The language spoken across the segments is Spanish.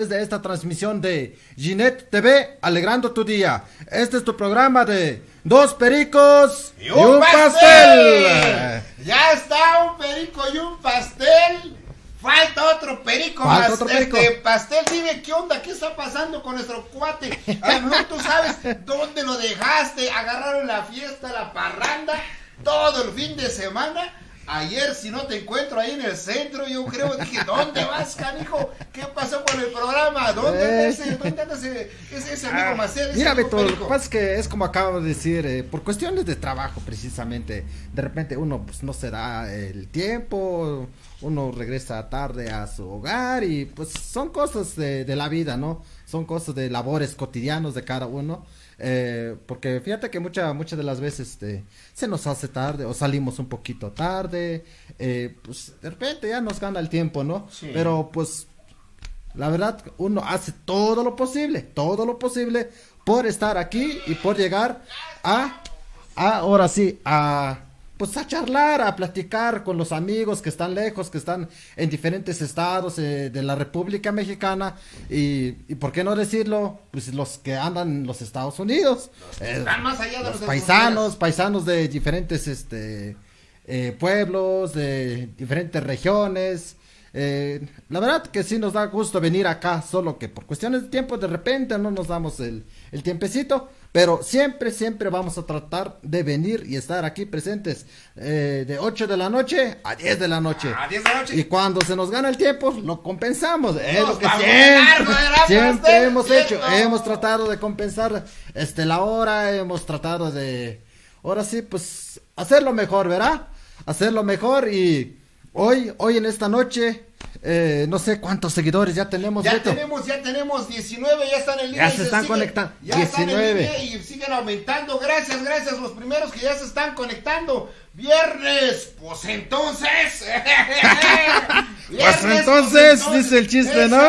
Desde esta transmisión de Ginette TV, alegrando tu día. Este es tu programa de Dos Pericos y un pastel. Ya está un perico y un pastel. Falta otro perico más. Pastel, dime qué onda, qué está pasando con nuestro cuate. A lo mejor tú sabes dónde lo dejaste. Agarraron la fiesta, la parranda, todo el fin de semana. Ayer, si no te encuentro ahí en el centro, yo creo, dije, ¿dónde vas, canijo? ¿Qué pasó con el programa? ¿Dónde anda ese amigo Marcel? Mira, Beto, lo que pasa es que es como acabo de decir, por cuestiones de trabajo, precisamente, de repente uno pues no se da el tiempo, uno regresa tarde a su hogar y pues son cosas de la vida, ¿no? Son cosas de labores cotidianos de cada uno. Porque fíjate que muchas de las veces se nos hace tarde o salimos un poquito tarde, pues de repente ya nos gana el tiempo, ¿no? Sí. Pero pues la verdad uno hace todo lo posible por estar aquí y por llegar ahora sí, pues a charlar, a platicar con los amigos que están lejos, que están en diferentes estados de la República Mexicana y por qué no decirlo, pues los que andan en los Estados Unidos, están más allá de los paisanos de diferentes pueblos, de diferentes regiones. La verdad que sí nos da gusto venir acá, solo que por cuestiones de tiempo de repente no nos damos el tiempecito. Pero siempre vamos a tratar de venir y estar aquí presentes de 8 de la noche a 10 de la noche. Y cuando se nos gana el tiempo, lo compensamos. Es lo que siempre hemos hecho. Hemos tratado de compensar la hora, hemos tratado de, ahora sí, pues, hacerlo mejor, ¿verdad? Hacerlo mejor y hoy en esta noche... no sé cuántos seguidores ya tenemos. Ya tenemos 19, ya están en línea. Ya se están conectando. Ya 19. Están en línea y siguen aumentando. Gracias los primeros que ya se están conectando. Viernes, pues entonces. Dice el chiste, ¿no?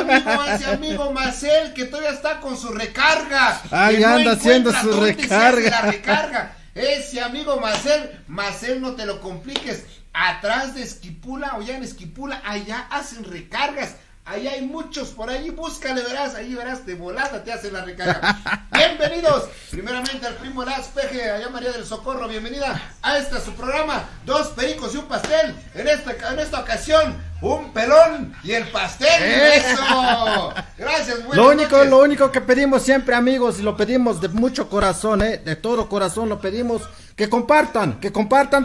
Ese amigo Marcel que todavía está con su recarga. Ahí anda haciendo su recarga. Ese amigo Marcel, no te lo compliques. Atrás de Esquipula, o ya en Esquipula, allá hacen recargas. Allá hay muchos por ahí, búscale, ahí verás, de volada te hacen la recarga. Bienvenidos, primeramente al primo Las Peje, allá María del Socorro, bienvenida a su programa, Dos Pericos y un Pastel. En esta ocasión, un pelón y el pastel. ¡Eso! Gracias, Lo único que pedimos siempre, amigos, y lo pedimos de mucho corazón, de todo corazón lo pedimos, que compartan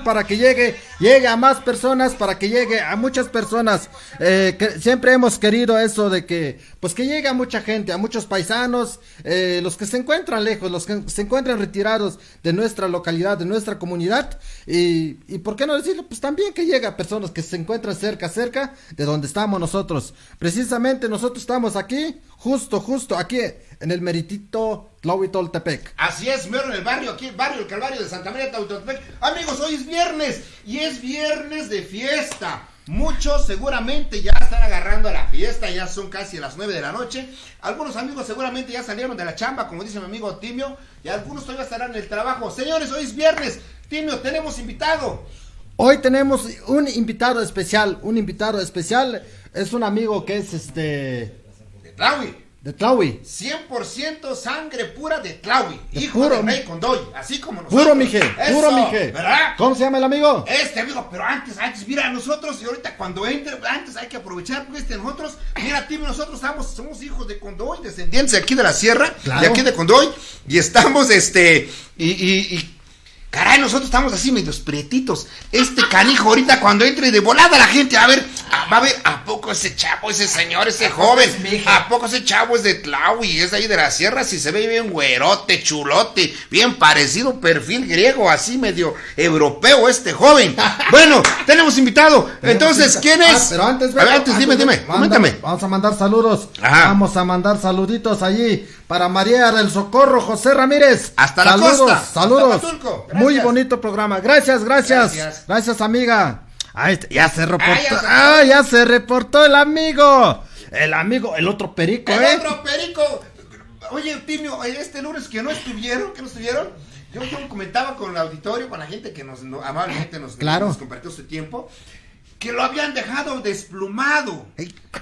para que llegue a más personas, para que llegue a muchas personas. Que siempre hemos querido eso de que, pues que llegue a mucha gente, a muchos paisanos, los que se encuentran lejos, los que se encuentran retirados de nuestra localidad, de nuestra comunidad, y por qué no decirlo, pues también que llegue a personas que se encuentran cerca de donde estamos nosotros. Precisamente nosotros estamos aquí, justo aquí en el meritito Tlahuitoltepec. Así es, mero en el barrio, aquí el barrio, el Calvario de Santa María Tlahuitoltepec. Amigos, hoy es viernes y es viernes de fiesta. Muchos seguramente ya están agarrando a la fiesta, ya son casi las 9 de la noche. Algunos amigos seguramente ya salieron de la chamba, como dice mi amigo Timio, y algunos todavía estarán en el trabajo. Señores, hoy es viernes. Timio, tenemos invitado. Hoy tenemos un invitado especial, es un amigo que es de Tlahui. 100% sangre pura de Tlahui, hijo de Rey Condoy, así como nosotros. Puro mije. ¿Verdad? ¿Cómo se llama el amigo? Amigo, pero antes, mira, nosotros, y ahorita cuando entre, antes hay que aprovechar, porque nosotros, mira, Tim, nosotros somos hijos de Condoy, descendientes de aquí de la sierra, claro. De aquí de Condoy, y estamos, caray, nosotros estamos así medios prietitos. Canijo ahorita cuando entre de volada la gente va a ver, ¿a poco ese chavo, ese señor, ese joven? ¿A poco ese chavo es de Tlahui? Es de ahí de la sierra, si se ve bien güerote, chulote, bien parecido, perfil griego, así medio europeo joven. Bueno, tenemos invitado. Entonces, ¿quién es? Pero antes, dime, coméntame. Vamos a mandar saludos. Ajá. Vamos a mandar saluditos allí para María del Socorro, José Ramírez. Hasta la costa. Saludos. Muy bonito programa. Gracias, amiga. Ya se reportó el amigo. El otro perico, El otro perico. Oye, Timio, este lunes que no estuvieron, yo comentaba con el auditorio, con la gente que amablemente nos compartió su tiempo, que lo habían dejado desplumado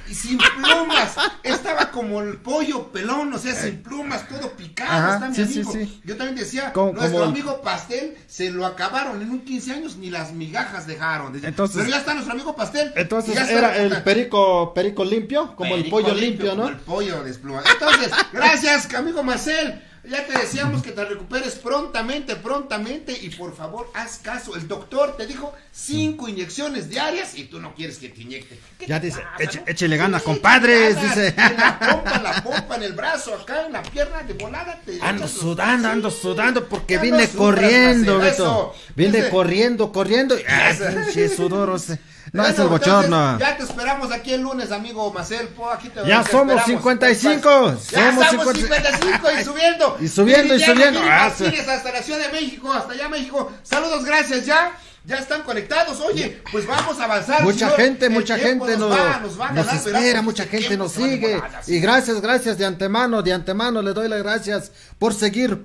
y sin plumas, estaba como el pollo pelón, o sea, sin plumas, todo picado. Ajá, está mi amigo. Yo también decía, nuestro amigo Pastel se lo acabaron en un 15 años, ni las migajas dejaron. Entonces, pero ya está nuestro amigo Pastel. Entonces era el perico limpio, como el pollo limpio, ¿no? Como el pollo desplumado. Entonces, gracias, amigo Marcel. Ya te deseamos que te recuperes prontamente y por favor haz caso. El doctor te dijo 5 inyecciones diarias y tú no quieres que te inyecte. Ya dice, échele ganas, compadres, dice. La pompa en el brazo, acá en la pierna de volada. Ando sudando porque vine corriendo, Beto. Vine corriendo. Pinche sudor, no, es el bochorno. Ya te esperamos aquí el lunes, amigo Marcel. Ya somos 55. Somos 55 y subiendo. Y subiendo. Hasta la Ciudad de México, hasta allá México. Saludos, gracias, ya están conectados. Oye, pues vamos a avanzar. Mucha gente nos espera, mucha gente nos sigue. Y gracias de antemano le doy las gracias por seguir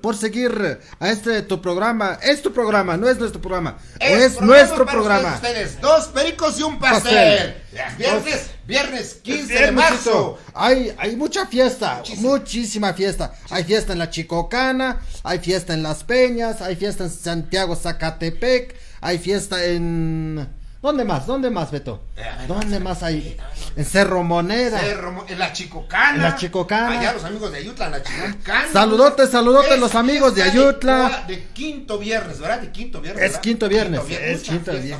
a tu programa. Es tu programa, no es nuestro programa. Es nuestro programa. Ustedes, 2 pericos y un pastel. Viernes 15 de marzo. Hay mucha fiesta, muchísima fiesta. Hay fiesta en la Chicocana, hay fiesta en Las Peñas, hay fiesta en Santiago Zacatepec, hay fiesta en... ¿Dónde más, Beto? ¿Dónde más hay? En Cerro Moneda. En la Chicocana. Allá los amigos de Ayutla, en la Chicocana. Saludotes los amigos de Ayutla. De quinto viernes, ¿verdad? Es quinto viernes.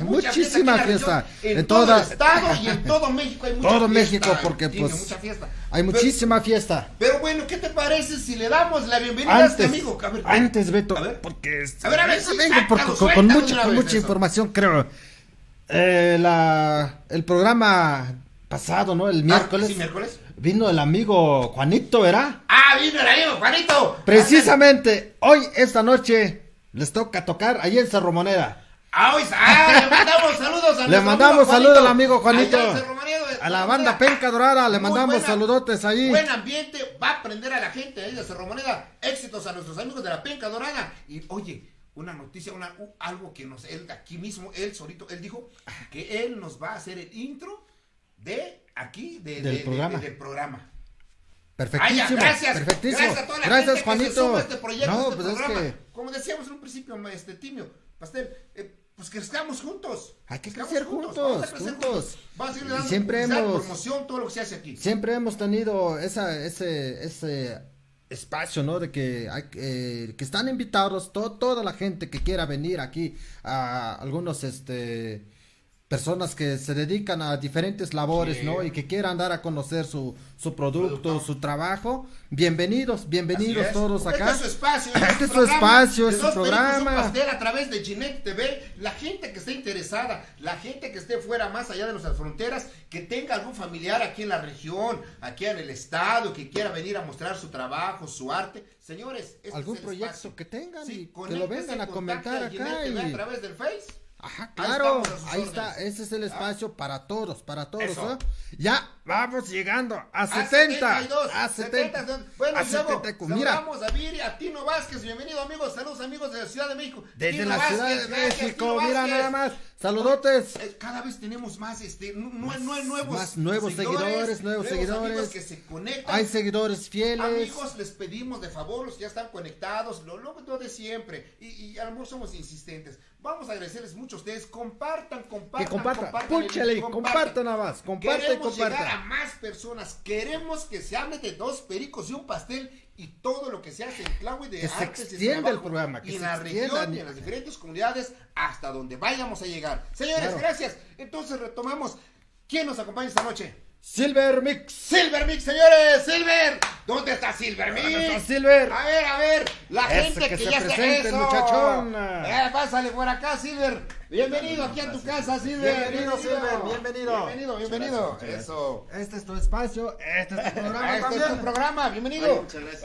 Muchísima fiesta. En todo el estado y en todo México hay mucha fiesta. Todo México, porque pues mucha fiesta. Hay muchísima fiesta. Pero bueno, ¿qué te parece si le damos la bienvenida a este amigo? Antes, Beto, porque vengo con mucha información, creo. El programa pasado, ¿no? El miércoles. ¿Sí, miércoles? Vino el amigo Juanito, ¿verdad? Vino el amigo Juanito. Precisamente, esta noche les toca tocar ahí en Cerro Moneda. Le mandamos saludos al amigo Juanito. A la banda Penca Dorada le mandamos saludotes ahí. Buen ambiente, va a aprender a la gente ahí de Cerro Moneda. Éxitos a nuestros amigos de la Penca Dorada. Y oye, una noticia, algo que él aquí mismo, él solito, él dijo que él nos va a hacer el intro del programa. Perfectísimo. Gracias a toda la gente Juanito. Que se suma a este proyecto, programa. Es que... Como decíamos en un principio, Timio, Pastel, pues crezcamos juntos. Hay que crecer juntos. Vamos a seguir dando siempre promoción, todo lo que se hace aquí. Siempre hemos tenido ese espacio, ¿no? De que que están invitados toda la gente que quiera venir aquí, a algunos personas que se dedican a diferentes labores, ¿no? Y que quieran dar a conocer su producto, su trabajo. Bienvenidos todos acá. Este es su espacio. Este es su espacio, es su programa. Pastel a través de Ginette TV. La gente que esté interesada, la gente que esté fuera, más allá de nuestras fronteras, que tenga algún familiar aquí en la región, aquí en el estado, que quiera venir a mostrar su trabajo, su arte. Señores, algún proyecto que tengan y que lo vengan a comentar acá. A través del Face. Ajá, claro, ahí está, ese es el espacio para todos, ¿eh? Ya vamos llegando a 70. A 70. Bueno, a 70. Saludamos a Viri, a Tino Vázquez, bienvenido amigos, saludos amigos de la Ciudad de México. Desde Tino la Vázquez, Ciudad de gracias, México, mira nada más, saludotes. Cada vez tenemos más, nuevos seguidores. Amigos que se conectan. Hay seguidores fieles. Amigos, les pedimos de favor, los que ya están conectados, lo de siempre, y a lo mejor somos insistentes. Vamos a agradecerles mucho a ustedes. Compartan. Púchale, compartan nada más. Queremos llegar a más personas. Queremos que se hable de 2 pericos y un pastel y todo lo que se hace en Tláhuac de que artes se extienda el programa. Y en la región y en las diferentes comunidades hasta donde vayamos a llegar. Señores, gracias. Entonces retomamos. ¿Quién nos acompaña esta noche? Silver Mix, señores, Silver. ¿Dónde está Silver Mix? ¿Dónde está Silver? A ver, la gente que ya está eso. Muchachón. Pásale por acá, Silver. Bienvenido aquí a tu casa, Silver. Bienvenido. Eso. Este es tu espacio, este es tu programa. Este es tu programa, bienvenido. Ay, muchas gracias.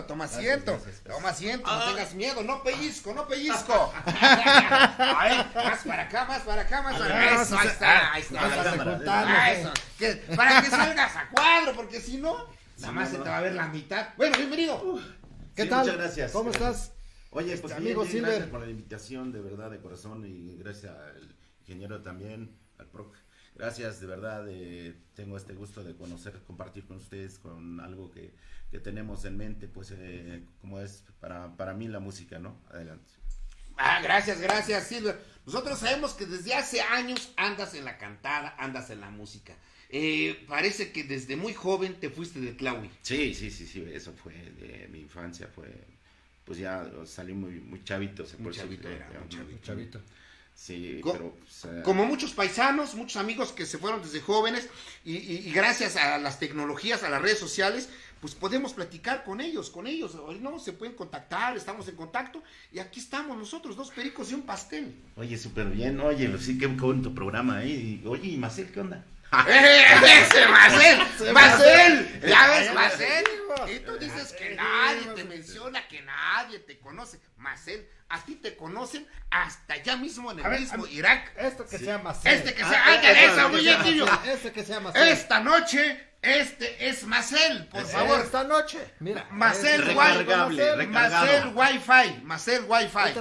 Toma asiento. Toma asiento, no tengas miedo, no pellizco. A ver, más para acá. Eso, ahí está. Para que salgas a cuadro, porque si no, nada más se te va a ver la mitad. Bueno, bienvenido. ¿Qué tal? Muchas gracias. ¿Cómo estás? Oye, pues amigo Silver, gracias por la invitación, de verdad, de corazón, y gracias al ingeniero también, al PROC. Gracias, de verdad, tengo este gusto de compartir con ustedes con algo que tenemos en mente, pues como es para mí la música, ¿no? Adelante. Gracias, Silver. Nosotros sabemos que desde hace años andas en la cantada, andas en la música. Parece que desde muy joven te fuiste de Tlahui. Sí, eso fue de mi infancia, pues ya salí muy chavito. Muy chavito. Sí, pero... Como muchos paisanos, muchos amigos que se fueron desde jóvenes y gracias a las tecnologías, a las redes sociales, pues podemos platicar con ellos, ¿no? Se pueden contactar, estamos en contacto y aquí estamos nosotros, 2 pericos y un pastel. Oye, súper bien, sí, qué bonito programa, Oye, ¿y Marcel qué onda? ¡Ese Marcel! ¿Ya ves, Marcel? Y tú dices que nadie te menciona, que nadie te conoce. Marcel, a ti te conocen hasta allá mismo en el mismo Irak. Esto que sea Marcel. Este que sea, muy bien, tío. Este que sea Marcel. Esta noche, este es Marcel, por favor. Esta noche, mira. Marcel Wi-Fi. Marcel Wi-Fi.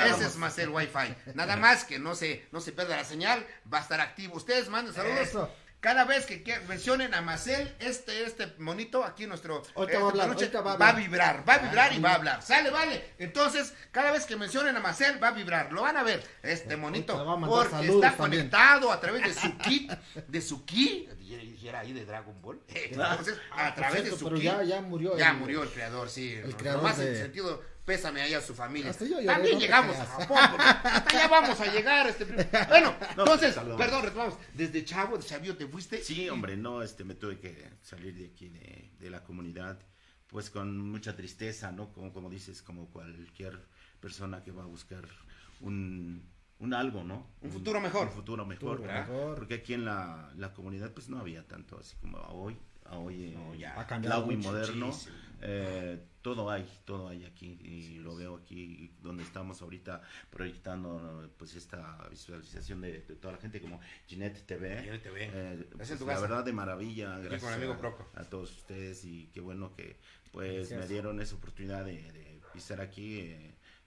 Ese es Marcel Wi-Fi. Nada más que no se pierda la señal, va a estar activo. Ustedes manden saludos. Eso. Cada vez que mencionen a Marcel, este monito aquí nuestro va a vibrar y va a hablar. Sale, vale. Entonces, cada vez que mencionen a Marcel va a vibrar. Lo van a ver, este monito, porque está conectado a través de su ki, era ahí de Dragon Ball. Entonces, a través de su ki. Ya murió. Ya murió el creador, sí. El creador más en sentido. Pésame ahí a su familia. También llegamos a Japón, porque hasta allá vamos a llegar. Bueno, entonces, perdón, retomamos. Desde chavillo te fuiste. Sí, hombre, no, me tuve que salir de aquí, de la comunidad, pues con mucha tristeza, ¿no? Como dices, como cualquier persona que va a buscar un algo, ¿no? Un futuro mejor. Un futuro mejor, porque aquí en la comunidad, pues no había tanto así como hoy ha cambiado Tlahui moderno, todo hay aquí, y lo veo aquí donde estamos ahorita proyectando pues esta visualización de toda la gente como Ginette TV. La verdad de maravilla, gracias a todos ustedes, y qué bueno que pues me dieron esa oportunidad de pisar aquí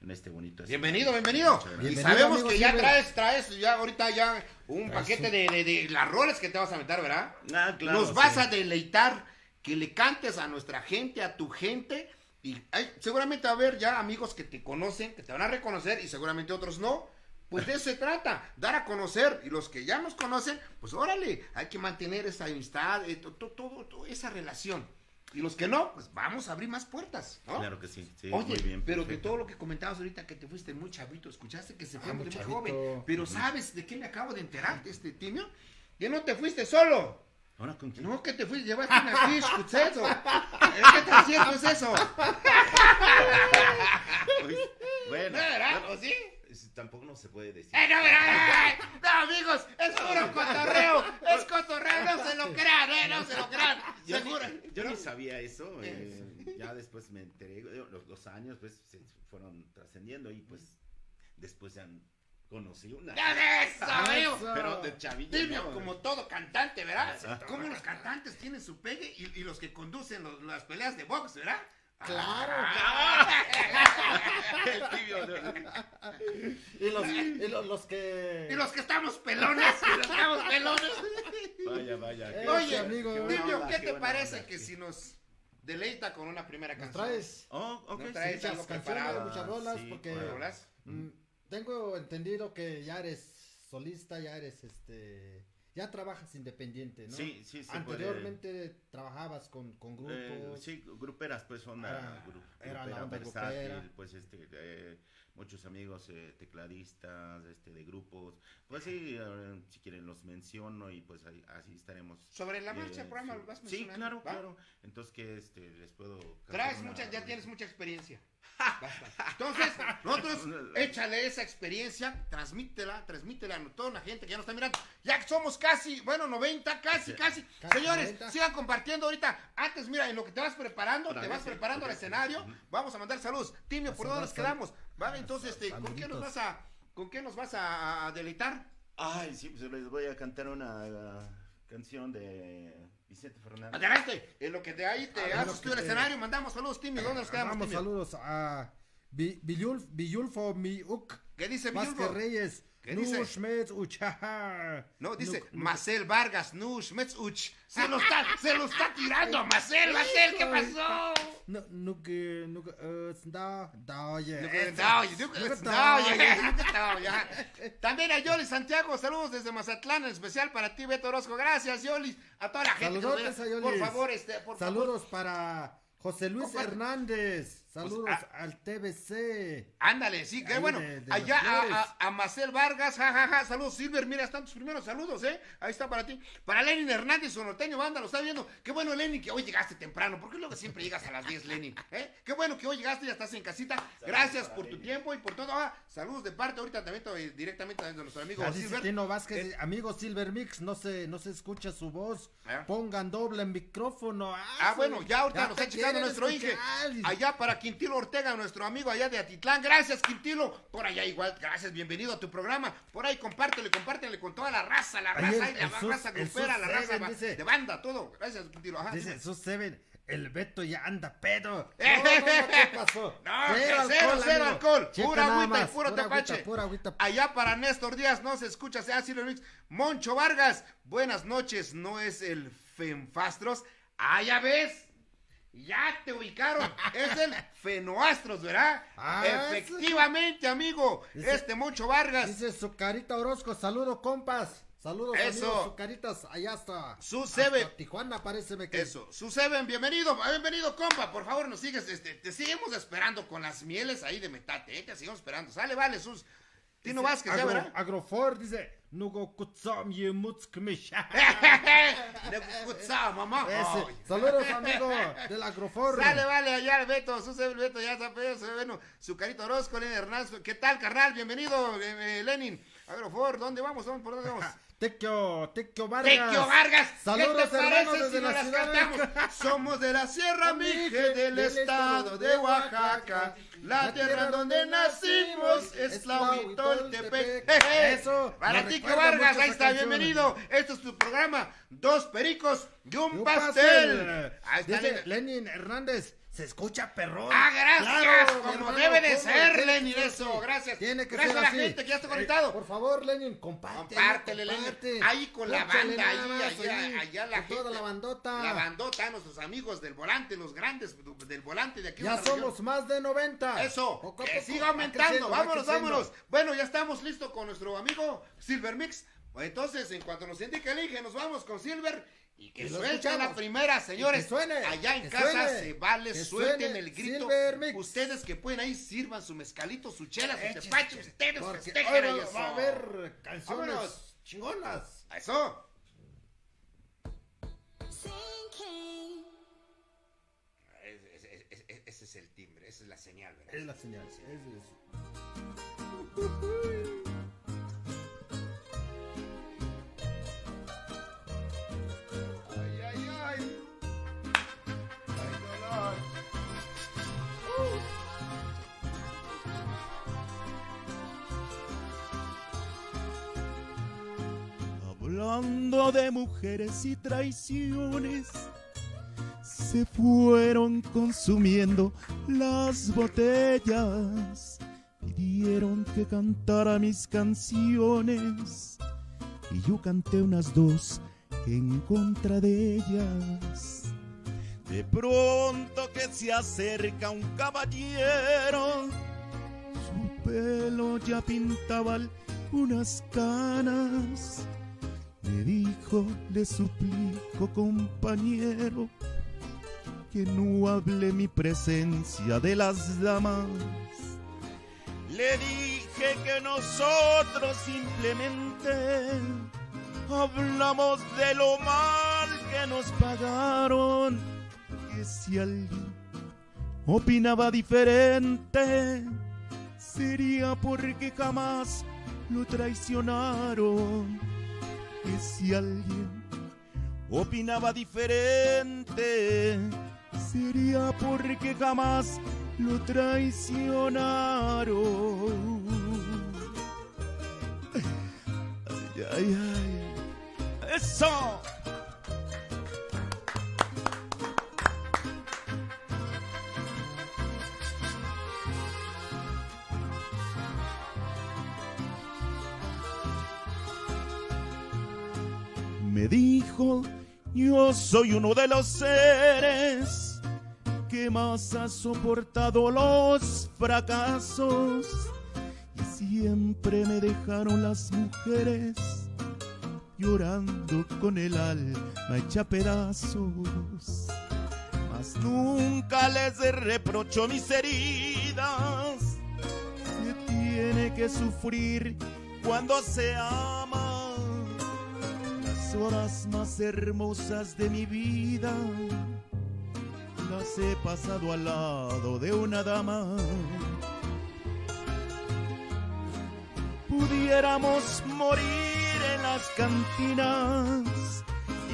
en este bonito. Bienvenido. Y sabemos que ya traes ya ahorita ya un paquete de las roles que te vas a meter, ¿verdad? Claro. Nos vas a deleitar, que le cantes a nuestra gente, a tu gente, y seguramente va a haber ya amigos que te conocen, que te van a reconocer, y seguramente otros no. Pues de eso se trata, dar a conocer, y los que ya nos conocen, pues órale, hay que mantener esa amistad, todo esa relación. Y los que no, pues vamos a abrir más puertas, ¿no? Claro que sí. Oye, muy bien, pero perfecto. de todo lo que comentabas ahorita, que te fuiste muy chavito, escuchaste que se fue muy joven, pero ¿sabes de qué me acabo de enterar, Timio? Que no te fuiste solo. ¿Ahora con quién? No, que te fuiste, llevaste una fish, eso. ¿Qué tan cierto es eso? Bueno, ¿verdad? ¿O sí? Tampoco no se puede decir. No, amigos, es puro cotorreo, no se lo crean, seguro. Yo no sabía eso, ya después me enteré, los años pues se fueron trascendiendo, y pues después ya conocí una. ¡Eso! Pero de chavillo. Timio, ¿no? como todo cantante, ¿verdad? Como los cantantes tienen su pegue y los que conducen las peleas de box, ¿verdad? Claro. El tibio. Y los que... Y los que estamos pelones. Vaya. Oye, amigo. Tibio, ¿qué te parece que si nos deleita con una primera canción? ¿Traes? Ok. ¿No traes algo preparado? Muchas rolas, Sí, porque ¿Rolas? tengo entendido que ya eres solista, ya eres ya trabajas independiente, ¿no? Sí, se Anteriormente trabajabas con grupos. sí, gruperas, pues son era la onda versátil, grupera. pues muchos amigos tecladistas, de grupos, pues sí, si quieren los menciono, y pues así estaremos. Sobre la marcha del programa lo vas mencionando. Sí, claro. Entonces que les puedo Ya tienes mucha experiencia. Entonces, nosotros échale esa experiencia, transmítela a toda la gente que ya nos está mirando. Ya somos casi, 90, casi. Señores, 90. sigan compartiendo ahorita. Antes, mira, en lo que te vas preparando, al escenario, vamos a mandar saludos. Timio, ¿por dónde nos quedamos? Vale, entonces, ¿con qué nos vas a deleitar? Ay, sí, pues les voy a cantar una canción de Vicente Fernández. Adelante, en lo que de ahí te haces tú el escenario, mandamos saludos, Timio. ¿Dónde nos quedamos, Mandamos Timio? saludos a Villulfo Miuk. ¿Qué dice Vázquez Villulfo? Reyes, ¿Qué dice? No, dice Marcel Vargas, Schmetzuch. Se lo está tirando a Marcel, ¿qué pasó? También a Yoli Santiago, saludos desde Mazatlán, en especial para ti, Beto Orozco. Gracias, Yoli. A toda la gente. Por favor, saludos para José Luis Hernández. Saludos al TBC. Ándale, sí, qué bueno. Allá a Marcel Vargas, saludos, Silver, mira, están tus primeros saludos, ahí está para ti. Para Lenin Hernández, su norteño, banda, lo está viendo. Qué bueno, Lenin, que hoy llegaste temprano, porque luego siempre llegas a las 10, Lenin, Qué bueno que hoy llegaste, ya estás en casita. Gracias por tu tiempo y por todo. Saludos de parte, ahorita también directamente de nuestro amigo Silver. Tino Vázquez, amigo Silver Mix, no se escucha su voz. Pongan doble micrófono. Bueno, ya ahorita nos está checando nuestro Inge. Allá para Quintilo Ortega, nuestro amigo allá de Atitlán. Gracias, Quintilo. Por allá igual, gracias, bienvenido a tu programa. Por ahí compártele con toda la raza, la raza grupera, la raza de banda, todo. Gracias, Quintilo. Dice Sus Seven, el Beto ya anda pedo. ¿Qué pasó? Cero alcohol. Pura agüita y puro tepache. Allá para Néstor Díaz, no se escucha, Silver Mix. Moncho Vargas, buenas noches, no es el Fenfastros. Ya ves. Ya te ubicaron, es el Fenoastros, ¿verdad? Efectivamente, amigo, dice, Moncho Vargas. Dice Zucarita Orozco, saludos, compas. Saludos, amigos, Zucaritas, allá está. Su Seven. Tijuana, parece que. Eso, Su Seven, bienvenido, compa, por favor, nos sigues, te seguimos esperando con las mieles ahí de metate, te seguimos esperando, sale, vale, Sus. Tino Vázquez, ya verá. Agrofor dice, Nugo Kutsam Yemutzkmish. Mamá. Saludos, amigo del Agrofor. Sale, vale, allá el Beto, el Beto, ya está, bueno, Zucarito Orozco, Lenin Hernández. ¿Qué tal, carnal? Bienvenido, Lenin. Agrofor, ¿dónde vamos? ¿Por dónde vamos? Tequio Vargas. Saludos, ¿qué te parece si no las cantamos? Somos de la Sierra Mije del estado de Oaxaca. La tierra donde nacimos es la Huitoltepec. Eso. Para Tequio Vargas, ahí está, bienvenido. Esto es tu programa, 2 pericos y un pastel. Ahí está Lenin Hernández. Se escucha perrón. Gracias, claro, como hermano, debe de ser, Lenin, eso, gracias. Tiene que gracias ser a la así. gente que ya está conectado. Por favor, Lenin, compártele, Lenin. Ahí con la banda, allá la gente. Toda la bandota. La bandota, nuestros amigos del volante, los grandes del volante de aquí. Ya somos más de 90. Eso, que siga aumentando, vámonos. Bueno, ya estamos listos con nuestro amigo Silver Mix. Entonces, en cuanto nos indique el Inge, nos vamos con Silver. Y que suelte la primera, señores. Allá en casa se vale, suelten el grito. Ustedes que pueden ahí, sirvan su mezcalito, su chela, su tepache, ustedes festejen ahí eso. Va a haber canciones chingonas. Eso. Ese es el timbre, esa es la señal, ¿verdad? Es la señal, sí. Hablando de mujeres y traiciones, se fueron consumiendo las botellas. Pidieron que cantara mis canciones y yo canté unas 2 en contra de ellas. De pronto que se acerca un caballero, su pelo ya pintaba unas canas. Me dijo, le suplico, compañero, que no hable mi presencia de las damas. Le dije que nosotros simplemente hablamos de lo mal que nos pagaron, que si alguien opinaba diferente sería porque jamás lo traicionaron. Que si alguien opinaba diferente sería porque jamás lo traicionaron. Ay. ¡Eso! me dijo, yo soy uno de los seres que más ha soportado los fracasos, y siempre me dejaron las mujeres llorando con el alma hecha pedazos. Mas nunca les reprocho mis heridas, se tiene que sufrir cuando se ama. Las horas más hermosas de mi vida las he pasado al lado de una dama. Pudiéramos morir en las cantinas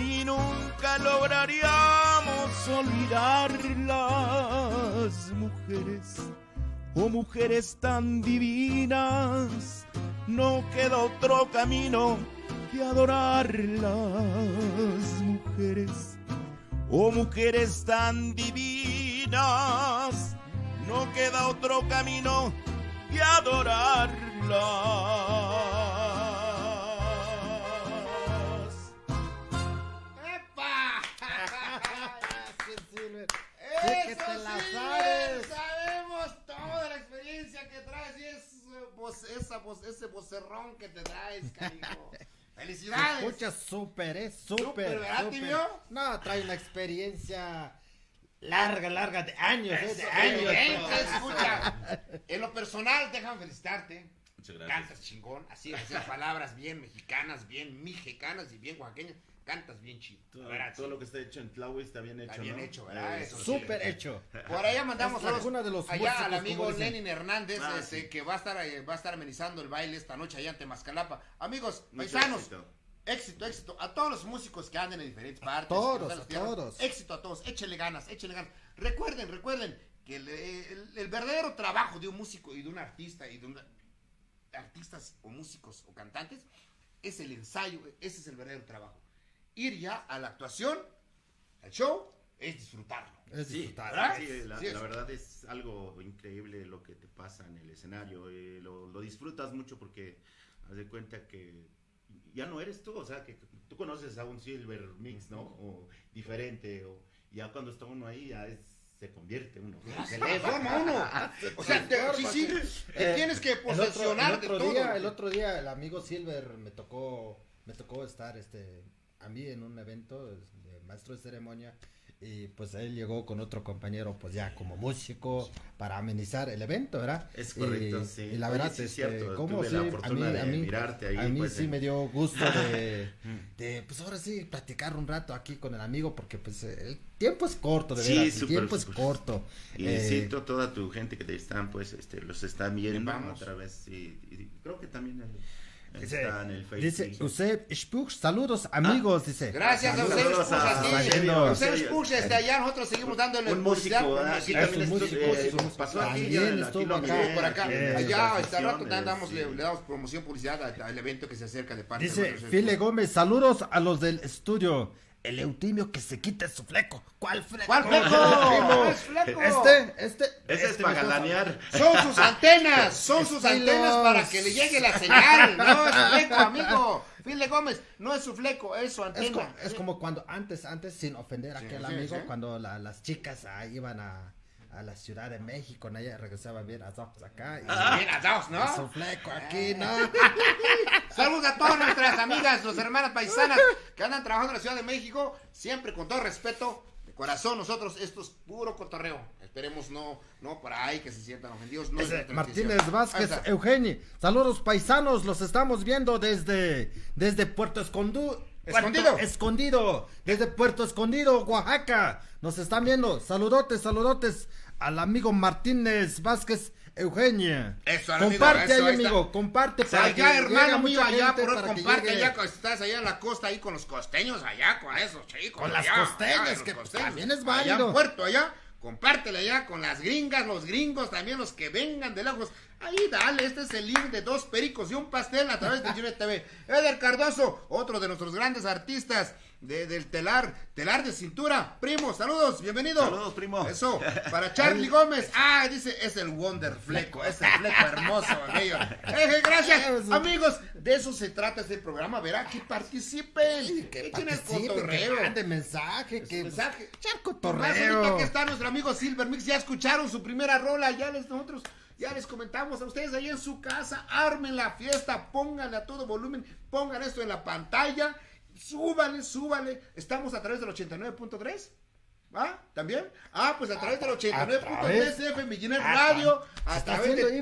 y nunca lograríamos olvidar las mujeres, oh mujeres tan divinas. No queda otro camino que adorar las mujeres, oh mujeres tan divinas. No queda otro camino que adorarlas. ¡Epa! que te la sabes. Sabemos toda la experiencia que traes y ese vocerrón que te traes, cariño. ¡Felicidades! Escucha súper, Súper, ¿verdad, Timio? No, trae una experiencia larga de años, Eso, de años. Escucha, en lo personal, déjame felicitarte. Muchas gracias. Cantas chingón, así, esas palabras bien mexicanas, bien mijecanas y bien oaxaqueñas. Cantas bien chido. Todo lo que está hecho en Tlahui está bien hecho. Está bien ¿no? hecho, ¿verdad? Eso sí. Súper hecho. Por allá mandamos Es alguna de los allá al músicos, amigo como dicen. Lenin Hernández, Sí. que va a estar amenizando el baile esta noche allá en Temascalapa. Amigos, Mucho paisanos, éxito. éxito. A todos los músicos que anden en diferentes partes. todos, que nos dan las tierras, todos. Éxito a todos, échenle ganas. Recuerden que el verdadero trabajo de un músico y de un artista artistas o músicos o cantantes es el ensayo, ese es el verdadero trabajo. Ir ya a la actuación, al show, es disfrutarlo. Es Sí, disfrutar. ¿verdad? sí, la Sí, verdad es algo increíble lo que te pasa en el escenario. Lo disfrutas mucho porque haz de cuenta que ya no eres tú, o sea, que tú conoces a un Silver Mix, ¿no? O diferente, o ya cuando está uno ahí ya se convierte uno. Se le forma uno. O sea, te tienes que posesionar de todo. El otro día el amigo Silver me tocó estar a mí en un evento de maestro de ceremonia, y pues él llegó con otro compañero pues ya como músico para amenizar el evento, ¿verdad? Es correcto, sí. Y la Oye, verdad sí, es cierto, como tuve sí, la fortuna de mirarte ahí, a mí pues, sí me dio gusto de pues ahora sí platicar un rato aquí con el amigo, porque pues el tiempo es corto, de Sí, veras, el súper, tiempo es súper. corto. Y siento toda tu gente que te están, pues, los están viendo Vamos. otra vez, y creo que también Dice, está en el Facebook. dice Euseb Spuch, saludos amigos, dice. Gracias a Saludos ustedes, a- Saliendo. Ustedes escuchen, allá nosotros seguimos dándole Un músico, publicidad. aquí Sí, también es un músico, es un músico. pasó aquí, También ya, estuvo aquí lo acá. miré, por acá, aquí en allá, las este rato transmisiones, le damos promoción, publicidad al evento que se acerca de parte Dice de nosotros. File Gómez, saludos a los del estudio. El Eutimio que se quite su fleco. ¿Cuál fleco? ¿Cuál fleco? Primo. No es fleco. Este Ese es para mismo. galanear. Son sus antenas, Estilos. para que le llegue la señal. No es fleco, amigo. File Gómez, no es su fleco, es su antena. Es como cuando antes, sin ofender a Sí, aquel sí, amigo, sí. cuando las chicas iban a la Ciudad de México, ¿no? Ella regresaban bien asados acá. Y Bien atados, su ¿no? fleco aquí, ¿no? Saludos a todas nuestras amigas, nuestras hermanas paisanas que andan trabajando en la Ciudad de México. Siempre con todo respeto, de corazón, nosotros, esto es puro cotorreo. Esperemos no por ahí que se sientan ofendidos. No es Ese nuestra Martínez intención. Vázquez, Ahí está. Eugenio. Saludos paisanos, los estamos viendo desde Puerto Escondido. Escondido, desde Puerto Escondido, Oaxaca. Nos están viendo. Saludotes al amigo Martínez Vázquez, Eugenio. Eso, amigo, comparte eso, ahí, ahí está. amigo, comparte para que Allá, hermano llegue mío, mucha allá, gente, por para que comparte, llegue allá, estás allá en la costa, ahí con los costeños, allá, con esos chicos. Con las allá, costeñas, allá, los que costeños. también es Allá válido. en Puerto, allá, compártele allá con las gringas, los gringos, también los que vengan de lejos. Ahí, dale, este es el link de 2 pericos y un pastel a través de Junet TV. Eder Cardoso, otro de nuestros grandes artistas del telar de cintura. Primo, saludos, bienvenido. Saludos, primo. Eso, para Charlie Gómez. Dice, es el Wonder Fleco, es el fleco hermoso, bello. Gracias, amigos. De eso se trata este programa, verá, que participen. Que echen el participen, cotorreo. que manden mensaje, mensaje. Echar Más cotorreo. ahorita que está nuestro amigo Silver Mix, ya escucharon su primera rola, nosotros ya les comentamos a ustedes ahí en su casa, armen la fiesta, pónganle a todo volumen, pongan esto en la pantalla, súbale, estamos a través del 89.3. ¿También? Pues a través del 89.3 FM Ginet Radio, a través de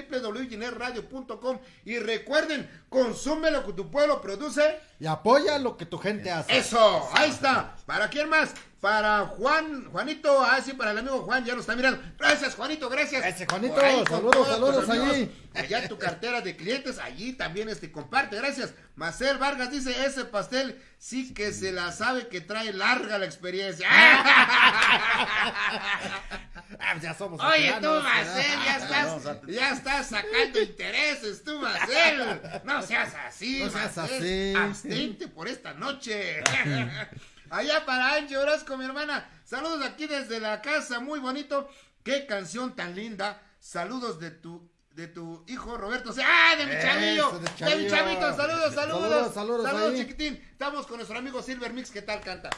www.ginetradio.com. Y recuerden, consume lo que tu pueblo produce y apoya lo que tu gente hace. Eso, ahí está. ¿Para quién más? Para Juanito, sí, para el amigo Juan, ya nos está mirando. Gracias, Juanito, gracias. Gracias, Juanito, saludos allí. Allá tu cartera de clientes, allí también comparte, gracias. Marcel Vargas dice, ese pastel sí que se la sabe que trae larga la experiencia. Ya somos. Oye, tú, Marcel, ya estás sacando intereses, tú, Marcel. No seas así, Marcel. Abstente por esta noche. Allá para Angie Orozco, mi hermana. Saludos aquí desde la casa, muy bonito. Qué canción tan linda. Saludos de tu hijo Roberto. De mi chavillo. De mi chavito. Saludos, chiquitín. Estamos con nuestro amigo Silver Mix. ¿Qué tal canta?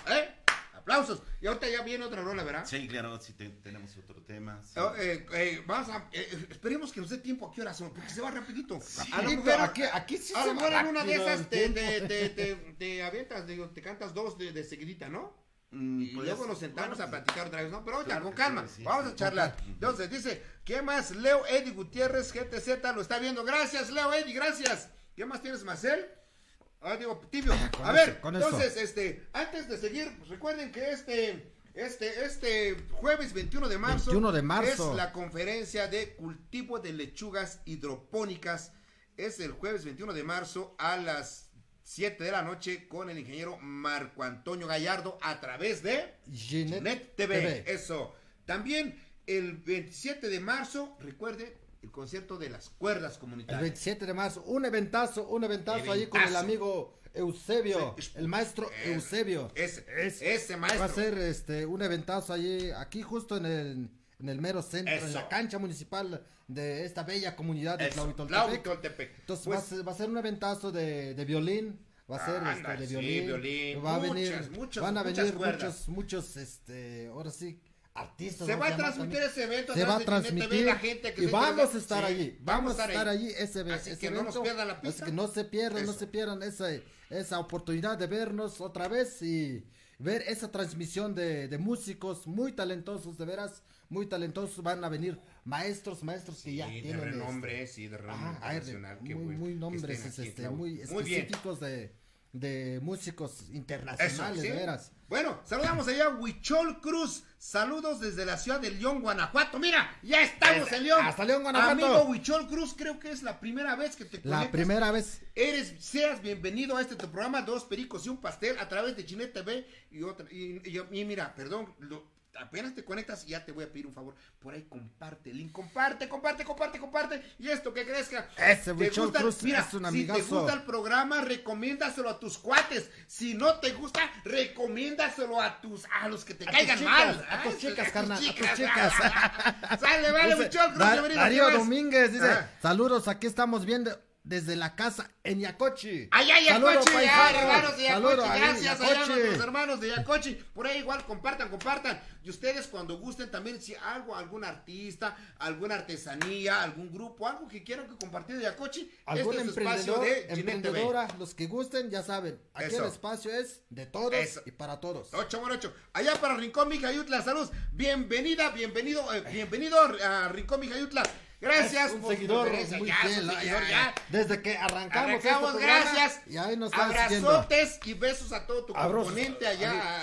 Aplausos. Y ahorita ya viene otra rola, ¿verdad? Sí, claro, sí tenemos otro tema. Sí. Vamos a, esperemos que nos dé tiempo. ¿A qué hora son? Porque se va rapidito. Sí, aquí sí a lo mejor en una de esas te te avientas, te cantas dos de seguidita, ¿no? Y luego nos sentamos a platicar otra vez, ¿no? Pero ahorita, con calma, sí, vamos a charlar. Entonces, dice, ¿qué más? Leo Eddie Gutiérrez, GTZ, lo está viendo. Gracias, Leo Eddie, gracias. ¿Qué más tienes, Marcel? Tibio. A ver, entonces, antes de seguir, pues recuerden que este jueves 21 de marzo es la conferencia de cultivo de lechugas hidropónicas. Es el jueves 21 de marzo a las 7 de la noche con el ingeniero Marco Antonio Gallardo a través de Ginet TV. Eso. También el 27 de marzo, recuerde, el concierto de las cuerdas comunitarias. El 27 de marzo, un eventazo allí con el amigo Eusebio, el maestro Eusebio. Ese maestro. Va a ser un eventazo allí, aquí justo en el mero centro, en la cancha municipal de esta bella comunidad de Tlahuitoltepec. Entonces pues, va a ser un eventazo de violín. Va a ser de violín. Va a venir, van a venir muchos ahora sí, artistas. Se va a transmitir ese evento. Se va a transmitir la gente que y vamos a estar allí. Vamos a estar allí ese que evento. No nos pierdan la pista. Así que no se pierdan esa oportunidad de vernos otra vez y ver esa transmisión de músicos muy talentosos, de veras, muy talentosos. Van a venir maestros que ya tienen de renombre, de renombre internacional. Muy nombres, muy específicos de músicos internacionales, de veras. Bueno, saludamos allá a Huichol Cruz. Saludos desde la ciudad de León, Guanajuato. Mira, ya estamos en León. Hasta León, Guanajuato. Amigo Huichol Cruz, creo que es la primera vez que te conectas. La primera vez. Seas bienvenido a tu programa, Dos Pericos y un Pastel, a través de Ginet TV y mira, perdón, apenas te conectas y ya te voy a pedir un favor, por ahí comparte el link, comparte y esto que crezca. Ese Huichol Cruz mira, es un si amigazo. te gusta el programa, recomiéndaselo a tus cuates. Si no te gusta, recomiéndaselo a los que te caigan mal. A tus chicas, carnal, a tus chicas. Sale, vale, Huichol Cruz, bienvenido. Darío Domínguez dice, saludos, aquí estamos viendo desde la casa en Yacochi. Allá Yacochi, hermanos de Yacochi, gracias Yacochi. A nuestros hermanos de Yacochi. Por ahí igual compartan. Y ustedes cuando gusten también, si algún artista, alguna artesanía, algún grupo, algo que quieran que compartir de Yacochi, algún este es el espacio de emprendedora, los que gusten, ya saben, aquí el espacio es de todos y para todos. 8. Allá para Rincón Mijayutla, saludos. Bienvenido a Rincón Mijayutla. Gracias. Un seguidor muy fiel, ya. Desde que arrancamos gracias. Y ahí nos abrazotes y besos a todo tu componente allá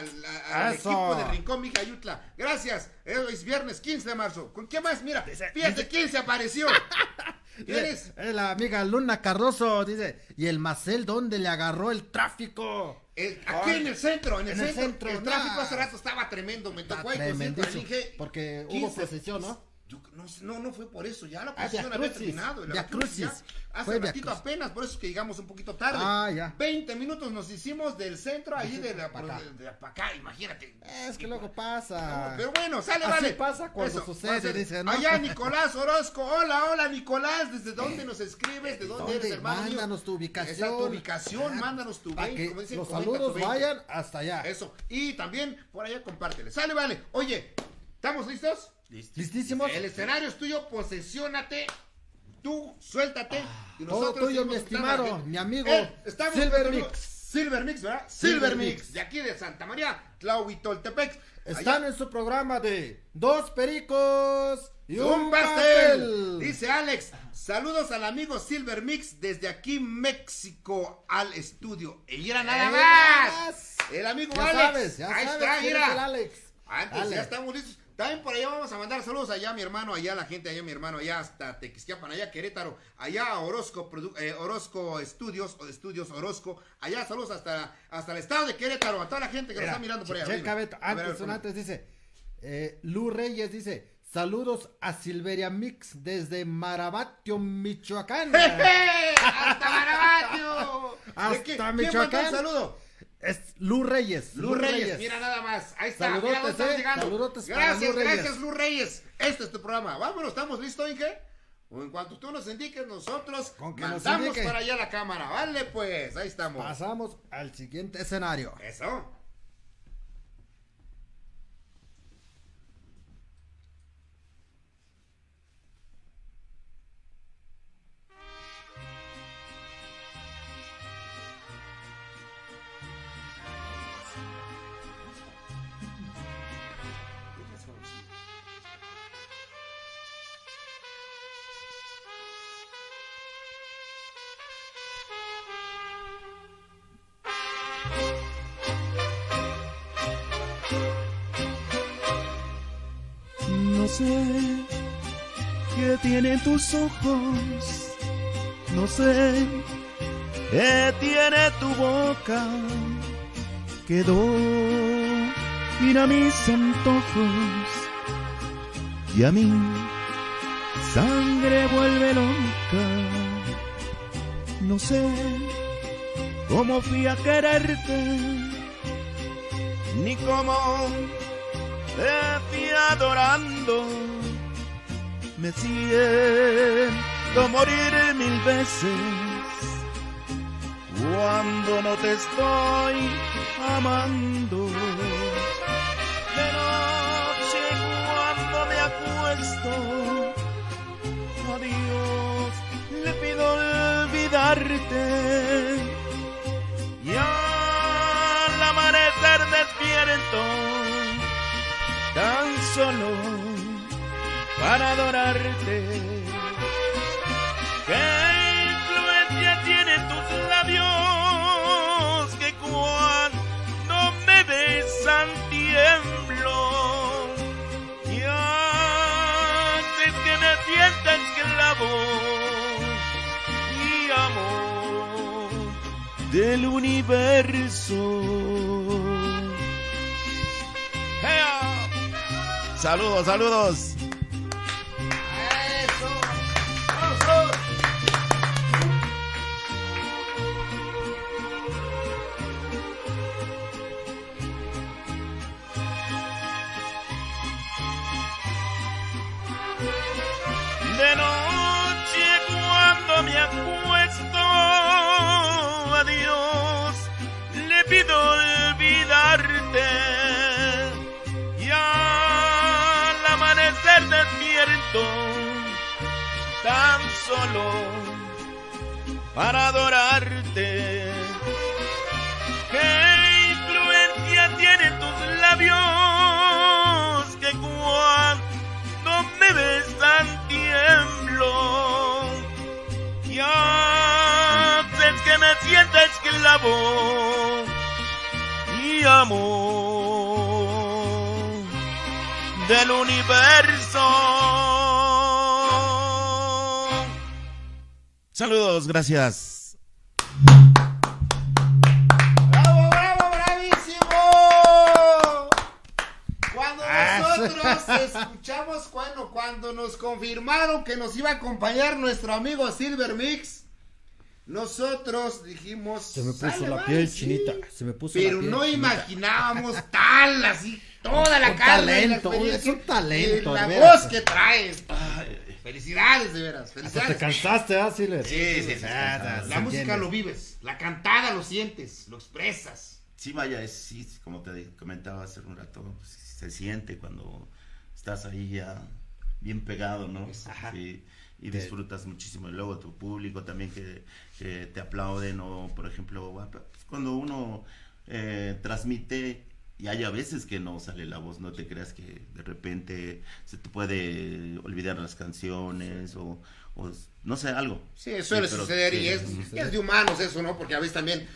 al equipo de Rincón Mijayutla. Gracias. Es viernes 15 de marzo. ¿Con qué más? Mira, fíjate quién se apareció. ¿Quién es? Es la amiga Luna Cardoso, dice. ¿Y el Marcel dónde le agarró el tráfico? Aquí en el centro. El tráfico hace rato estaba tremendo. Me tocó ahí con porque hubo procesión, ¿no? No fue por eso, ya la posición había terminado. Via Crucis. Hace ratito apenas, por eso es que llegamos un poquito tarde. Ya. 20 minutos nos hicimos del centro, ahí de acá, imagínate. Es que luego pasa. No, pero bueno, sale, así vale. Pasa cuando sucede, dice, ¿no? Allá Nicolás Orozco, hola Nicolás, ¿desde dónde nos escribes? ¿De dónde eres, hermano? Mándanos tu ubicación. Esa tu ubicación, mándanos tu para que como dicen, los saludos vayan hasta allá. Eso, y también por allá compártele. Sale, vale. Oye, ¿estamos listos? Listísimos. El escenario es tuyo, posesiónate. Tú, suéltate. Y todo tuyo, mi estimado, mi amigo. Silver Mix, ¿verdad? Silver Mix. De aquí de Santa María, Tlahuitoltepec. Están en su programa de 2 pericos y un pastel. Dice Alex, saludos al amigo Silver Mix desde aquí México al estudio. Y era nada más. El amigo ya Alex. Sabes, ahí está, mira. El Alex. Antes ya estamos listos. También por allá vamos a mandar saludos allá a mi hermano, allá a la gente, allá a mi hermano, allá hasta Tequisquiapan, allá Querétaro, allá a Orozco Estudios, o de Estudios Orozco, allá saludos hasta el estado de Querétaro, a toda la gente que nos está mirando por allá. Antes dice, Lu Reyes dice, saludos a Silveria Mix desde Marabatio, Michoacán. ¡Hasta Marabatio! Hasta Michoacán. ¿Quién mandó un saludo? Es Lu Reyes. Lu Reyes, mira nada más. Ahí está, saludotes, mira, estamos llegando. Saludotes gracias Lu Reyes. Este es tu programa. Vámonos, ¿estamos listos, Inge? O en cuanto tú nos indiques, nosotros mandamos para allá la cámara. Vale, pues, ahí estamos. Pasamos al siguiente escenario. Eso. No sé qué tienen tus ojos, no sé qué tiene tu boca, que domina mis antojos y a mi sangre vuelve loca. No sé cómo fui a quererte, ni cómo te fui adorando. Me siento morir 1000 veces cuando no te estoy amando. De noche cuando me acuesto, a Dios le pido olvidarte, y al amanecer despierto tan solo para adorarte. ¿Qué influencia tienen tus labios que cuando me besan tiemblo y haces que me sienta esclavo y amor del universo? Saludos, saludos. Eso. Vamos. De noche cuando me acuesto, a Dios le pido olvidarte, y al amanecer despierto tan solo para adorarte. ¿Qué influencia tienen tus labios que cuando me besan tiemblo y haces que me sienta esclavo y amor del universo? Saludos, gracias. ¡Bravo, bravo, bravísimo! Cuando nosotros escuchamos cuando nos confirmaron que nos iba a acompañar nuestro amigo Silver Mix. Nosotros dijimos, se me puso la piel chinita, se me puso pero la piel no chinita. Imaginábamos tal así, toda la carne, es un talento, la de voz veras. que traes. Felicidades, de veras, Hasta felicidades. te cansaste, Silver. Sí. La música lo vives, la cantada lo sientes, lo expresas. Sí, vaya, sí, como te comentaba hace un rato, pues, se siente cuando estás ahí ya bien pegado, ¿no? Ajá. Sí, y disfrutas muchísimo. Y luego tu público también que te aplauden, o por ejemplo, pues, cuando uno transmite, y hay a veces que no sale la voz, no te creas que de repente se te puede olvidar las canciones o no sé, algo. Sí, suele pero suceder, sí, y es de humanos eso, ¿no? Porque a veces también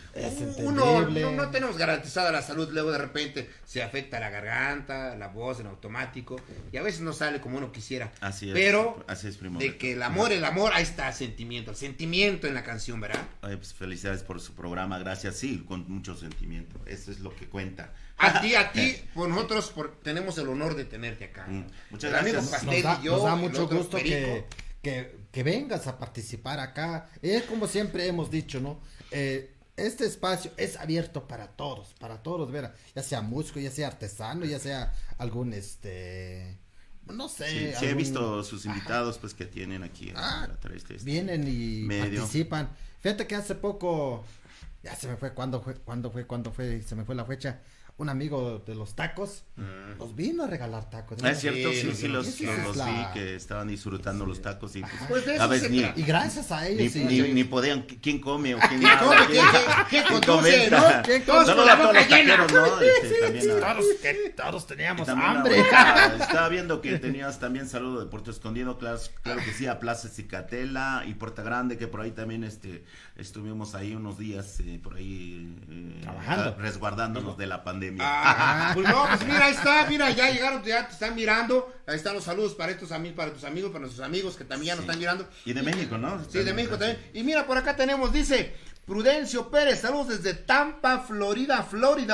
no tenemos garantizada la salud, luego de repente se afecta la garganta, la voz en automático, y a veces no sale como uno quisiera. Así es, pero así es, primo. de que el amor, ahí está el sentimiento en la canción, ¿verdad? Ay, pues felicidades por su programa, gracias, sí, con mucho sentimiento, eso es lo que cuenta. A ti, pues nosotros tenemos el honor de tenerte acá. Muchas El amigo gracias. Pastel y yo, Nos da el mucho otro gusto Perico. que vengas a participar acá. Es como siempre hemos dicho, ¿no? Este espacio es abierto para todos, vera, ya sea músico, ya sea artesano, ya sea algún no sé. Sí, he visto sus invitados, pues, que tienen aquí a través de vienen y medio. participan. Fíjate que hace poco, ya se me fue, ¿cuándo fue? Se me fue la fecha. Un amigo de los tacos nos vino a regalar tacos. Es cierto, sí, los Esa es vi la- que estaban disfrutando los tacos y Pues de eso a veces se trata. Y gracias a ellos. ni podían, ¿quién come o quién ¿Quién come? habla? ¿Quién conduce, comenta? no? ¿Quién Todos Saludos con la a todos boca los llena. taqueros, ¿no? También Todos y teníamos también hambre. estaba viendo que tenías también saludo de Puerto Escondido, claro que sí, a Plaza Cicatela y Puerta Grande, que por ahí también estuvimos ahí unos días por ahí Trabajando. resguardándonos de la pandemia. Pues no, pues mira, ahí está, ya llegaron, ya te están mirando, ahí están los saludos para tus amigos, para nuestros amigos que también ya nos están mirando. Y de México, ¿no? Sí, de México también. Y mira, por acá tenemos, dice Prudencio Pérez, saludos desde Tampa, Florida,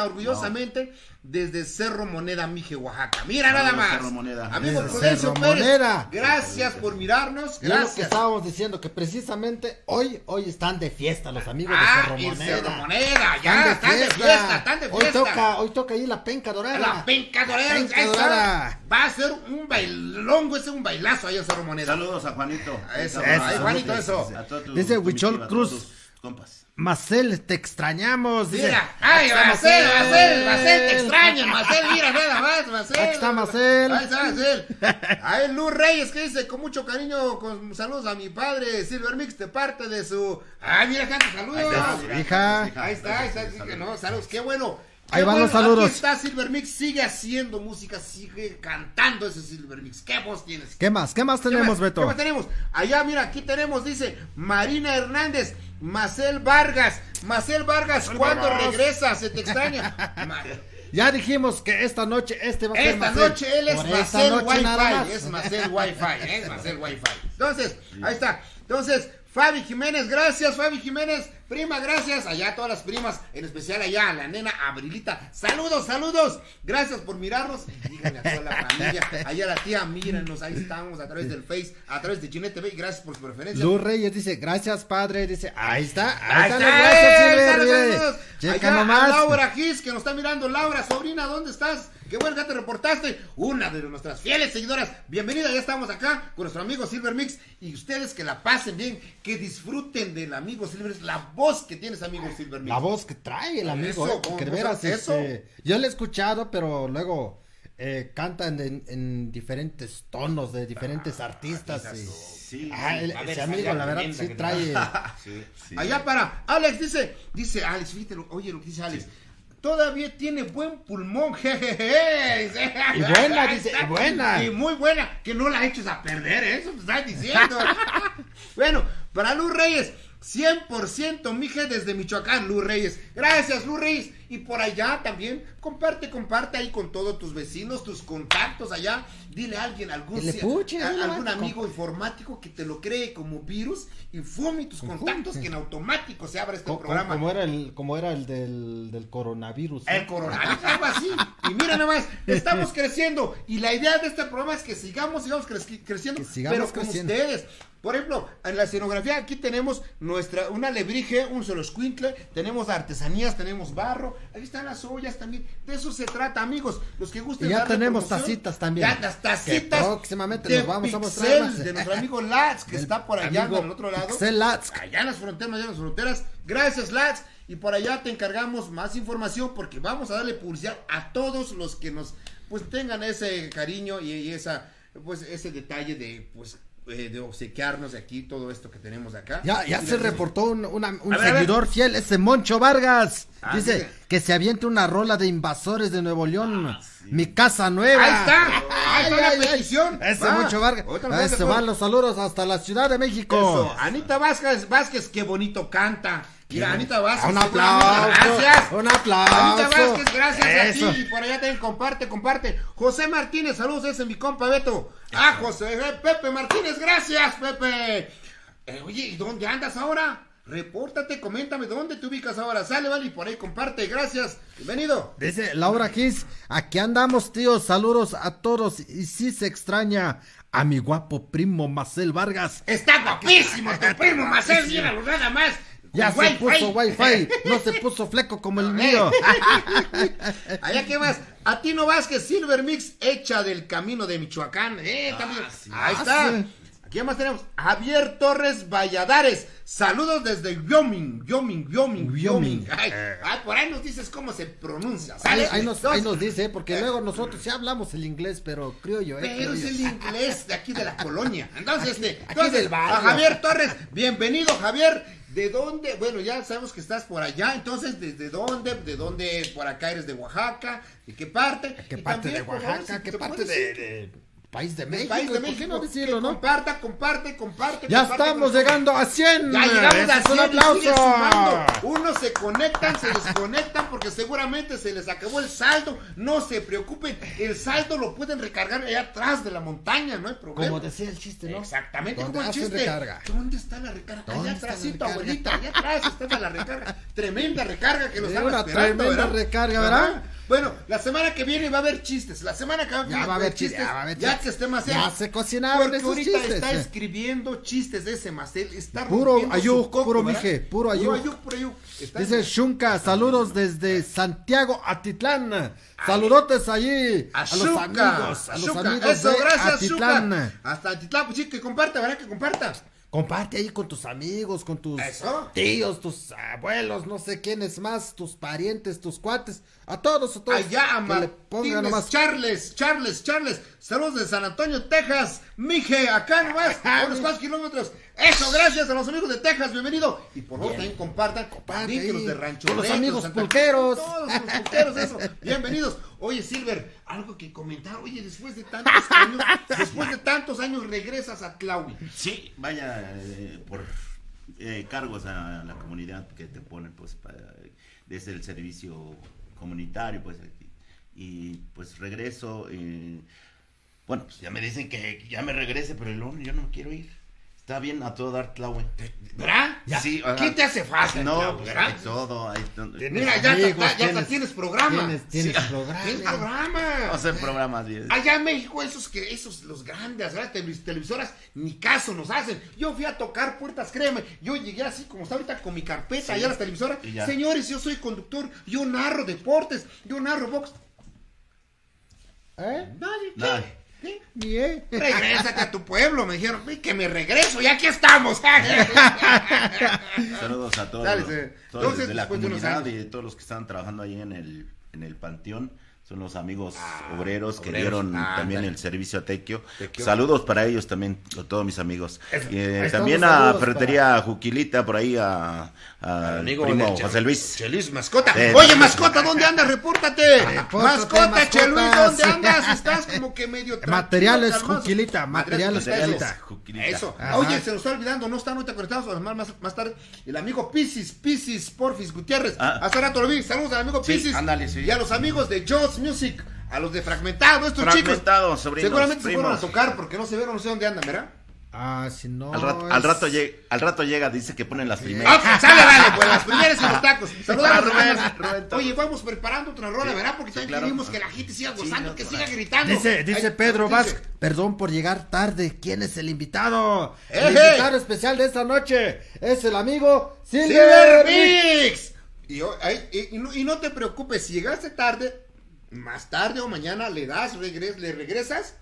orgullosamente, desde Cerro Moneda, Mije, Oaxaca. Mira Saludos, nada más. Cerro Moneda. Amigo Desde Prudencio Cerro Pérez, Moneda. gracias por mirarnos, Ya lo que gracias. estábamos diciendo, que precisamente hoy están de fiesta los amigos de Ah, Cerro en Moneda. Cerro Moneda, ya, están de fiesta. Hoy toca ahí la penca dorada. La penca dorada, penca esa dorada. va a ser un bailongo, un bailazo ahí en Cerro Moneda. Saludos a Juanito. Eso, Saludos. Juanito, eso. A toda tu Dice Huichol comitiva, a Cruz. todos tus compas. Marcel, te extrañamos. Dice. Mira, ay, Marcel, te extraño, Marcel, mira nada más, Marcel. Aquí está Marcel. Ahí está Marcel. Ahí Luz Reyes que dice, con mucho cariño, con saludos a mi padre, Silver Mix, de parte de su... Ay, mira, canta, saludos. Ahí está, su hija. Ahí está, así que no, saludos, qué bueno. Ahí Qué van los bueno, saludos. Aquí está Silver Mix, sigue haciendo música, sigue cantando ese Silver Mix. ¿Qué voz tienes? ¿Qué más ¿Qué tenemos, más? Beto? ¿Qué más tenemos? Allá, mira, aquí tenemos, dice Marina Hernández, Marcel Vargas, ¿cuándo regresa? Se te extraña. Ya dijimos que esta noche va a ser Esta Marcel. noche él es Por esta Marcel noche nada más. Wi-Fi, es Marcel Wi-Fi, es Marcel Wi-Fi. Entonces, ahí está. Entonces, Fabi Jiménez, gracias, Fabi Jiménez, prima, gracias, allá a todas las primas, en especial allá a la nena Abrilita, saludos, gracias por mirarnos, y díganle a toda la familia, allá a la tía, mírenos, ahí estamos, a través del Face, a través de Ginette TV, y gracias por su preferencia. Luz Reyes dice, gracias padre, dice, ahí está, Ahí los está, gracias, Silver, saludos. checa Allá nomás. a Laura Gis, que nos está mirando. Laura, sobrina, ¿dónde estás? Qué bueno que te reportaste. Una de nuestras fieles seguidoras. Bienvenida, ya estamos acá con nuestro amigo Silver Mix. Y ustedes que la pasen bien, que disfruten del amigo Silver Mix, la voz que tienes, amigo Silver Mix. La voz que trae el amigo, Eso, porque de ¿cómo veras, se- eso? yo lo he escuchado, pero luego cantan en diferentes tonos de diferentes artistas. Y, Sí, A ver, ese amigo, esa la verdad, tremenda sí que trae. sí. Allá para Alex, dice Alex, fíjate, oye lo que dice Alex. Todavía tiene buen pulmón, jejeje. Y buena, dice, y buena. Y muy buena, que no la eches a perder, eso te estás diciendo. Bueno, para Luz Reyes, 100% mije desde Michoacán, Luz Reyes. Gracias, Luz Reyes. Y por allá también, comparte ahí con todos tus vecinos, tus contactos allá. Dile a alguien, algún amigo informático que te lo cree como virus y fume tus contactos que en automático se abra este programa. Como era el del coronavirus. El coronavirus, algo así. Y mira nada más, estamos creciendo. Y la idea de este programa es que sigamos creciendo, pero con ustedes. Por ejemplo, en la escenografía aquí tenemos una alebrije, un soloscuincle, tenemos artesanías, tenemos barro, ahí están las ollas también. De eso se trata, amigos. Los que gusten. Y ya tenemos tacitas también. Ya las tacitas. Que próximamente nos vamos a mostrar más. De nuestro amigo Latz, que está por allá en el otro lado. Pixel Latz. Allá en las fronteras, Gracias, Latz. Y por allá te encargamos más información porque vamos a darle publicidad a todos los que nos pues tengan ese cariño y esa pues ese detalle de pues de obsequiarnos de aquí todo esto que tenemos acá. Ya se reportó un seguidor fiel, ese Moncho Vargas. Dice que se aviente una rola de Invasores de Nuevo León. Sí. Mi casa nueva. Ahí está la petición. Ese Moncho Vargas. Ese van los saludos hasta la Ciudad de México. Eso. Anita Vázquez, qué bonito canta. Mira, Anita Vázquez. Un aplauso. Gracias. Un aplauso. Anita Vázquez, gracias eso. A ti. Y por allá también comparte. José Martínez, saludos, ese es mi compa Beto. Pepe Martínez, gracias, Pepe. Oye, ¿y dónde andas ahora? Repórtate, coméntame dónde te ubicas ahora. Sale, vale, y por ahí comparte, gracias. Bienvenido. Dice Laura Gis, aquí andamos, tío. Saludos a todos. Y sí se extraña a mi guapo primo Marcel Vargas. Está guapísimo tu primo Marcel, míralo nada más. Ya se puso wifi, no se puso fleco como el mío. Allá, ¿qué más? A Tino Vázquez, Silver Mix, hecha del camino de Michoacán. También. Sí. Ahí está. Sí. ¿Quién más tenemos? Javier Torres Valladares. Saludos desde Wyoming. Por ahí nos dices cómo se pronuncia. ¿Sale? Ahí nos dice, porque luego nosotros ya hablamos el inglés, pero criollo. Pero es el inglés de aquí de la colonia. Entonces, del barrio. A Javier Torres, bienvenido, Javier. ¿De dónde? Bueno, ya sabemos que estás por allá, entonces, ¿desde dónde? ¿De dónde por acá eres de Oaxaca? ¿De qué parte? ¿Qué parte de Oaxaca? ¿Qué parte de País de México? ¿Por qué no decirlo, no? Comparte. Ya estamos llegando a 100. Ya llegamos a 100. Un aplauso. Unos se conectan, se desconectan porque seguramente se les acabó el saldo. No se preocupen, el saldo lo pueden recargar allá atrás de la montaña, no hay problema. Como decía el chiste, ¿no? Exactamente, como el chiste. ¿Dónde está la recarga? Allá atrásito, abuelita, allá atrás está la recarga. Tremenda recarga que nos estaba esperando. Tremenda recarga, ¿verdad? Bueno, la semana que viene va a haber chistes. La semana que viene va a haber chistes. Ya que esté Macel. Ya se cocinaron porque esos ahorita chistes. Está escribiendo chistes de ese Macel. Está puro ayuk, puro mije, puro ayuk. Dice Shunka, saludos desde Santiago Atitlán. Saludotes allí a los amigos. Eso, de gracias, Atitlán. Shunka. Hasta Atitlán, pues sí, que comparta, ¿verdad? Que comparta. Comparte ahí con tus amigos, con tus tíos, tus abuelos, no sé quiénes más, tus parientes, tus cuates, a todos. Allá, Martínez, Charles, saludos de San Antonio, Texas, Mije, acá nomás, a unos cuantos kilómetros. Eso, gracias a los amigos de Texas, bienvenido. Y por favor también compartan que los de Rancho con los Recto, amigos pulqueros. Todos los pulqueros, eso, bienvenidos. Oye, Silver, algo que comentar, oye, después de tantos años regresas a Tlahui. Sí, vaya, por cargos a la comunidad que te ponen, pues, desde el servicio comunitario, pues, y pues regreso, bueno, pues ya me dicen que ya me regrese, pero el lunes yo no quiero ir. Está bien a todo dar Tlahui. ¿Verdad? Sí, ¿Qué te hace falta? No, pues, hay todo. Mira, ya tienes programa. Tienes programa. Tienes programa. O sea, programas bien. Allá en México, esos los grandes, ¿verdad? Televisoras, ni caso nos hacen. Yo fui a tocar puertas, créeme. Yo llegué así como está ahorita con mi carpeta allá a las televisoras. Señores, yo soy conductor, yo narro deportes, yo narro box. Nadie. Bien. Regrésate a tu pueblo, me dijeron, que me regreso, ya aquí estamos. Saludos a todos, todos de la comunidad y todos los que están trabajando ahí en el panteón, son los amigos obreros que dieron también el servicio a Tequio. Saludos para ellos también, a todos mis amigos. También a Ferretería Juquilita, por ahí a amigo primo José Luis. Chelis, mascota. Oye, mascota, ¿dónde andas? Repórtate. Mascota, Chelis, ¿dónde andas? Estás como que medio Materiales Juquilita, materiales Juquilita. Eso. Oye, se nos está olvidando, no están ahorita conectados, más tarde, el amigo Piscis Porfis Gutiérrez. Hace rato lo vi. Saludos al amigo Piscis. Ándale, sí. Y a los amigos de Joss Music, a los de Fragmentado, estos Fragmentado, chicos. sobrinos, seguramente primos. se fueron a tocar porque no se vieron, no sé dónde andan, ¿verdad? Si no. Al rato llega, dice que ponen las primeras. Sale, vale, pues las primeras y los tacos. Saludos a Rubén. Oye, vamos preparando otra rola, ¿verdad? Porque también queremos que la gente siga gozando, que siga gritando. Dice Pedro Vázquez, perdón por llegar tarde. ¿Quién es el invitado? El ¡Ey! invitado especial de esta noche es el amigo Silver Mix. Y no te preocupes, si llegaste tarde, más tarde o mañana le regresas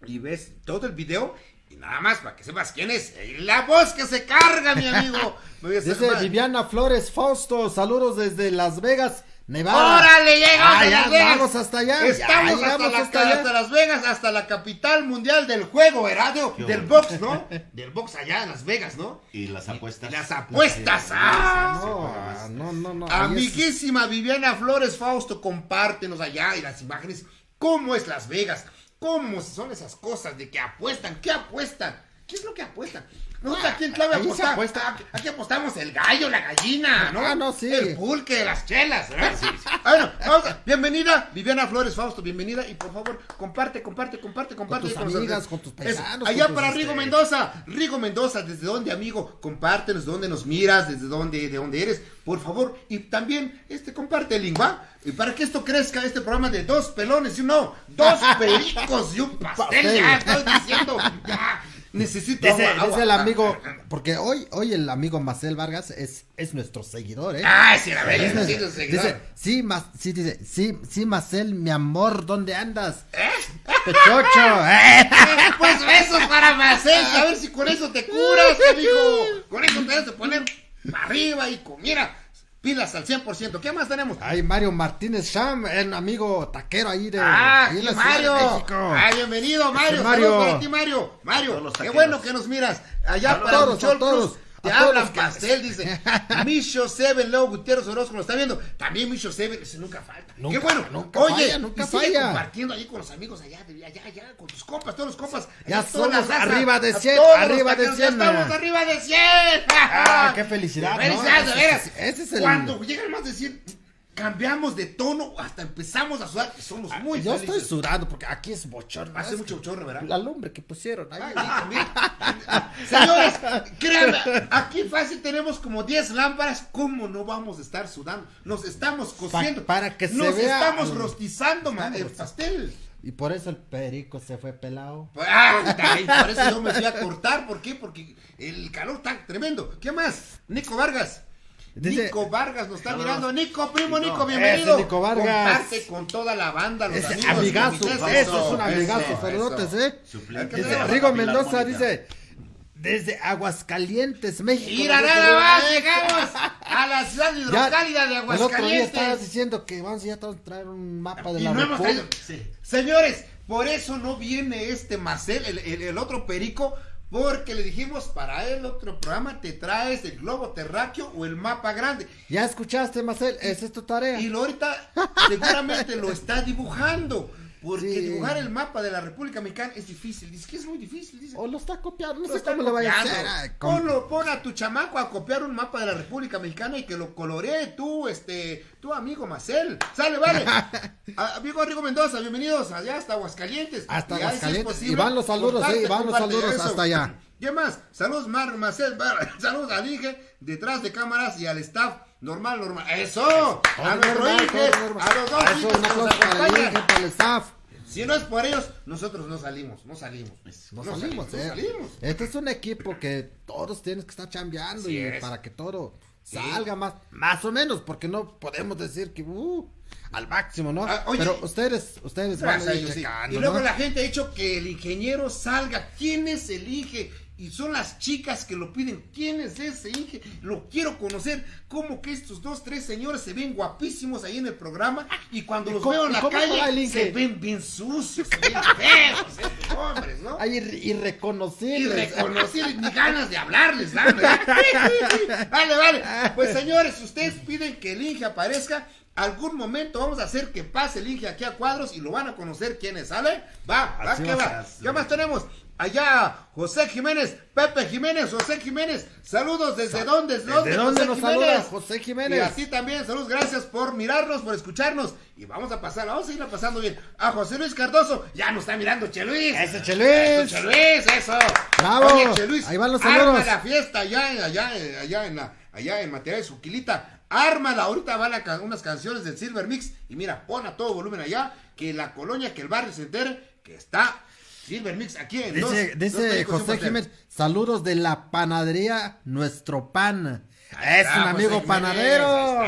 y ves todo el video. Y nada más para que sepas quién es. La voz que se carga, mi amigo. Dice Viviana Flores Fausto, saludos desde Las Vegas, Nevada. ¡Órale, llegamos a Las Vegas! Vamos hasta allá. Estamos hasta Las Vegas, hasta la capital mundial del juego, ¿verdad? Del box, ¿no? Del box allá en Las Vegas, ¿no? Y las apuestas. Las apuestas. No. Amiguísima Viviana Flores Fausto, compártenos allá y las imágenes. ¿Cómo es Las Vegas? ¿Cómo son esas cosas de que apuestan? ¿Qué apuestan? ¿Qué es lo que apuestan? Nosotros aquí en clave aquí apostamos el gallo, la gallina, ¿no? Sí. El pulque, las chelas, ¿verdad? Sí. Bueno, bienvenida, Viviana Flores Fausto, bienvenida. Y por favor, comparte. Con tus amigas, con tus paisanos. Allá para Rigo Mendoza. Rigo Mendoza, ¿desde dónde, amigo? Compártenos, ¿de dónde nos miras? ¿De dónde eres? Por favor. Y también, comparte el link, ¿va? Y para que esto crezca, este programa de dos pelones y dos pericos y un pastel, ya estoy diciendo, ya. Necesito dice agua. el amigo, porque hoy el amigo Marcel Vargas es nuestro seguidor, ¿eh? Sí, la verdad, dice, sí, Marcel, mi amor, ¿dónde andas? Pechocho, Pues besos para Marcel, a ver si con eso te curas, amigo. Con eso te vas a poner arriba y mira, pilas al 100%. ¿Qué más tenemos? Mario Martínez Sham, el amigo taquero ahí de ahí en la Mario. Ciudad de México. Bienvenido, Mario. Mario. Saludos para ti, Mario, qué bueno que nos miras. Allá A para todos, Michol a todos. Cruz. Te A todos hablan los que- pastel, dice. Micho Seven, Leo Gutiérrez Orozco lo está viendo. También Micho Seven, ese nunca falta. Nunca, Qué bueno. nunca Oye, falla, nunca y sigue falla. compartiendo ahí con los amigos allá, con tus compas, todos los compas. Ya Allá, todas somos las razas, arriba de a 100, todos los arriba de taqueros, 100. Ya estamos arriba de 100. Qué felicidad, ¿no? Felicidades, de veras. Ese es el... Cuando llegan más de 100, cambiamos de tono, hasta empezamos a sudar, y somos muy Yo felices. estoy sudando porque aquí es bochorno. Hace mucho bochorno, ¿verdad? La lumbre que pusieron ahí. Señores, créanme, aquí fácil tenemos como 10 lámparas. ¿Cómo no vamos a estar sudando? Nos estamos cociendo. Para que se Nos vea. estamos rostizando el pastel. Y por eso el perico se fue pelado. Por eso yo me fui a cortar. ¿Por qué? Porque el calor está tremendo. ¿Qué más? Nico Vargas. Nico Vargas nos está mirando. Nico, primo Nico, bienvenido. Ese Nico Vargas. Comparte con toda la banda, los Ese amigos. amigazo, comités, eso es un amigazo, saludotes, Dice Rigo Mendoza, dice, desde Aguascalientes, México. Mira, nada más, llegamos a la ciudad hidrocálida de El otro día Aguascalientes. estabas diciendo que vamos a traer un mapa de Y la no hemos República. traído. Señores, por eso no viene Marcel, el otro perico, porque le dijimos, para el otro programa te traes el globo terráqueo o el mapa grande. Ya escuchaste, Marcel, esa es tu tarea. Y ahorita seguramente lo está dibujando. Porque Sí. dibujar el mapa de la República Mexicana es difícil. Dice que es muy difícil. Dice. O lo está copiando, no Lo sé está cómo le vaya a copiando. hacer. Pon a tu chamaco a copiar un mapa de la República Mexicana y que lo coloree tu amigo Marcel. Sale, vale. Amigo Rigo Mendoza, bienvenidos allá hasta Aguascalientes. Hasta Y ahí, si es Aguascalientes. posible, Y van los saludos, comparte, van los comparte saludos eso. hasta allá. ¿Qué más? Saludos Marcel, saludos al Inge, detrás de cámaras y al staff. Normal. Eso. A nuestro Inge, a los dos Eso, Inges un que nos aplauso para el acompañan. Inge, para el staff. Si no es por ellos, nosotros no salimos. No salimos. Este es un equipo que todos tienen que estar chambeando Así y es. para que todo salga más o menos, porque no podemos decir que al máximo, ¿no? Oye, pero ustedes van a ir Sí. checando, Y luego ¿no? la gente ha dicho que el ingeniero salga. ¿Quién es el Inge? y son las chicas que lo piden. ¿Quién es ese Inge? Lo quiero conocer. Como que estos 2, 3 señores se ven guapísimos ahí en el programa y cuando los veo en la calle se ven bien sucios, se ven feos estos hombres, ¿no? Ay, irreconocibles. Ni ganas de hablarles, dan, ¿verdad? Vale. Pues señores, ustedes piden que el Inge aparezca. Algún momento vamos a hacer que pase el Inge aquí a cuadros y lo van a conocer quiénes, ¿sale? Va. ¿Qué más tenemos? Allá, José Jiménez, Pepe Jiménez, José Jiménez, saludos, ¿desde dónde? ¿Desde dónde nos saluda José Jiménez? Y a ti también, saludos, gracias por mirarnos, por escucharnos, y vamos a seguirla pasando bien. A José Luis Cardoso, ya nos está mirando Che Luis. ¡Ese Che Luis! ¡Eso! ¡Bravo! Oye, Che Luis, ahí van los saludos. Arma la fiesta allá en Material de Suquilita. Ármala, ahorita van unas canciones del Silver Mix, y mira, pon a todo volumen allá, que la colonia, que el barrio se entere, que está Silver Mix aquí en dice José Jiménez, saludos de la panadería Nuestro Pan. Es un amigo panadero.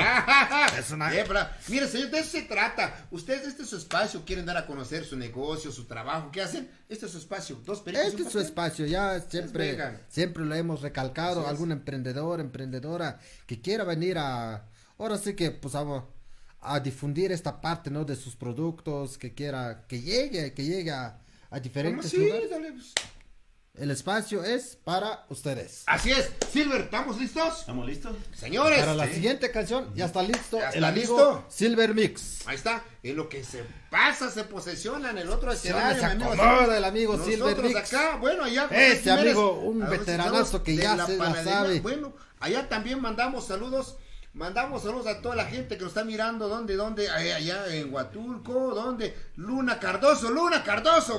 Mire, señor, de eso se trata. Ustedes, este es su espacio, quieren dar a conocer su negocio, su trabajo, ¿qué hacen? Este es su espacio, 2 pericos. Este es su espacio, ya siempre lo hemos recalcado. Algún emprendedor, emprendedora que quiera venir ahora sí que pues a difundir esta parte, ¿no? De sus productos, que quiera, que llegue a diferentes lugares. Dale, pues. El espacio es para ustedes. Así es. Silver, ¿estamos listos? ¿Estamos listos? Señores. Para la siguiente canción ya está listo el amigo listo. Silver Mix. Ahí está. En lo que se pasa, se posesiona en el otro escenario. Se acomoda el amigo Silver Mix. Acá, bueno, allá. Este amigo, un veteranazo que ya se la sabe. Bueno, allá también mandamos saludos a toda la gente que nos está mirando, ¿dónde? Allá en Huatulco, ¿dónde? Luna Cardoso,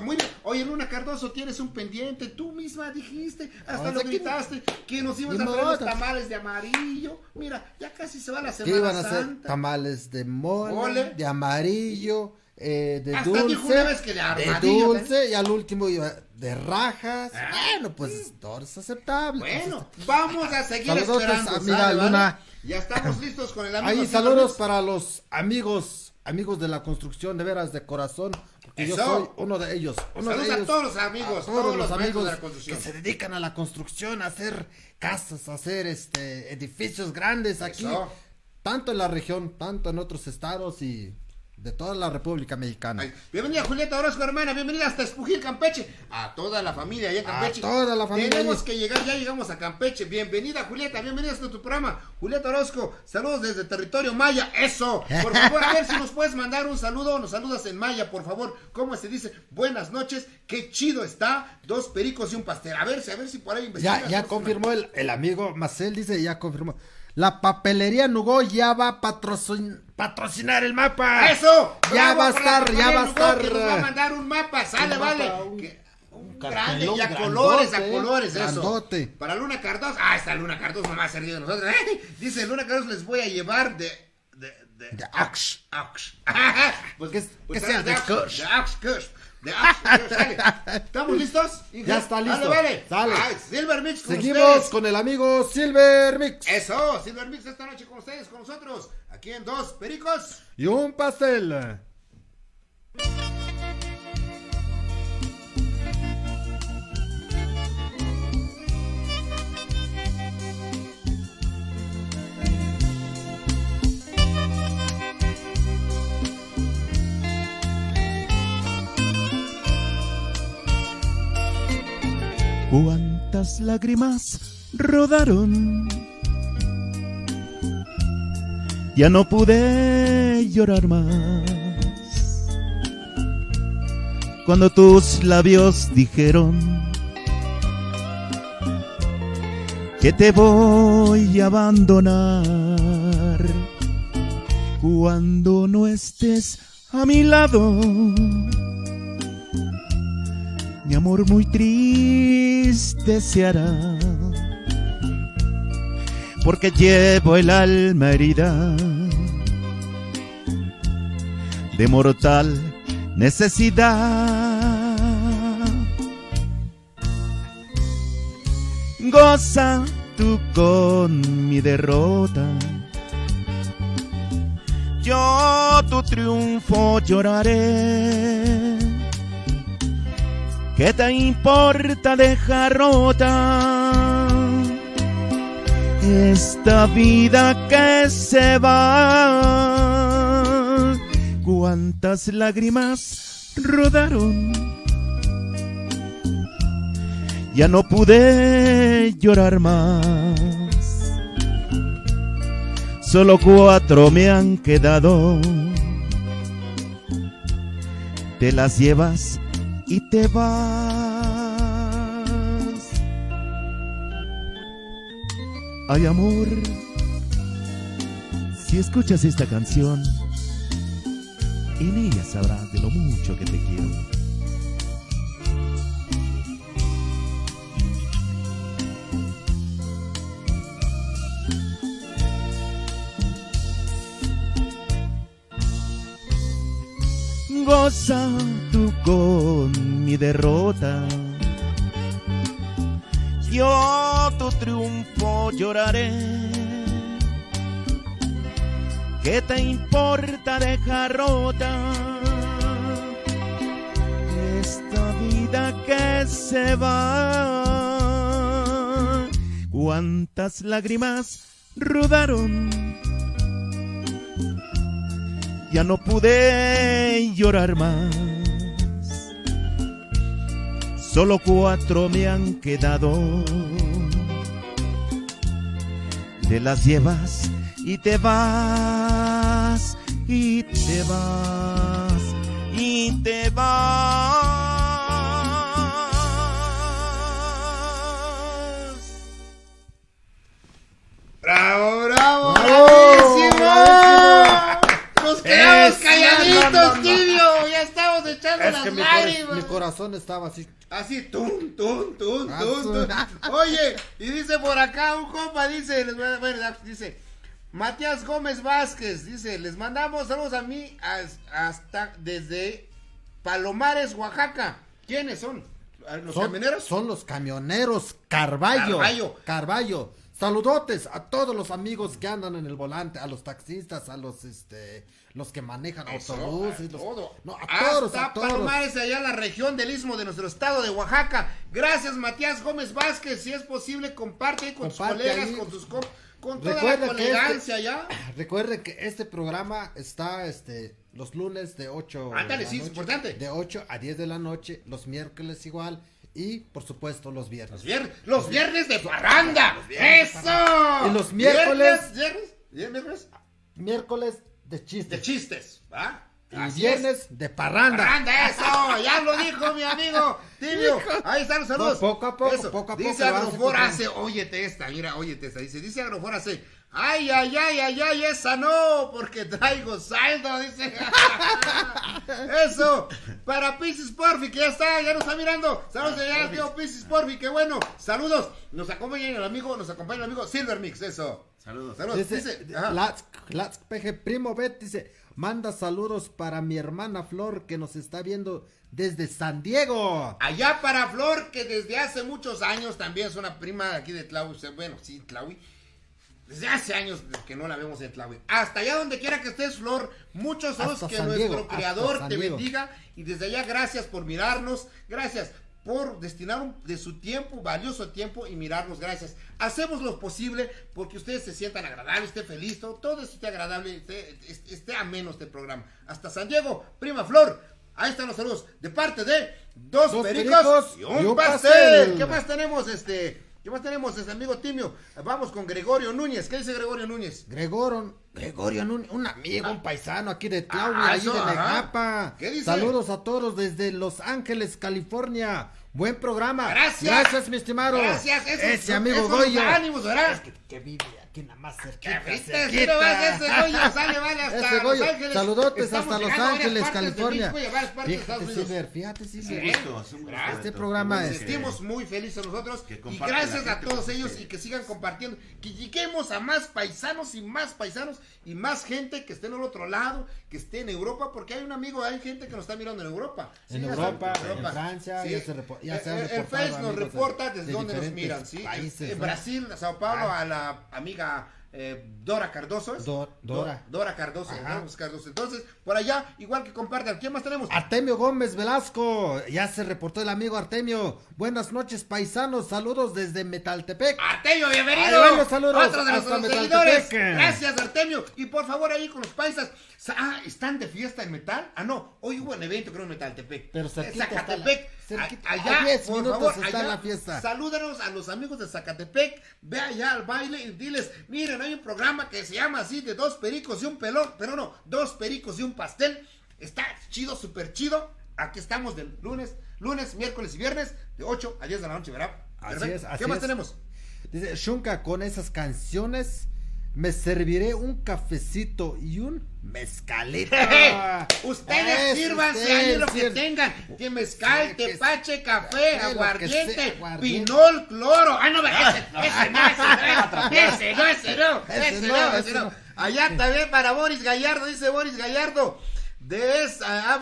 muy bien. Oye, Luna Cardoso, tienes un pendiente, tú misma dijiste, hasta lo gritaste, que nos ibas a traer los tamales de amarillo. Mira, ya casi se va la Semana Santa. ¿Qué iban a hacer? Tamales de mole, de amarillo, de hasta dulce, dijo una vez que de dulce, y al último iba de rajas. Bueno, pues todo es aceptable. Bueno, vamos a seguir esperando, amiga Luna. Ya estamos listos con el amigo. Ahí saludos para los amigos de la construcción, de veras, de corazón, porque yo soy uno de ellos. Saludos a todos los amigos, todos los amigos de la construcción que se dedican a la construcción, a hacer casas, a hacer edificios grandes aquí, tanto en la región, tanto en otros estados y de toda la República Mexicana. Bienvenida Julieta Orozco, hermana, bienvenida hasta Espujil, Campeche, a toda la familia allá en Campeche. A toda la familia. Tenemos que llegar, ya llegamos a Campeche. Bienvenida Julieta, bienvenida a tu programa. Julieta Orozco, saludos desde territorio maya, eso. Por favor, a ver si nos puedes mandar un saludo, nos saludas en maya, por favor. ¿Cómo se dice? Buenas noches, qué chido está, 2 pericos y un pastel. A ver si por ahí investigas. Ya confirmó el amigo Marcel, dice, ya confirmó. La papelería Nugó ya va a patrocinar el mapa. ¡Eso! Ya va a estar. Que nos va a mandar un mapa, sale, vale. Un grande, y a colores, grandote. Eso. Para Luna Cardoso. Esta Luna Cardoso no va a ser de nosotros. Dice Luna Cardoso, les voy a llevar de Aux. ¿Qué sea de Aux? ¿Estamos listos? Ya está listo. Vale. Sale. Silver Mix con seguimos ustedes. Con el amigo Silver Mix. Eso, Silver Mix esta noche con ustedes, con nosotros, aquí en 2 pericos y un pastel. Cuántas lágrimas rodaron, ya no pude llorar más. Cuando tus labios dijeron que te voy a abandonar, cuando no estés a mi lado, mi amor muy triste se hará, porque llevo el alma herida de mortal necesidad. Goza tú con mi derrota, yo tu triunfo lloraré. ¿Qué te importa dejar rota esta vida que se va? ¿Cuántas lágrimas rodaron? Ya no pude llorar más. Solo 4 me han quedado. Te las llevas y te vas. Ay, amor, si escuchas esta canción, en ella sabrás de lo mucho que te quiero. Goza tú con mi derrota, yo tu triunfo lloraré. ¿Qué te importa dejar rota esta vida que se va? ¿Cuántas lágrimas rodaron? Ya no pude llorar más. Solo 4 me han quedado. Te las llevas y te vas, y te vas, y te vas. ¡Bravo, bravo, bravísimo! Nos quedamos calladitos, Tibio. Ya estamos echando las lágrimas. Mi corazón estaba así. Así, tum. Oye, y dice por acá un compa, dice, dice Matías Gómez Vázquez, dice, les mandamos saludos a mí hasta desde Palomares, Oaxaca. ¿Quiénes son? ¿Los camioneros? Son los camioneros Carballo. Saludotes a todos los amigos que andan en el volante, a los taxistas, a los que manejan autobuses, a todos. Palomares, allá en la región del Istmo de nuestro estado de Oaxaca. Gracias, Matías Gómez Vázquez. Si es posible, comparte con tus colegas, ahí, con toda la elegancia allá. Recuerde que este programa está los lunes de 8 Ándale, sí, es importante. De 8 a 10 de la noche, los miércoles igual. Y, por supuesto, los viernes. Los viernes de parranda. ¡Eso! Y los miércoles. ¿Miércoles? Miércoles de chistes. De chistes, ¿va? Y viernes de parranda. ¡Parranda, eso! Ya lo dijo mi amigo Tibio. Ahí están los saludos. Poco a poco. Dice Agrofor hace, óyete esta. Dice Agrofor hace. Ay, esa no, porque traigo saldo, dice. Eso, para Piscis Porfi, que ya nos está mirando. Saludos allá, tío Piscis Porfi, qué bueno. Saludos, nos acompaña el amigo Silver Mix, eso. Saludos. Dice Latz PG Primo Bet, dice, manda saludos para mi hermana Flor, que nos está viendo desde San Diego. Allá para Flor, que desde hace muchos años también es una prima de aquí de Tlahui. Bueno, sí, Tlahui. Desde hace años que no la vemos en Tlahui. Hasta allá donde quiera que estés, Flor. Muchos saludos, que nuestro Creador te bendiga. Y desde allá, gracias por mirarnos. Gracias por destinar de su tiempo, valioso tiempo, y mirarnos. Gracias. Hacemos lo posible porque ustedes se sientan agradables, esté feliz, todo esté agradable, esté ameno este programa. Hasta San Diego, prima Flor. Ahí están los saludos de parte de dos pericos y un pastel. ¿Qué más tenemos, ¿Qué más tenemos, amigo Timio? Vamos con Gregorio Núñez. ¿Qué dice Gregorio Núñez? Gregorio Núñez, un amigo, un paisano aquí de Tlahui, ahí de Nejapa. ¿Qué dice? Saludos a todos desde Los Ángeles, California. Buen programa. Gracias, mi estimado. Gracias, ese amigo Goyo. Ánimos, ¿verdad? Es que vive aquí nada más cerquita. Ese Goyo sale, vale, hasta Los Ángeles. Saludotes hasta Los Ángeles, California. Fíjate, este programa nos sentimos muy felices nosotros. Y gracias a todos ellos y que sigan compartiendo. Que lleguemos a más paisanos y más gente que esté en el otro lado, que esté en Europa, porque hay gente que nos está mirando en Europa. En Europa, en Francia, sí. El Face nos reporta desde donde nos miran, ¿sí? En Brasil, Sao Paulo, a la amiga Dora Cardoso. Dora Cardoso. Entonces, por allá, igual que compartan. ¿Quién más tenemos? Artemio Gómez Velasco. Ya se reportó el amigo Artemio. Buenas noches, paisanos. Saludos desde Metaltepec. Artemio, bienvenido. Ay, saludos. Otro de nuestros seguidores. Gracias, Artemio. Y por favor, ahí con los paisas. ¿Están de fiesta en metal? No. Hoy hubo un evento, creo, en Metaltepec. Pero Zacatepec. Allá, a 10 minutos está allá, la fiesta. Salúdanos a los amigos de Zacatepec. Ve allá al baile y diles, miren, hay un programa que se llama así de 2 pericos y un pelón, pero no, 2 pericos y un pastel. Está chido, súper chido. Aquí estamos del lunes, miércoles y viernes, de 8 a 10 de la noche, ¿verdad? Así es, ¿Qué más tenemos? Dice Shunka, con esas canciones me serviré un cafecito y un mezcalito. Ustedes sírvanse ahí lo que tengan. Que mezcal, tepache, café, aguardiente, pinol, cloro. Ese no. Allá también para Boris Gallardo, dice Boris Gallardo. De esas,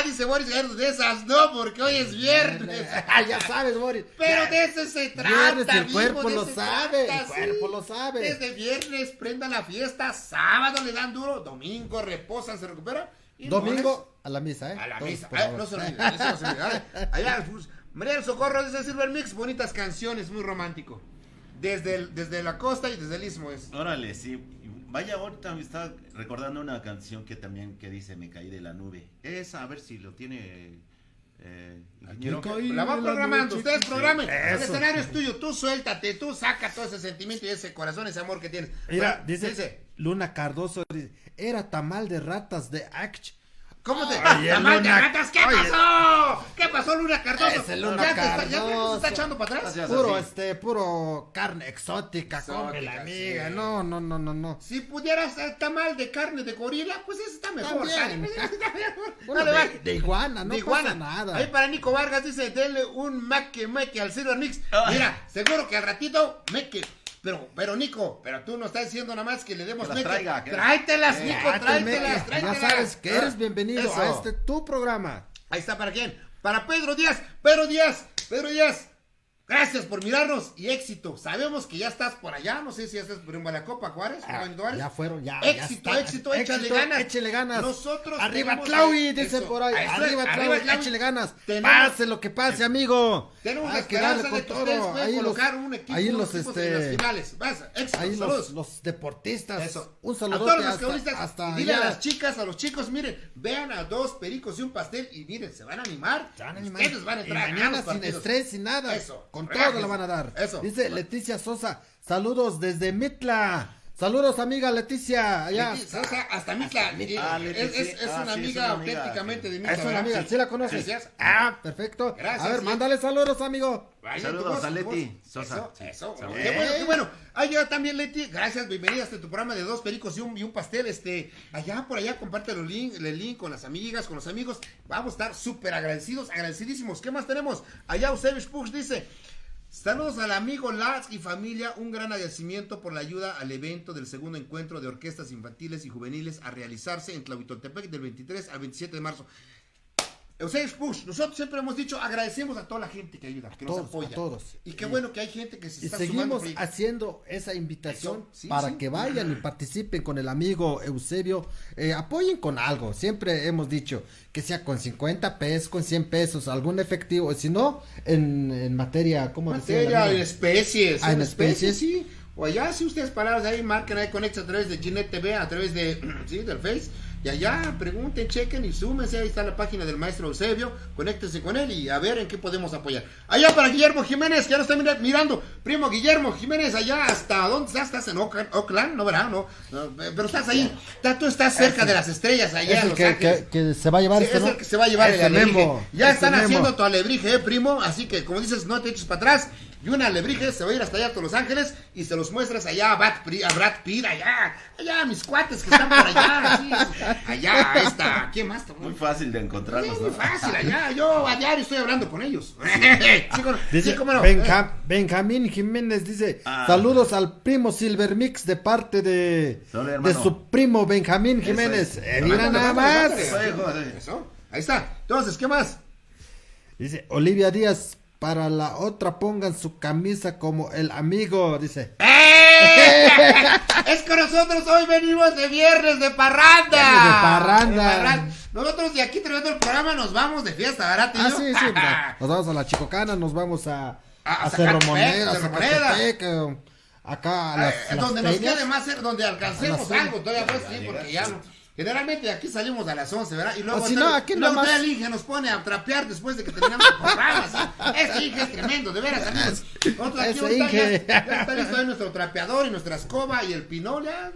dice Boris Gallardo, de esas no, porque hoy es viernes. Ya sabes, Boris. Pero de eso se trata. El cuerpo lo sabe. El cuerpo lo sabe. Desde viernes prendan la fiesta, sábado le dan duro, domingo reposan, se recuperan. Domingo a la misa, A la misa. No se olviden, eso no se olviden. Allá, María del Socorro dice Silver Mix, bonitas canciones, muy romántico. Desde la costa y desde el istmo es. Órale, sí. Vaya, ahorita me estaba recordando una canción que dice Me caí de la nube. Esa, a ver si lo tiene ingeniero. La va programando, ustedes programen. El escenario es tuyo, tú suéltate, tú saca todo ese sentimiento y ese corazón, ese amor que tienes. Mira, dice Luna Cardoso, era tamal de ratas de Ach. ¿Cómo te? ¡Tamal de ratas! ¿Qué pasó? ¿Qué pasó, Luna Cardoso? Ese Luna Cardoso. ¿Ya te está echando para atrás? Puro carne exótica, come la amiga. Sí. No. Si pudieras tamal de carne de gorila, pues eso está mejor. Bueno, de iguana, no pasa nada. Ahí para Nico Vargas dice, denle un meque al Silver Mix. Mira, seguro que al ratito meque. Pero Nico, tú no estás diciendo nada más que le demos meque. Tráetelas, Nico, tráetelas. Ya sabes que eres bienvenido a este tu programa. Ahí está, ¿para quién? Para Pedro Díaz. Gracias por mirarnos y éxito. Sabemos que ya estás por allá, no sé si ya estás por la Copa Juárez. Ya fueron, ya. Éxito, échale ganas. Nosotros arriba Tlaui, dice por ahí. Arriba Tlaui, échale ganas. Pase lo que pase, amigo. Tenemos la esperanza de que ustedes pueden colocar un equipo ahí en las finales. Ahí los deportistas. Eso. Un saludo a todos los futbolistas. Hasta dile a las chicas, a los chicos, miren, vean a 2 pericos y un pastel y miren, se van a animar. Ustedes van a entrar. Y mañana sin estrés, sin nada. Eso. Con todo lo van a dar. Eso. Dice Leticia Sosa, saludos desde Mitla. Saludos, amiga Leticia. Allá. Sosa, hasta Mitla. Es una amiga auténticamente de Mitla. Es una amiga, ¿sí la conoces? Gracias. Perfecto. Gracias. A ver, mándale saludos, amigo. Saludos a Leti Sosa. Eso. Qué bueno. Ahí llega también Leti. Gracias, bienvenida a tu programa de 2 pericos y un pastel. Por allá, comparte el link con las amigas, con los amigos. Vamos a estar súper agradecidísimos. ¿Qué más tenemos? Allá Eusebio Puch dice: saludos al amigo Laz y familia, un gran agradecimiento por la ayuda al evento del segundo encuentro de orquestas infantiles y juveniles a realizarse en Tlahuitoltepec del 23 al 27 de marzo. Eusebio Push, nosotros siempre hemos dicho, agradecemos a toda la gente que ayuda, que nos apoya. A todos. Y qué bueno que hay gente que se está sumando. Y seguimos haciendo esa invitación para que vayan y participen con el amigo Eusebio, apoyen con algo. Siempre hemos dicho que sea con 50 pesos, con 100 pesos, algún efectivo, si no, en materia, ¿cómo decía? En especies. En especies, sí. O allá, si ustedes parados ahí, marquen ahí, conecten a través de Ginette TV, a través de, del Face. Y allá pregunten, chequen y súmense, ahí está la página del maestro Eusebio, conéctense con él y a ver en qué podemos apoyar. Allá para Guillermo Jiménez, que ya nos está mirando, primo Guillermo Jiménez, allá hasta ¿dónde estás? ¿Estás en Oakland? No, ¿verdad? No, pero estás ahí, tú estás cerca de las estrellas allá en Los Ángeles. Que se va a llevar es el que se va a llevar el alebrije. Ya están haciendo Memo. Tu alebrije, primo, así que como dices, no te eches para atrás. Y una alebrije se va a ir hasta allá a Los Ángeles y se los muestras allá a Brad Pitt, allá mis cuates que están por allá, sí, allá, ahí está, ¿quién más? Muy fácil de encontrarlos, sí, ¿no? Muy fácil, allá, yo a diario estoy hablando con ellos. Dice, sí, cómo no. Benjamín Jiménez dice, saludos al primo Silver Mix de parte de su primo Benjamín Jiménez. Mira nada más. Eso, ahí está. Entonces, ¿qué más? Dice, Olivia Díaz, para la otra pongan su camisa como el amigo, dice. Es con nosotros, hoy venimos de viernes de parranda. Nosotros de aquí terminando el programa nos vamos de fiesta, ¿verdad, tío? Sí, nos vamos a la Chicocana, nos vamos a Cerro Moneda, a Zacatepec, acá a las donde peñas. nos quede más cerca, donde alcancemos algo todavía, pues sí, porque ya no. Generalmente aquí salimos a las 11, ¿verdad? Y luego, luego el Inge nos pone a trapear después de que terminamos el programa, ¿sí? Ese Inge es tremendo, de veras, amigos. Nosotros aquí ya está listo ahí nuestro trapeador y nuestra escoba y el pinol, ya.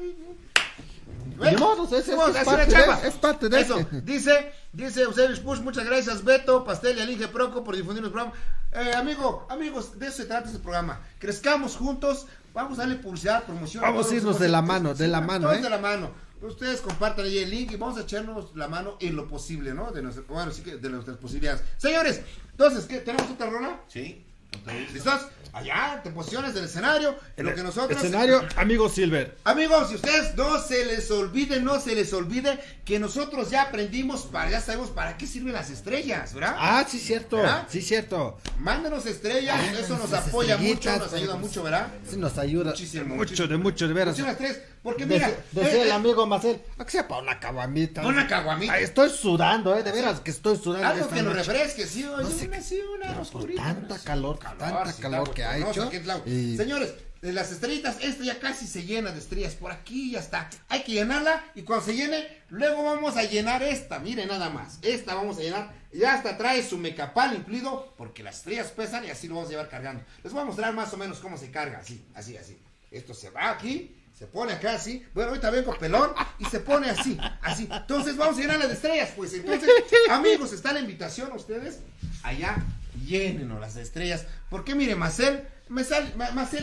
Es parte de eso. Dice Eusebio Push, muchas gracias Beto, Pastel y al Inge Proco por difundir los programas. Amigos, de eso se trata este programa. Crezcamos juntos, vamos a darle publicidad, promoción. Vamos a irnos de la mano, todos de la mano. Ustedes compartan ahí el link y vamos a echarnos la mano en lo posible, ¿no? De nuestras posibilidades. Señores, entonces, ¿qué? ¿Tenemos otra rola? Sí. ¿Listos? Allá, te posiciones del escenario, en lo que nosotros... Escenario, amigos Silver. Amigos, si ustedes no se les olvide que nosotros ya aprendimos, ya sabemos para qué sirven las estrellas, ¿verdad? Sí, cierto, ¿verdad? sí, cierto. Mándenos estrellas, eso nos apoya mucho, nos ayuda mucho, ¿verdad? Sí, nos ayuda. Muchísimo. Mucho, de veras. Muchísimas estrellas, porque mira... Decía el amigo Marcel, que sea para una caguamita. Una caguamita. Estoy sudando, de veras que estoy sudando. Algo que nos refresque, sí, no sé una oscurita. Tanta calor que ha hecho. Señores, las estrellitas, esta ya casi se llena de estrellas, por aquí ya está. Hay que llenarla y cuando se llene, luego vamos a llenar esta, miren nada más. Esta vamos a llenar, ya hasta trae su mecapal incluido, porque las estrellas pesan y así lo vamos a llevar cargando. Les voy a mostrar más o menos cómo se carga, así. Esto se va aquí, se pone acá así. Bueno, ahorita vengo pelón y se pone así. Entonces vamos a llenarla de estrellas, pues. Entonces, amigos, está la invitación a ustedes. Allá, llénenos las estrellas. Porque mire, Marcel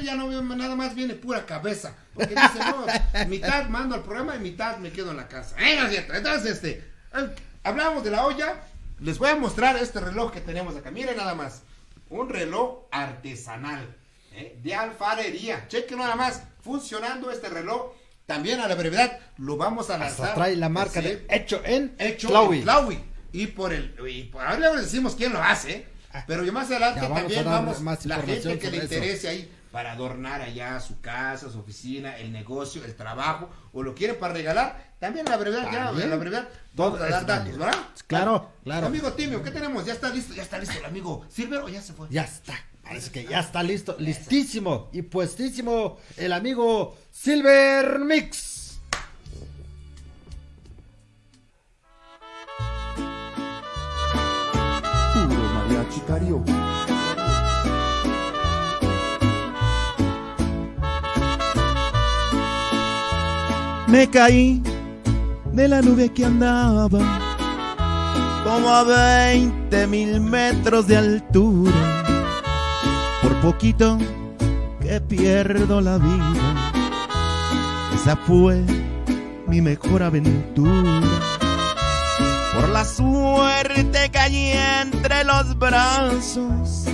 ya no veo nada más, viene pura cabeza. Porque dice, no, mitad mando al programa y mitad me quedo en la casa. No es cierto. Entonces, hablamos de la olla. Les voy a mostrar este reloj que tenemos acá. Miren nada más. Un reloj artesanal, de alfarería. Chequen nada más, funcionando este reloj. También a la brevedad lo vamos a lanzar. Hasta trae la marca de hecho en Tlaui. Y ahora les decimos quién lo hace, pero yo más adelante también vamos la gente que le interese ahí para adornar allá su casa, su oficina, el negocio, el trabajo, o lo quieren para regalar, también a la brevedad, vamos a dar datos, ¿verdad? Claro. Amigo Timio, ¿qué tenemos? ¿Ya está listo el amigo Silver o ya se fue? Ya está, parece que ya está listo, listísimo y puestísimo el amigo Silver Mix. Karaoke. Me caí de la nube que andaba como a 20,000 metros de altura. Por poquito que pierdo la vida. Esa fue mi mejor aventura. Por la suerte caí entre los brazos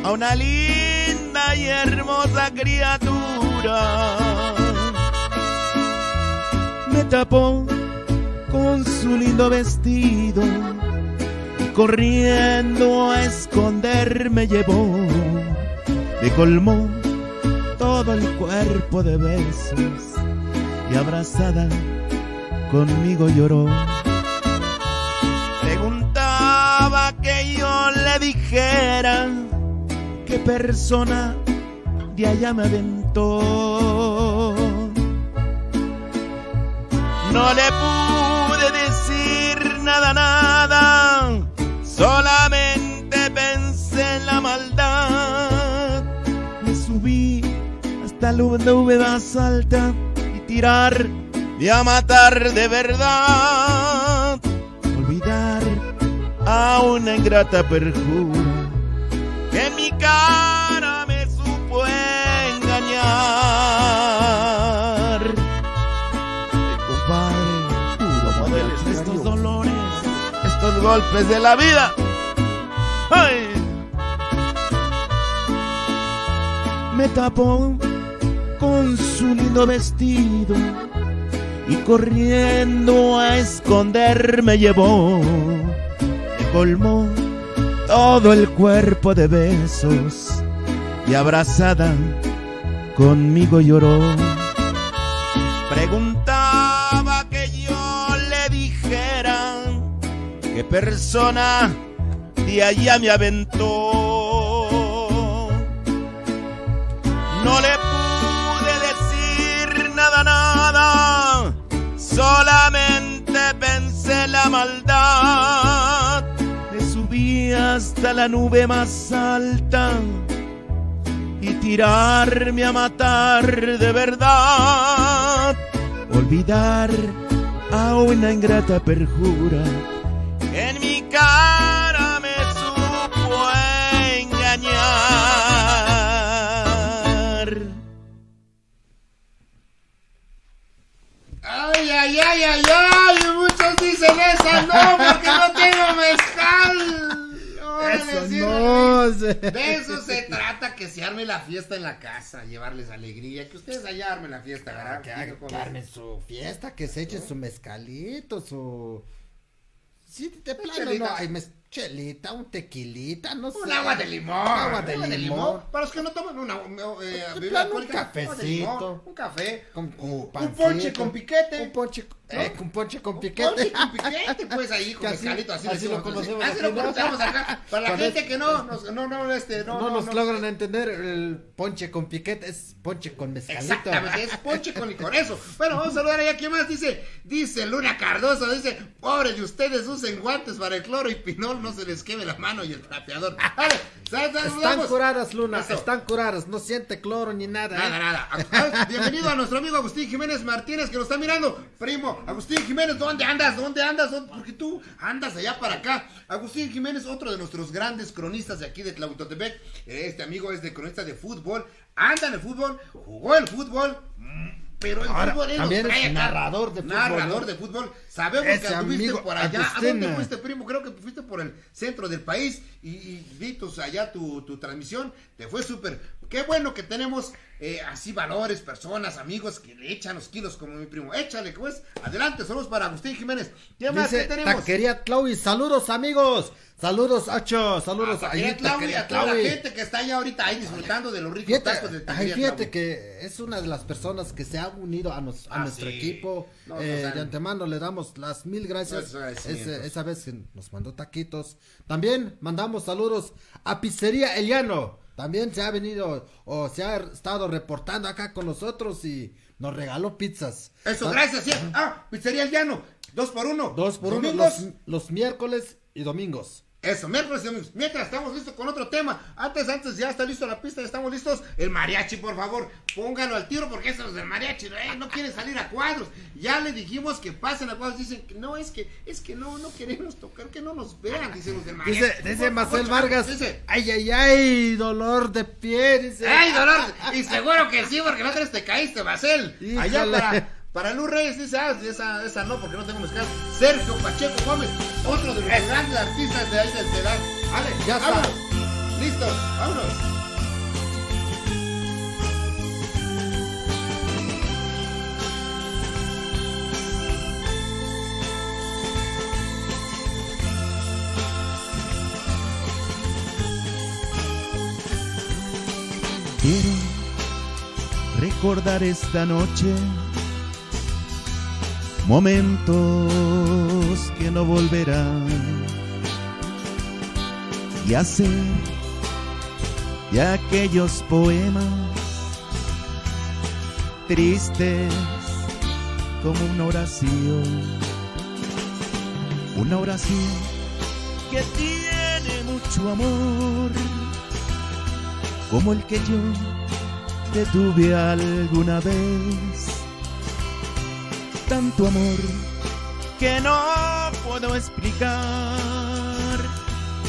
a una linda y hermosa criatura. Me tapó con su lindo vestido y corriendo a esconder me llevó. Me colmó todo el cuerpo de besos y abrazada conmigo lloró. Preguntaba que yo le dijera qué persona de allá me aventó. No le pude decir nada, solamente pensé en la maldad. Me subí hasta la nube más alta y tirar y a matar de verdad. Olvidar a una ingrata perjura que en mi cara me supo engañar. Compadre, estos dolores, estos golpes de la vida. ¡Ay! Me tapó con su lindo vestido y corriendo a esconder me llevó. Me colmó todo el cuerpo de besos y abrazada conmigo lloró. Preguntaba que yo le dijera qué persona de allá me aventó. No le pude decir nada, solamente pensé la maldad. Me subí hasta la nube más alta y tirarme a matar de verdad. Olvidar a una ingrata perjura que en mi cara me supo engañar. Ay, ay, ay, ay, ay, muchos dicen esa no, porque no tengo mezcal. Eso no. De eso se trata, que se arme la fiesta en la casa, llevarles alegría, que ustedes allá armen la fiesta, ¿verdad? Que armen su fiesta, que se echen su mezcalito, su... Sí, de plano no hay chelita, un tequilita, no sé. Un agua de limón. Agua de limón. Para los que no toman una bebida alcohólica, un cafecito. Un café. Un ponche con piquete. Un ponche con piquete. Un ponche con piquete, pues ahí con mezcalito, así lo conocemos. Así lo conocemos acá. Para la gente que no nos logran entender, el ponche con piquete es ponche con mezcalito. Exactamente, es ponche con licor, eso. Bueno, vamos a saludar allá. ¿Quién más? Dice Luna Cardoso, dice, pobres de ustedes, usen guantes para el cloro y pinol, no se les queme la mano y el trapeador. Vale, están curadas, Luna, eso. Están curadas, no siente cloro ni nada. Nada. Bienvenido a nuestro amigo Agustín Jiménez Martínez, que nos está mirando. Primo, Agustín Jiménez, ¿dónde andas? Porque tú andas allá para acá. Agustín Jiménez, otro de nuestros grandes cronistas de aquí de Tlautotepec. Este amigo es de cronista de fútbol, anda en el fútbol, jugó el fútbol. Pero el fútbol también es narrador de fútbol. Narrador de fútbol. Sabemos que anduviste por allá. Agustín. ¿A dónde fuiste, primo? Creo que fuiste por el centro del país y vi allá tu transmisión. Te fue súper. Qué bueno que tenemos así valores, personas, amigos que le echan los kilos como mi primo. Échale, pues. Adelante, saludos para Agustín Jiménez. ¿Qué más que tenemos? Taquería Tlaui, saludos, amigos. Saludos, Acho, saludos a toda la gente que está allá ahorita ahí disfrutando de los ricos tacos del Taquería Tlaui. Fíjate que es una de las personas que se ha unido a nuestro equipo. De antemano le damos las 1000 gracias. Esa vez que nos mandó taquitos. También mandamos saludos a Pizzería El Llano. También se ha venido o se ha estado reportando acá con nosotros y nos regaló pizzas. Eso, gracias. Sí. Pizzería El Llano, 2x1. 2x1 los miércoles y domingos. Eso, miércoles y domingos. Mientras estamos listos con otro tema. Antes, ya está listo la pista, ya estamos listos. El mariachi, por favor, póngalo al tiro porque esos del mariachi no quieren salir a cuadros. Ya le dijimos que pasen a cuadros. Dicen que no, es que no queremos tocar, que no nos vean, dicen los del mariachi. Dice Marcel Vargas. Ay, dolor de pie, dice. Ay, dolor. Y seguro que sí, porque no te caíste, Marcel. Híjole. Allá para Luz Reyes dice, esa no, porque no tengo mezcal. Sergio Pacheco Gómez, otro de los grandes artistas de ahí del Cedar. Vale, ya está. Vámonos. Listo, vámonos. Quiero recordar esta noche momentos que no volverán y hacer de aquellos poemas tristes como una oración que tiene mucho amor, como el que yo te tuve alguna vez. Tanto amor que no puedo explicar,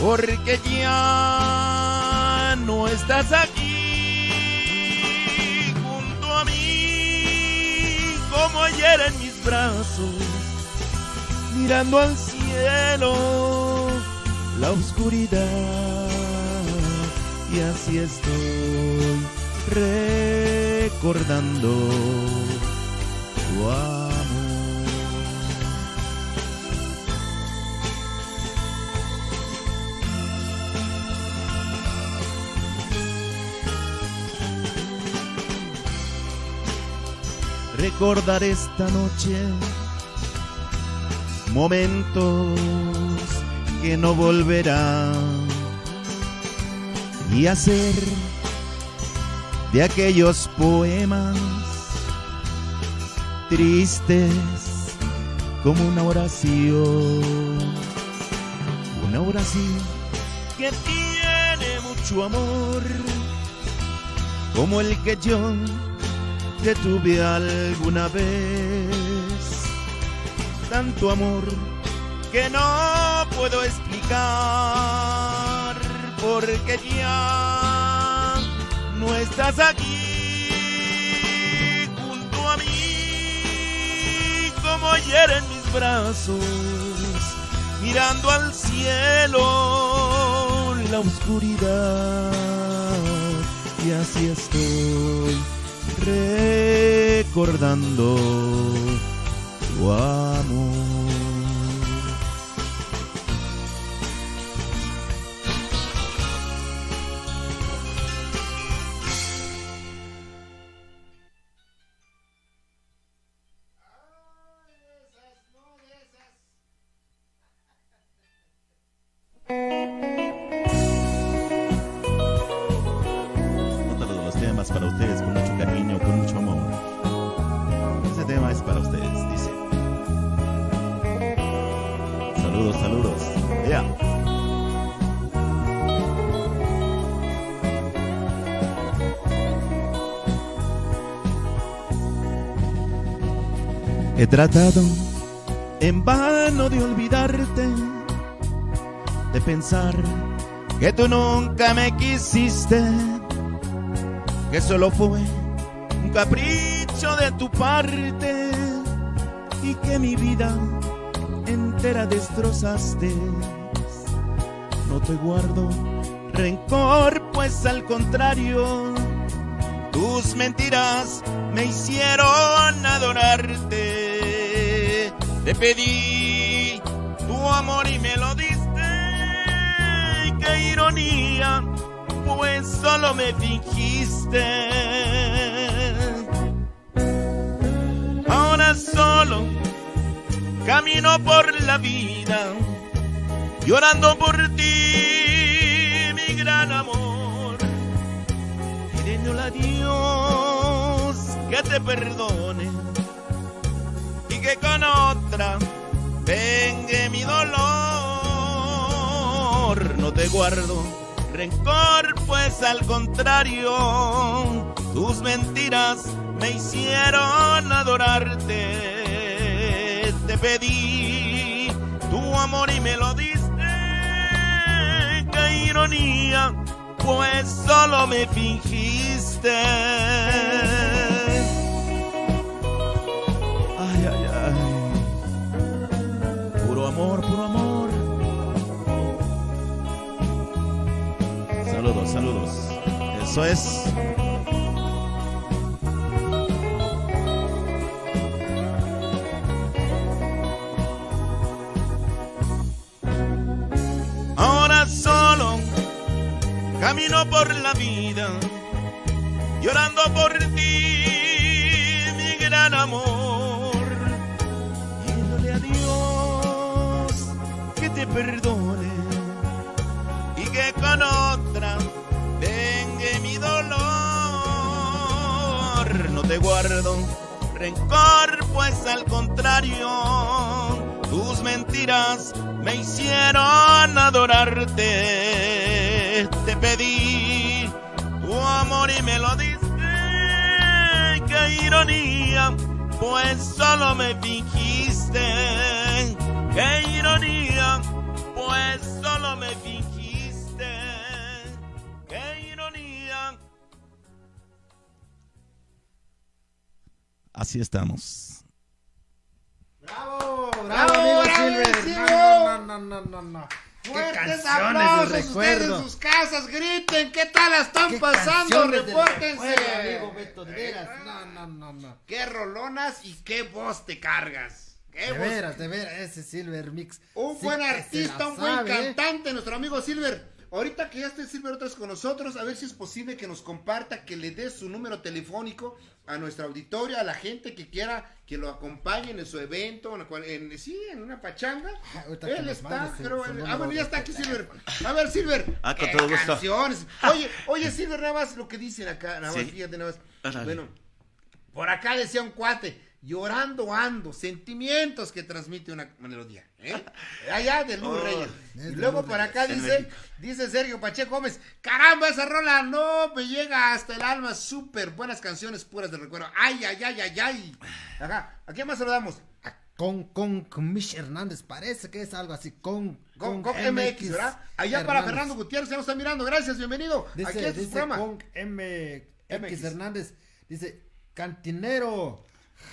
porque ya no estás aquí junto a mí, como ayer en mis brazos, mirando al cielo, la oscuridad, y así estoy recordando tu amor. recordar esta noche, momentos que no volverán, y hacer de aquellos poemas tristes como una oración que tiene mucho amor, como el que yo te tuve alguna vez. Tanto amor que no puedo explicar, porque ya no estás aquí junto a mí, como ayer en mis brazos, mirando al cielo, la oscuridad, y así estoy recordando tu amor. Otro de los temas para ustedes con mucho cariño, con mucho amor. Ese tema es para ustedes, dice. Saludos, saludos. Yeah. He tratado en vano de olvidarte, de pensar que tú nunca me quisiste, que solo fue un capricho de tu parte y que mi vida entera destrozaste. No te guardo rencor, pues al contrario, tus mentiras me hicieron adorarte. Te pedí tu amor y me lo diste. Qué ironía, pues solo me fingiste. Ahora solo camino por la vida, llorando por ti, mi gran amor, pidiéndole a Dios que te perdone y que con otra vengue mi dolor. No te guardo rencor, pues al contrario, tus mentiras me hicieron adorarte. Te pedí tu amor y me lo diste. Qué ironía, pues solo me fingiste. Ay, ay, ay. Puro amor, puro amor. Saludos, saludos. Eso es. Ahora solo camino por la vida, llorando por ti, mi gran amor, pidiéndole a Dios que te perdone y que con otra vengue mi dolor. No te guardo rencor, pues al contrario, tus mentiras me hicieron adorarte. Te pedí tu amor y me lo diste. Qué ironía, pues solo me fingiste. Qué ironía, pues solo me fingiste. Qué ironía. Así estamos. ¡Bravo! ¡Bravo, amigo Silver! No. Fuertes aplausos ustedes en sus casas, griten, ¿qué tal la están pasando? Repórtense. Amigo Beto, de veras, no. Qué rolonas y qué voz te cargas. De veras, ese Silver Mix. Un buen artista, un buen cantante, nuestro amigo Silver. ahorita que ya esté Silver otra vez con nosotros, a ver si es posible que nos comparta, que le dé su número telefónico a nuestra auditorio, a la gente que quiera que lo acompañen en su evento, en una pachanga. Él está, bueno, ya está aquí Silver. A ver, Silver. Con todo gusto. Canciones. Oye, Silver, nada más lo que dicen acá, nada más, fíjate, nada más. Bueno, por acá decía un cuate, llorando ando, sentimientos que transmite una melodía, allá de Luz Reyes. Y luego por acá dice Sergio Pacheco Gómez, caramba, esa rola no me llega hasta el alma, súper buenas canciones puras de recuerdo. Ay. Ajá, ¿a quién más saludamos? Con Mish Hernández, parece que es algo así, con MX, ¿verdad? Allá Hernández. Para Fernando Gutiérrez, ya nos está mirando, gracias, bienvenido. Aquí es su programa. Con MX Hernández, dice, cantinero,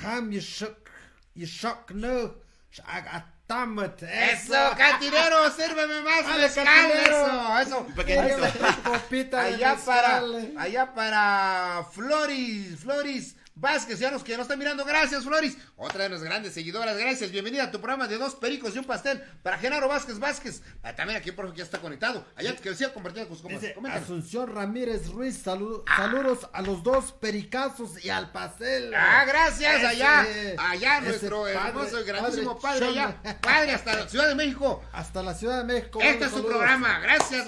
ham yishok no, shagatamet. Eso, cantinero, sírveme más mezcal, eso. Un pequeñito. Allá para Floris Vázquez, que nos está mirando, gracias Floris, otra de las grandes seguidoras, gracias, bienvenida a tu programa de 2 pericos y un pastel, para Genaro Vázquez, también aquí por ejemplo ya está conectado, allá que decía compartiendo con sus comentarios. Asunción Ramírez Ruiz, saludos a los 2 pericazos y al pastel. Gracias, allá nuestro hermoso y grandísimo padre allá, padre hasta la Ciudad de México. Hasta la Ciudad de México. Este es su programa, gracias.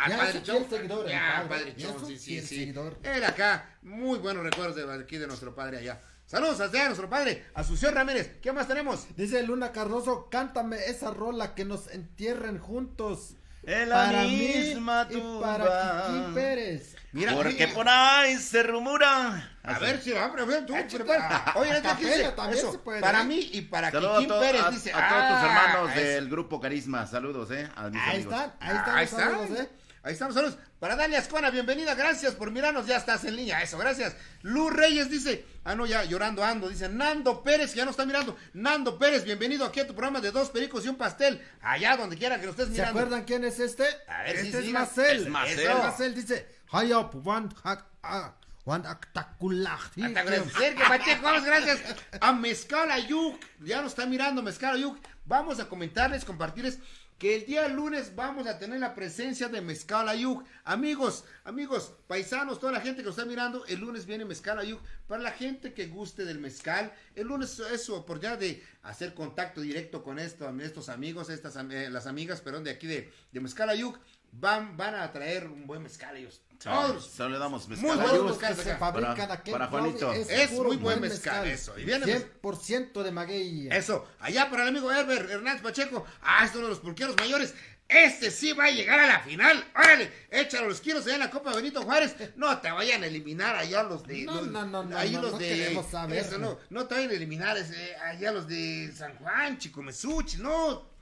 Ya Padre Chon. Seguidor, Padre Chon, sí. Él acá, muy buenos recuerdos de aquí de nuestro padre allá. Saludos a nuestro padre, Asunción Ramírez. ¿Qué más tenemos? Dice Luna Cardoso, cántame esa rola que nos entierren juntos. En la misma tumba. Y para Kiki Pérez. Mira, porque por ahí se rumora. A ver si va, pero tú prepara. Oye, también se puede. Para mí y para Kiki Pérez, dice. A todos tus hermanos del grupo Carisma, saludos, a mis ahí amigos. Ahí están los saludos, Ahí estamos, saludos. Para Dalia Ascona, bienvenida, gracias por mirarnos, ya estás en línea, eso, gracias. Luz Reyes dice, ya llorando ando, dice Nando Pérez, que ya nos está mirando. Nando Pérez, bienvenido aquí a tu programa de 2 pericos y un pastel, allá donde quiera que lo estés mirando. ¿Se acuerdan quién es este? A ver, este es Marcel. Es Marcel dice, Hayop, Juan Actacular. Sergio Pacheco, vamos, gracias. A Mezcal Ayuk, ya nos está mirando Mezcal Ayuk. Vamos a compartirles que el día lunes vamos a tener la presencia de Mezcal Ayuk. Amigos, paisanos, toda la gente que nos está mirando, el lunes viene Mezcal Ayuk. Para la gente que guste del mezcal, el lunes es su oportunidad de hacer contacto directo con estos amigos, las amigas, de aquí de Mezcal Ayuk. Van a traer un buen mezcal ellos. Solo le damos mezcal. Muy buenos mezcales se fabrican aquí. Para Juanito. Es muy buen mezcal, eso. Y viene 100% de maguey. Eso. Allá para el amigo Herbert Hernández Pacheco. Es uno de los pulqueros mayores. Este sí va a llegar a la final. Órale, échalo los kilos allá en la Copa Benito Juárez. No te vayan a eliminar allá los de. No queremos saber. Eso, no te vayan a eliminar allá los de San Juan, Chicomesuchi, no.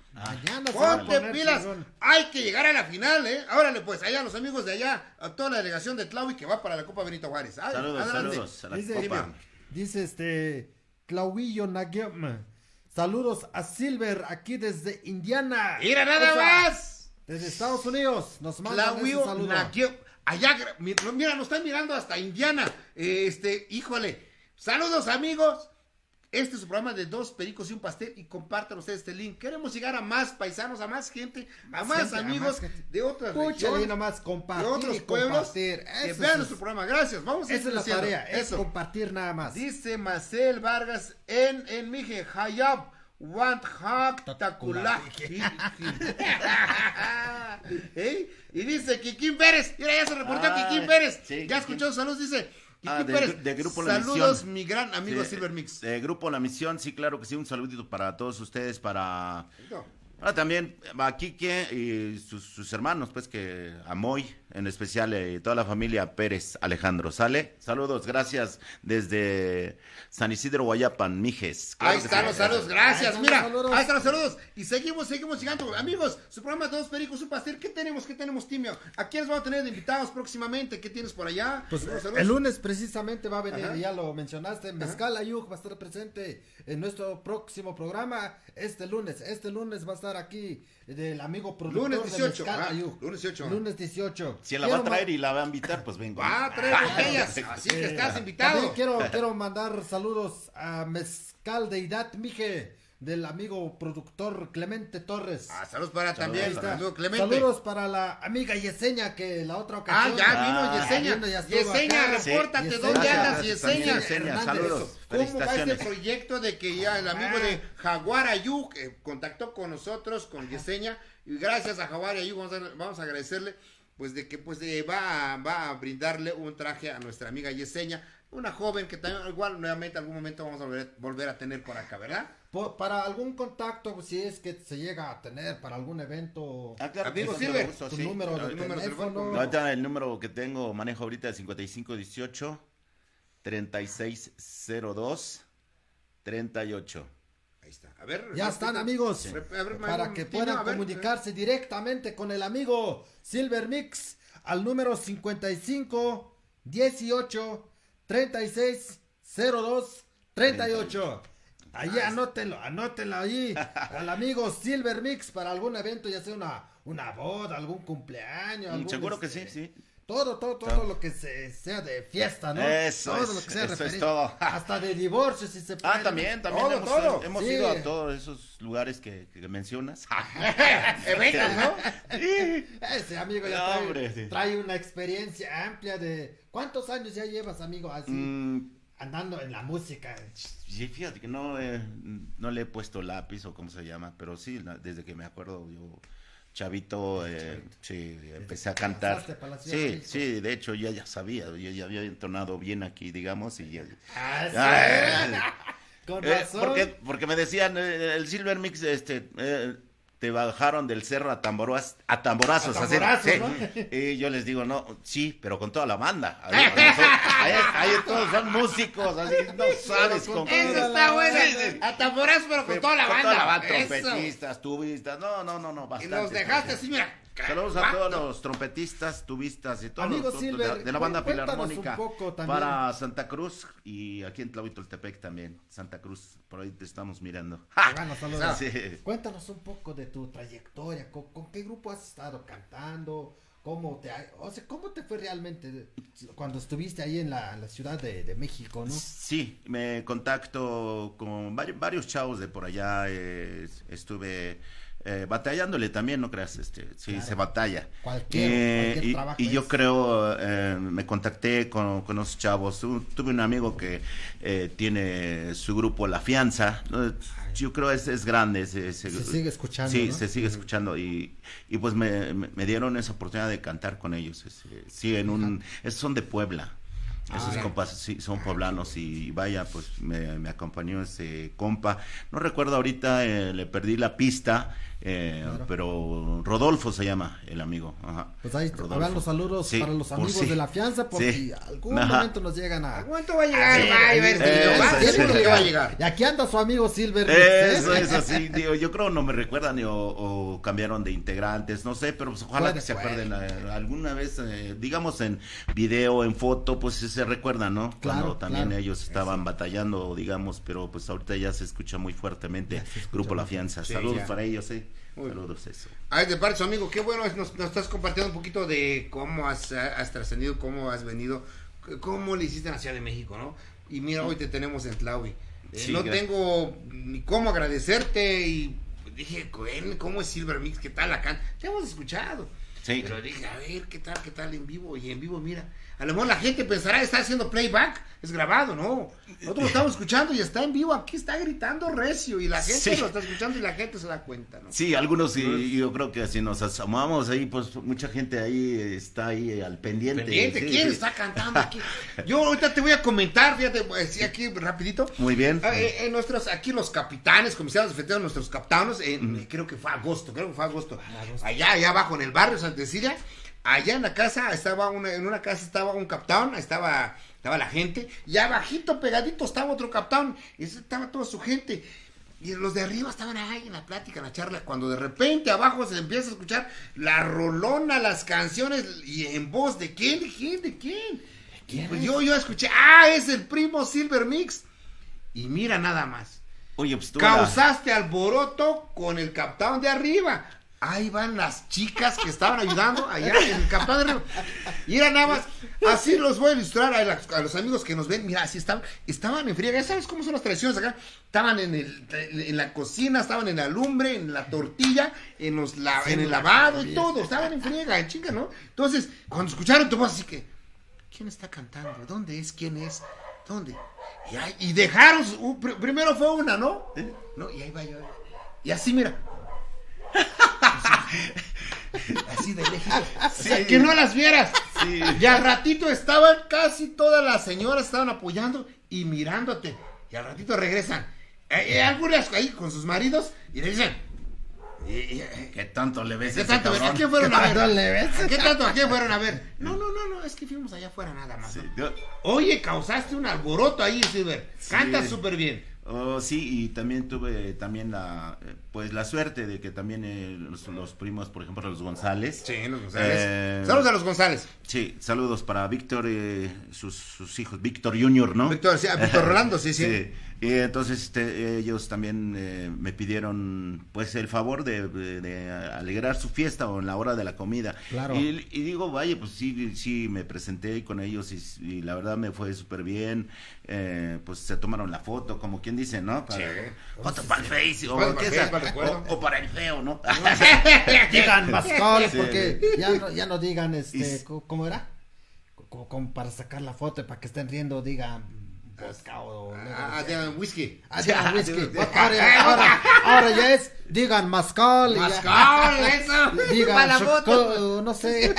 Ponte pilas, hay que llegar a la final, Órale, pues, allá los amigos de allá, a toda la delegación de Tlaui que va para la Copa Benito Juárez. Saludos a la Copa. Dice Clauillo Naguem. Saludos a Silver aquí desde Indiana. Mira nada más. Desde Estados Unidos nos mandan ese saludo. Allá, mira, nos están mirando hasta Indiana. Híjole. Saludos, amigos. Este es su programa de 2 pericos y un pastel y compartan ustedes este link. Queremos llegar a más paisanos, a más gente, a más amigos de otras regiones, nomás compartir, de otros pueblos que vean nuestro programa. Gracias, vamos a esa es la tarea, es compartir nada más. Dice Marcel Vargas en Mije, Hayab, Want Haktakulak. Y dice Kikín Pérez, mira, ya se reportó Kikín Pérez. Sí, ya escuchó saludos, dice de Grupo La Misión. Saludos, mi gran amigo Silver Mix. De Grupo La Misión, sí, claro que sí, un saludito para todos ustedes, también a Quique y sus hermanos, pues que a Moy, en especial toda la familia Pérez Alejandro. ¿Sale? Saludos, gracias desde San Isidro, Guayapan, Mijes. Claro, ahí están los saludos, gracias. Mira, ahí están los saludos. Y seguimos llegando. Amigos, su programa de 2 pericos, un pastel. ¿Qué tenemos, Timio? ¿A quiénes vamos a tener de invitados próximamente? ¿Qué tienes por allá? Pues el lunes precisamente va a venir, ya lo mencionaste, Mezcal Ayuk va a estar presente en nuestro próximo programa este lunes va a estar aquí el amigo productor lunes 18, de Mezcal Ayuk. Lunes 18. Si la va a traer y la va a invitar, pues vengo. Va a traer botellas, así que estás invitado. Quiero mandar saludos a Mezcal Deidad Mije, del amigo productor Clemente Torres. Saludos para también, Clemente. Saludos para la amiga Yesenia, que la otra ocasión. Ya vino Yesenia. Yesenia, repórtate, ¿dónde andas, Yesenia? Saludos. ¿Cómo va este proyecto de que ya el amigo de Jaguar Ayú contactó con nosotros, con Yesenia, y gracias a Jaguar Ayú vamos a agradecerle, pues de que va a brindarle un traje a nuestra amiga Yesenia, una joven que también igual nuevamente algún momento vamos a volver a tener por acá, ¿verdad? Para algún contacto, si es que se llega a tener para algún evento. Claro, amigo Silver, tu número de teléfono. Ahorita el número que manejo ahorita es 5518 3602 38. Ahí está. A ver, ya están, amigos. Para que puedan comunicarse directamente con el amigo Silver Mix al número 55 18 36 02 38. Ahí anótenlo ahí al amigo Silver Mix para algún evento, ya sea una boda, algún cumpleaños. Seguro que sí. Todo lo que sea de fiesta, ¿no? Eso todo lo que sea es todo. Hasta de divorcio, si se puede. También hemos ido a todos esos lugares que mencionas. Eventos, ¿no? Ese amigo ya trae una experiencia amplia de... ¿Cuántos años ya llevas, amigo, así andando en la música? Sí, fíjate que no le he puesto lápiz o cómo se llama, pero sí, desde que me acuerdo yo... Chavito, sí, empecé a cantar. Sí, de hecho ya sabía, yo ya había entonado bien aquí, digamos, y ya. Con razón. Porque me decían, el Silver Mix, te bajaron del cerro a tamborazos. Así, ¿no? Y yo les digo, no, sí, pero con toda la banda. Ahí todos son músicos, así no sabes con qué. Eso está bueno. A tamborazos, pero con toda la banda. Con toda la banda, trompetistas, tubistas, no, bastante. Y los dejaste así, mira. Saludos a todos los trompetistas, tubistas y todos los de la banda filarmónica para Santa Cruz y aquí en Tlahuitoltepec también, Santa Cruz, por ahí te estamos mirando. Bueno, saludos. Sí. Cuéntanos un poco de tu trayectoria, ¿con qué grupo has estado cantando? ¿Cómo te fue realmente cuando estuviste ahí en la Ciudad de México, no? Sí, me contacto con varios chavos de por allá, estuve... batallándole también, no creas, claro. Se batalla. Cualquier trabajo y yo creo, me contacté con los chavos. Tuve un amigo que tiene su grupo La Fianza. Yo creo es grande. Se sigue escuchando. Sí, ¿no? se sigue escuchando y pues me dieron esa oportunidad de cantar con ellos. Esos son de Puebla. Esos compas sí, son poblanos y vaya, pues me acompañó ese compa. No recuerdo ahorita, le perdí la pista, claro. Pero Rodolfo se llama el amigo. Ajá. Pues ahí hagan los saludos para los amigos de La Fianza, por si algún momento nos llegan a... ¿Algún momento va a llegar? Y aquí anda su amigo Silver. Eso sí, digo, yo creo no me recuerdan o cambiaron de integrantes, no sé, pero pues ojalá que se acuerden alguna vez, digamos en video, en foto, pues se recuerdan, ¿no? Claro, cuando también ellos estaban batallando, digamos, pero pues ahorita ya se escucha muy fuertemente Grupo La Fianza. Saludos para ellos, saludos, eso. De parte su amigo, qué bueno nos estás compartiendo un poquito de cómo has trascendido, cómo has venido, cómo le hiciste en la Ciudad de México, ¿no? Y mira, hoy te tenemos en Tlahui. Tengo ni cómo agradecerte y dije, ¿cómo es Silver Mix? ¿Qué tal acá? Te hemos escuchado. Sí. Pero dije, a ver, ¿qué tal en vivo? Y en vivo, mira, a lo mejor la gente pensará, está haciendo playback, es grabado, ¿no? Nosotros lo estamos escuchando y está en vivo, aquí está gritando recio y la gente lo está escuchando y la gente se da cuenta, ¿no? Sí, algunos, y yo creo que si nos asomamos ahí, pues mucha gente ahí está ahí al pendiente. ¿Quién está cantando aquí? Yo ahorita te voy a comentar, fíjate, aquí rapidito. Muy bien. Aquí los capitanes, comisarios de nuestros capitanes, creo que fue agosto. Allá abajo en el barrio Santa Cecilia, allá en la casa estaba un capitán, estaba la gente, y abajito pegadito estaba otro capitán, y estaba toda su gente, y los de arriba estaban ahí en la plática, en la charla, cuando de repente abajo se empieza a escuchar la rolona, las canciones, y en voz de ¿quién? Pues yo escuché, es el primo Silver Mix, y mira nada más. Oye, pues tú causaste alboroto con el capitán de arriba. ahí van las chicas que estaban ayudando allá en el Capitán del Río. Y era nada más, así los voy a ilustrar a los amigos que nos ven. Mira, así estaban en friega. Ya sabes cómo son las tradiciones acá. Estaban en la cocina, estaban en la lumbre, en la tortilla, en el lavado y todo. Estaban en friega, en chinga, ¿no? Entonces, cuando escucharon tu voz, así que, ¿quién está cantando? ¿Dónde es? ¿Quién es? ¿Dónde? Y dejaron, primero fue una, ¿no? ¿No? Y ahí va yo. Y así, mira. Así de lejos. Sí. Que no las vieras. Sí. Y al ratito estaban, casi todas las señoras estaban apoyando y mirándote. Y al ratito regresan. Algunas ahí con sus maridos y le dicen, ¿qué tanto le ves? ¿Qué tanto? ¿A quién fueron a ver? ¿Qué tanto? ¿A quién fueron a ver? No, es que fuimos allá afuera nada más. Sí, oye, causaste un alboroto ahí, Silver. Cantas súper bien. Oh, sí, y también tuve la suerte de que también los primos, por ejemplo, los González. Sí, los González. Saludos a los González. Sí, saludos para Víctor, sus hijos, Víctor Junior, ¿no? Víctor Rolando, sí. Y entonces ellos también me pidieron pues el favor de alegrar su fiesta o en la hora de la comida. Claro. Y digo, vaya, pues sí, me presenté con ellos y la verdad me fue súper bien. Pues se tomaron la foto, como quien dice, ¿no? Foto para el Face o para el feo, ¿no? Digan mascol, porque ya no digan ¿cómo era? Como para sacar la foto y para que estén riendo, digan vodka o whisky. Ahora ya es, digan mascol, eso. Digan no sé.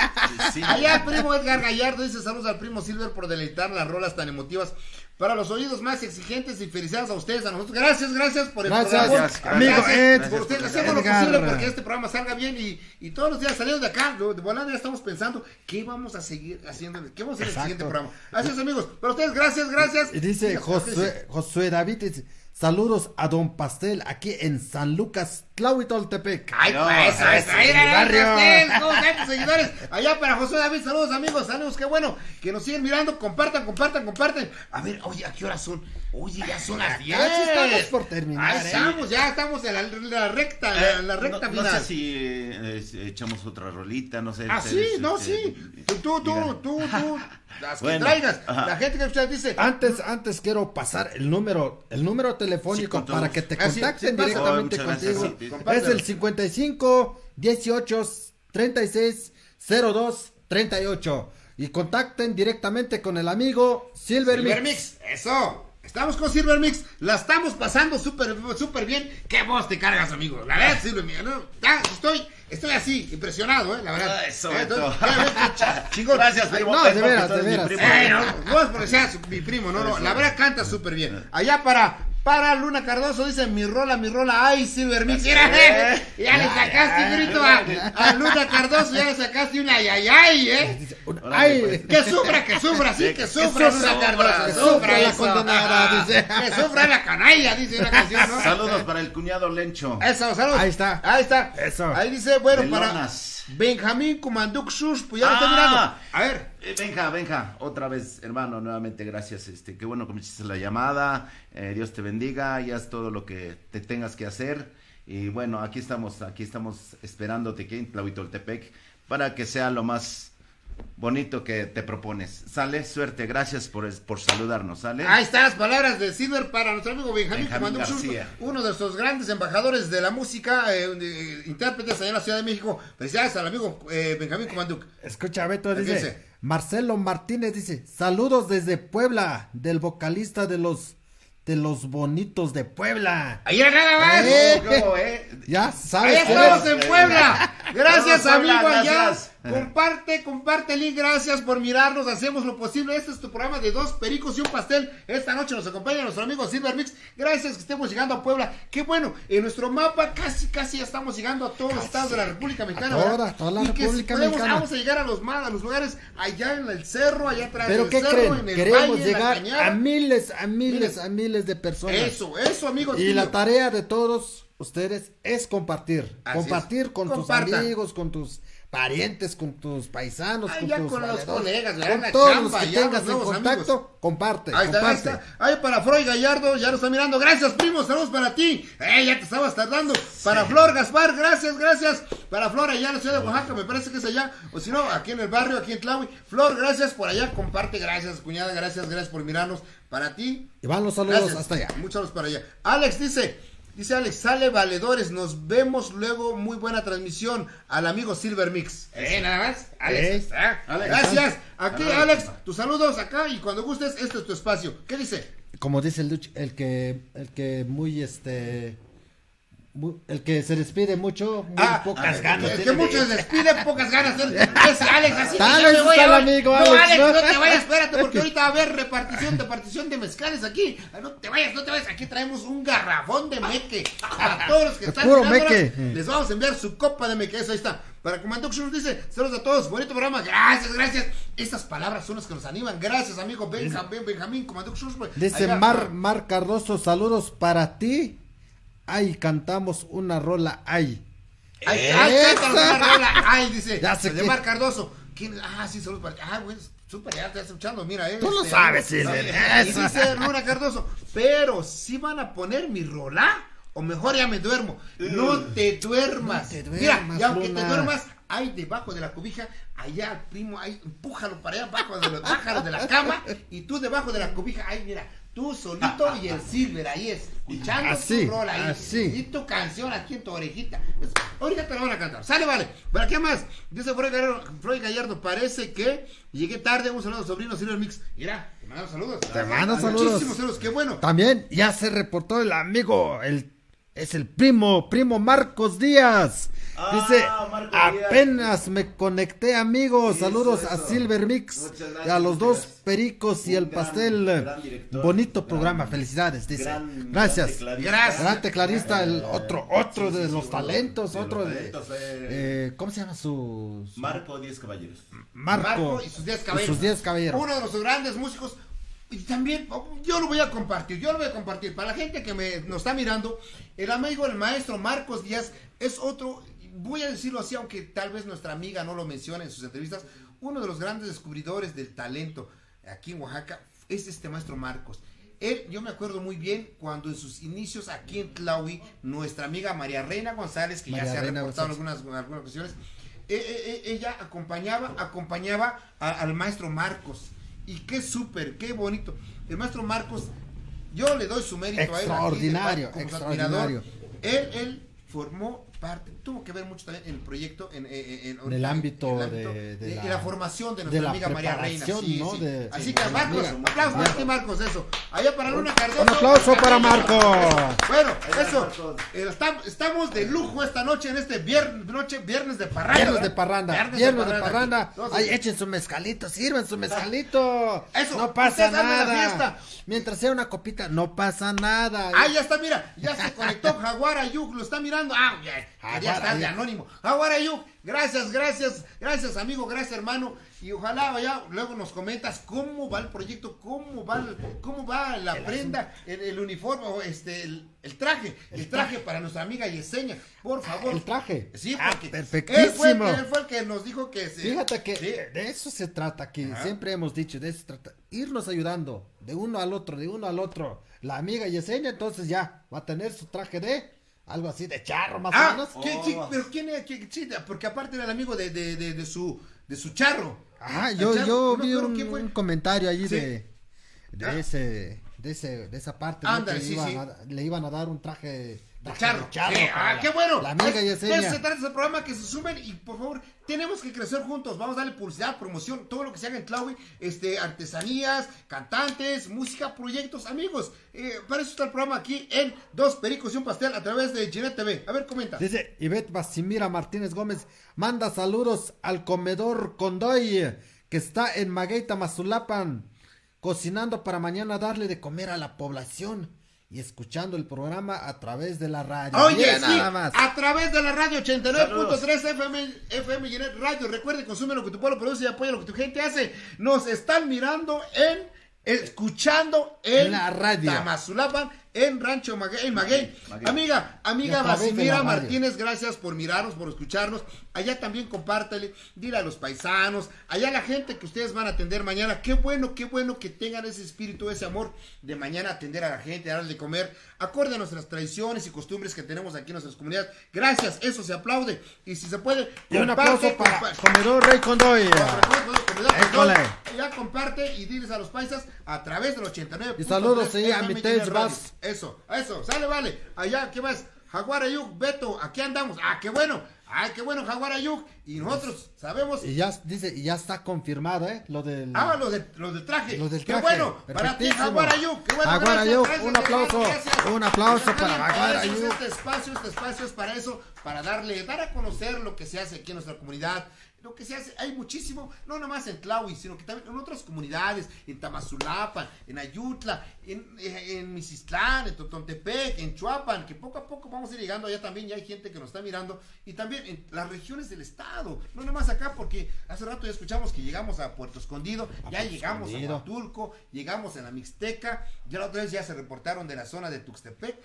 Sí. Allá el primo Edgar Gallardo dice saludos al primo Silver por deleitar las rolas tan emotivas para los oídos más exigentes y felicidades a ustedes, a nosotros. Gracias por el programa. Gracias, amigo Ed. Por ustedes, hacemos lo posible porque este programa salga bien y todos los días saliendo de acá, de volando ya estamos pensando qué vamos a seguir haciendo, qué vamos a hacer en el siguiente programa. Así es, amigos. Para ustedes, gracias. Y dice Josué David, dice, saludos a Don Pastel aquí en San Lucas, Tlahuitoltepec. Ay, pues eso, ahí barrio. Todos estos seguidores. Allá para Josué David, saludos amigos, qué bueno que nos siguen mirando, compartan. A ver, oye, ¿a qué horas son? Oye, ya son las 10. Estamos por terminar. Ya estamos en la recta, final. No sé si echamos otra rolita, no sé. Sí. Tú. Las que traigas. Ajá. La gente que usted dice. Antes quiero pasar el número telefónico para que te contacten directamente contigo. Es el 55 18 36 02 38 y contacten directamente con el amigo Silver Mix. Eso. Estamos con Silver Mix, la estamos pasando súper bien. ¿Qué voz te cargas, amigo? La verdad, Silver Mix, ¿no? Estoy así, impresionado, la verdad. Eso, chingón. Gracias, primo. No, de veras. No es porque seas mi primo, no. La verdad canta súper bien. Allá para Luna Cardoso dice mi rola, ay, Silver Mix. Ya le sacaste grito a Luna Cardoso, ya le sacaste una ay. Que sufra Luna Cardoso. Que sufra la condenada, dice. Que sufra la canalla, dice una canción, ¿no? Saludos para el cuñado Lencho. Eso, saludos. Ahí está. Eso. Ahí dice, bueno, para Benjamín Kumanduk Shush, pues ya lo estoy mirando. A ver. Benja, otra vez, hermano, nuevamente gracias, qué bueno que me hiciste la llamada, Dios te bendiga, y haz todo lo que te tengas que hacer, y bueno, aquí estamos esperándote aquí en Tlahuitoltepec, para que sea lo más bonito que te propones. Sale, suerte, gracias por saludarnos, ¿sale? Ahí están las palabras de Silver para nuestro amigo Benjamín García, uno de nuestros grandes embajadores de la música, intérpretes allá en la Ciudad de México. Felicidades al amigo Benjamín Kumanduk. Escucha, Beto, dice Marcelo Martínez, dice, saludos desde Puebla, del vocalista de los Bonitos de Puebla. Ahí era nada más. Ya sabes. Ahí estamos en Puebla. Gracias, amigo, allá. Comparte, Lee, gracias por mirarnos, hacemos lo posible. Este es tu programa de Dos Pericos y un Pastel. Esta noche nos acompaña nuestro amigo Silver Mix. Gracias que estemos llegando a Puebla. Qué bueno, en nuestro mapa casi ya estamos llegando a todos los estados de la República Mexicana. Toda la República Mexicana. Vamos a llegar a los lugares allá en el cerro, allá atrás del cerro. ¿Pero qué creen? En el Queremos valle, llegar en la a miles de personas. Eso, amigos. Y la tarea de todos ustedes es compartir. Compartir con tus amigos, con tus parientes, con tus paisanos, con ya tus con los colegas, con todos los que tengas en contacto, comparte. Ahí está. Ahí para Freud Gallardo, ya nos está mirando. Gracias, primo, saludos para ti. Ya te estabas tardando. Para Flor Gaspar, gracias. Para Flor, allá en la ciudad de Oaxaca, me parece que es allá. O si no, aquí en el barrio, aquí en Tlahui. Flor, gracias por allá, comparte, gracias, cuñada, gracias por mirarnos. Para ti. Y van los saludos hasta allá. Muchos saludos para allá. Alex Dice Alex, sale valedores, nos vemos luego, muy buena transmisión al amigo Silver Mix. Nada más, Alex. Gracias. Aquí Alex, tus saludos acá y cuando gustes, este es tu espacio. ¿Qué dice? Como dice el que se despide mucho, pocas ganas. El que mucho se despide, pocas ganas. Ese Alex, así que me voy a amigo, Alex, no te vayas, espérate, porque ahorita va a haber repartición de mezcales aquí. No te vayas. Aquí traemos un garrafón de meque. A todos los que están mirando, les vamos a enviar su copa de meque. Eso ahí está. Para Comando Xur dice, saludos a todos, bonito programa, gracias. Estas palabras son las que nos animan. Gracias, amigo Benjamín, Comando Xur. Dice Mar Cardoso, saludos para ti. Ay, cantamos una rola, ay. Cantamos una rola, ay, dice. Ya sé de Mar Cardoso. ¿Quién? Sí, saludos para güey, súper, ya te estás escuchando, mira, Tú lo sabes, Silver. Y dice Luna Cardoso, pero si van a poner mi rola, o mejor ya me duermo. No te duermas. Mira, y aunque te duermas, ahí debajo de la cobija, allá, primo, ahí, empújalo para allá, bájalo de la cama, y tú debajo de la cobija, ahí, mira. Tú solito y el Silver ahí escuchando tu rol ahí. Y tu canción aquí en tu orejita. Ahorita te la van a cantar. Sale, vale. ¿Para qué más? Dice Freud Gallardo, parece que llegué tarde. Un saludo a sobrino Silver Mix. Mira, te mando saludos. Te mando saludos. Muchísimos saludos, qué bueno. También ya se reportó el amigo, es el primo Marcos Díaz. Dice, apenas me conecté, amigos. Saludos a Silver Mix, a los dos pericos y el pastel. Bonito programa, felicidades, dice. Gracias. Gran tecladista, el otro de los talentos, ¿cómo se llama su? Marco 10 Caballeros. Marco y sus 10 caballeros. Uno de los grandes músicos. Y también, yo lo voy a compartir. Para la gente que nos está mirando, el amigo, el maestro Marcos Díaz es otro, voy a decirlo así, aunque tal vez nuestra amiga no lo mencione en sus entrevistas, uno de los grandes descubridores del talento aquí en Oaxaca es este maestro Marcos. Yo me acuerdo muy bien cuando en sus inicios aquí en Tlahui, nuestra amiga María Reina González, que ya se ha reportado en algunas ocasiones, ella acompañaba al maestro Marcos. Y qué súper, qué bonito. El maestro Marcos, yo le doy su mérito a él. Extraordinario. Él formó parte, tuvo que ver mucho también en el proyecto, en el ámbito de la formación de nuestra amiga María Reina. ¿no? Así que Marcos, un aplauso para ti, Marcos, eso. Allá para Luna Cardoso. Un aplauso para Marcos. Bueno, eso. Estamos de lujo esta noche en este viernes de parranda. Viernes de parranda. Ay, echen su mezcalito, sirvan su mezcalito. Eso. No pasa nada. Mientras sea una copita, no pasa nada. Ya está, mira, ya se conectó Jaguar Ayuk, lo está mirando. Ya está de anónimo. Jaguar Ayuk, gracias amigo, gracias hermano. Y ojalá luego nos comentas cómo va el proyecto, cómo va la prenda, el uniforme, el traje para nuestra amiga Yesenia, por favor. El traje. Sí, porque perfectísimo. Él fue el que nos dijo que Fíjate que de eso se trata, que siempre hemos dicho, de eso se trata, irnos ayudando de uno al otro. La amiga Yesenia entonces ya va a tener su traje de algo así de charro, más o menos. Pero ¿quién es? Porque aparte era el amigo de su charro. Yo vi un comentario allí de esa parte, ¿no? Le iban a dar un traje de charro. ¡Qué bueno! La amiga Yesenia. Se trata de ese programa, que se sumen y por favor, tenemos que crecer juntos. Vamos a darle publicidad, promoción, todo lo que se haga en Tlahui, artesanías, cantantes, música, proyectos, amigos. Para eso está el programa aquí en Dos Pericos y un Pastel a través de Ginet TV. A ver, comenta. Dice Ivette Basimira Martínez Gómez, manda saludos al comedor Condoy, que está en Maguey, Tamazulapan, cocinando para mañana darle de comer a la población y escuchando el programa a través de la radio. Oye, nada más. A través de la radio 89.3 FM Ginet Radio. Recuerde, consume lo que tu pueblo produce y apoya lo que tu gente hace. Nos están mirando escuchando en la radio Tamazulapan, en Rancho Maguey, en Maguey. Amiga Basimira Martínez, gracias por mirarnos, por escucharnos. Allá también compártale, dile a los paisanos, allá a la gente que ustedes van a atender mañana. Qué bueno que tengan ese espíritu, ese amor de mañana atender a la gente, darles de comer, acorde a nuestras tradiciones y costumbres que tenemos aquí en nuestras comunidades. Gracias, eso se aplaude. Y si se puede, y un aplauso para Comedor Rey Condoy. Ya comparte y diles a los paisas a través del 89. Y saludos ahí a mi Tej Bass. Eso, sale, vale. Allá, ¿qué más? Jaguar Ayuk, Beto, aquí andamos. Qué bueno, Jaguar Ayuk. Y nosotros sabemos. Y ya dice, ya está confirmado, lo del. Lo del traje. Qué bueno, para ti, Jaguar Ayuk. Qué bueno, Jaguar Ayuk, un aplauso. Gracias. Un aplauso para Jaguar Ayuk. Este espacio es para eso, para dar a conocer lo que se hace aquí en nuestra comunidad. Lo que se hace, hay muchísimo, no nomás en Tlahui, sino que también en otras comunidades, en Tamazulapan, en Ayutla, en Misistlán, en Totontepec, en Chuapan, que poco a poco vamos a ir llegando allá también, ya hay gente que nos está mirando, y también en las regiones del estado, no nomás acá, porque hace rato ya escuchamos que llegamos a Puerto Escondido, llegamos a Huatulco, llegamos en la Mixteca, ya la otra vez ya se reportaron de la zona de Tuxtepec,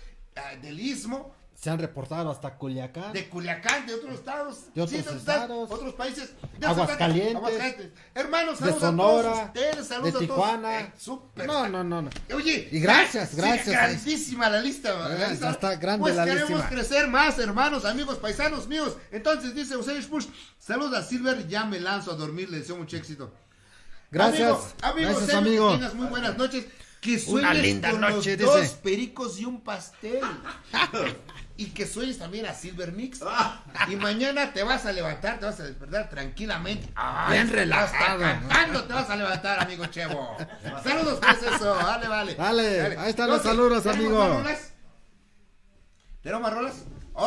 del Istmo. Se han reportado hasta Culiacán. De Culiacán, de otros estados. De otros estados. Otros países. Aguascalientes. Hermanos, saludos de Sonora, a todos ustedes, de Tijuana. No. Oye. Y gracias. Grandísima la lista. Ya está grande la lista. Queremos crecer más, hermanos, amigos, paisanos míos. Entonces dice Eusebio Push, saludos a Silver, ya me lanzo a dormir, le deseo mucho éxito. Gracias. Amigos, gracias, amigo. Que tengas muy buenas noches. Que sueñes una linda con noche, los dice. 2 pericos y un pastel. Y que sueñes también a Silver Mix. Y mañana te vas a levantar, te vas a despertar tranquilamente. Bien relajado. Cantando te vas a levantar, amigo Chevo. Saludos, pues eso. Dale. Dale. Ahí están los saludos, amigo. ¿Tenemos más rolas? Sí,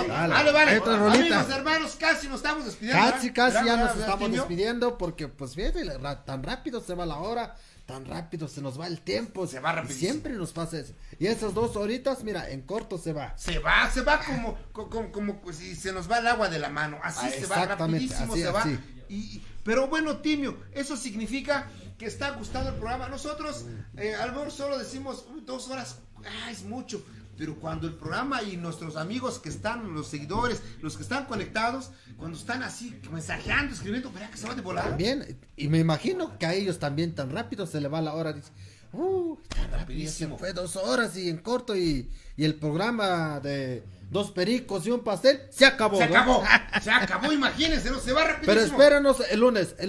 vale. Hay otra rolita. Amigos, hermanos, casi nos estamos despidiendo. Casi ya nos estamos despidiendo porque, pues, fíjate, tan rápido se va la hora. Tan rápido se nos va el tiempo. Se va rápido. Siempre nos pasa eso. Y esas 2 horitas, mira, en corto se va. Se va como si se nos va el agua de la mano. Así se va rapidísimo, se va. Pero bueno, Timio, eso significa que está gustando el programa. Nosotros a lo mejor solo decimos 2 horas. Es mucho. Pero cuando el programa y nuestros amigos que están, los seguidores, los que están conectados, cuando están así mensajeando, escribiendo, ¿verdad que se va de volada? También, y me imagino que a ellos también tan rápido se le va la hora. Dice, tan rapidísimo. Fue 2 horas y en corto y el programa de 2 pericos y un pastel se acabó. Se acabó, imagínense, no se va rapidísimo. Pero espéranos el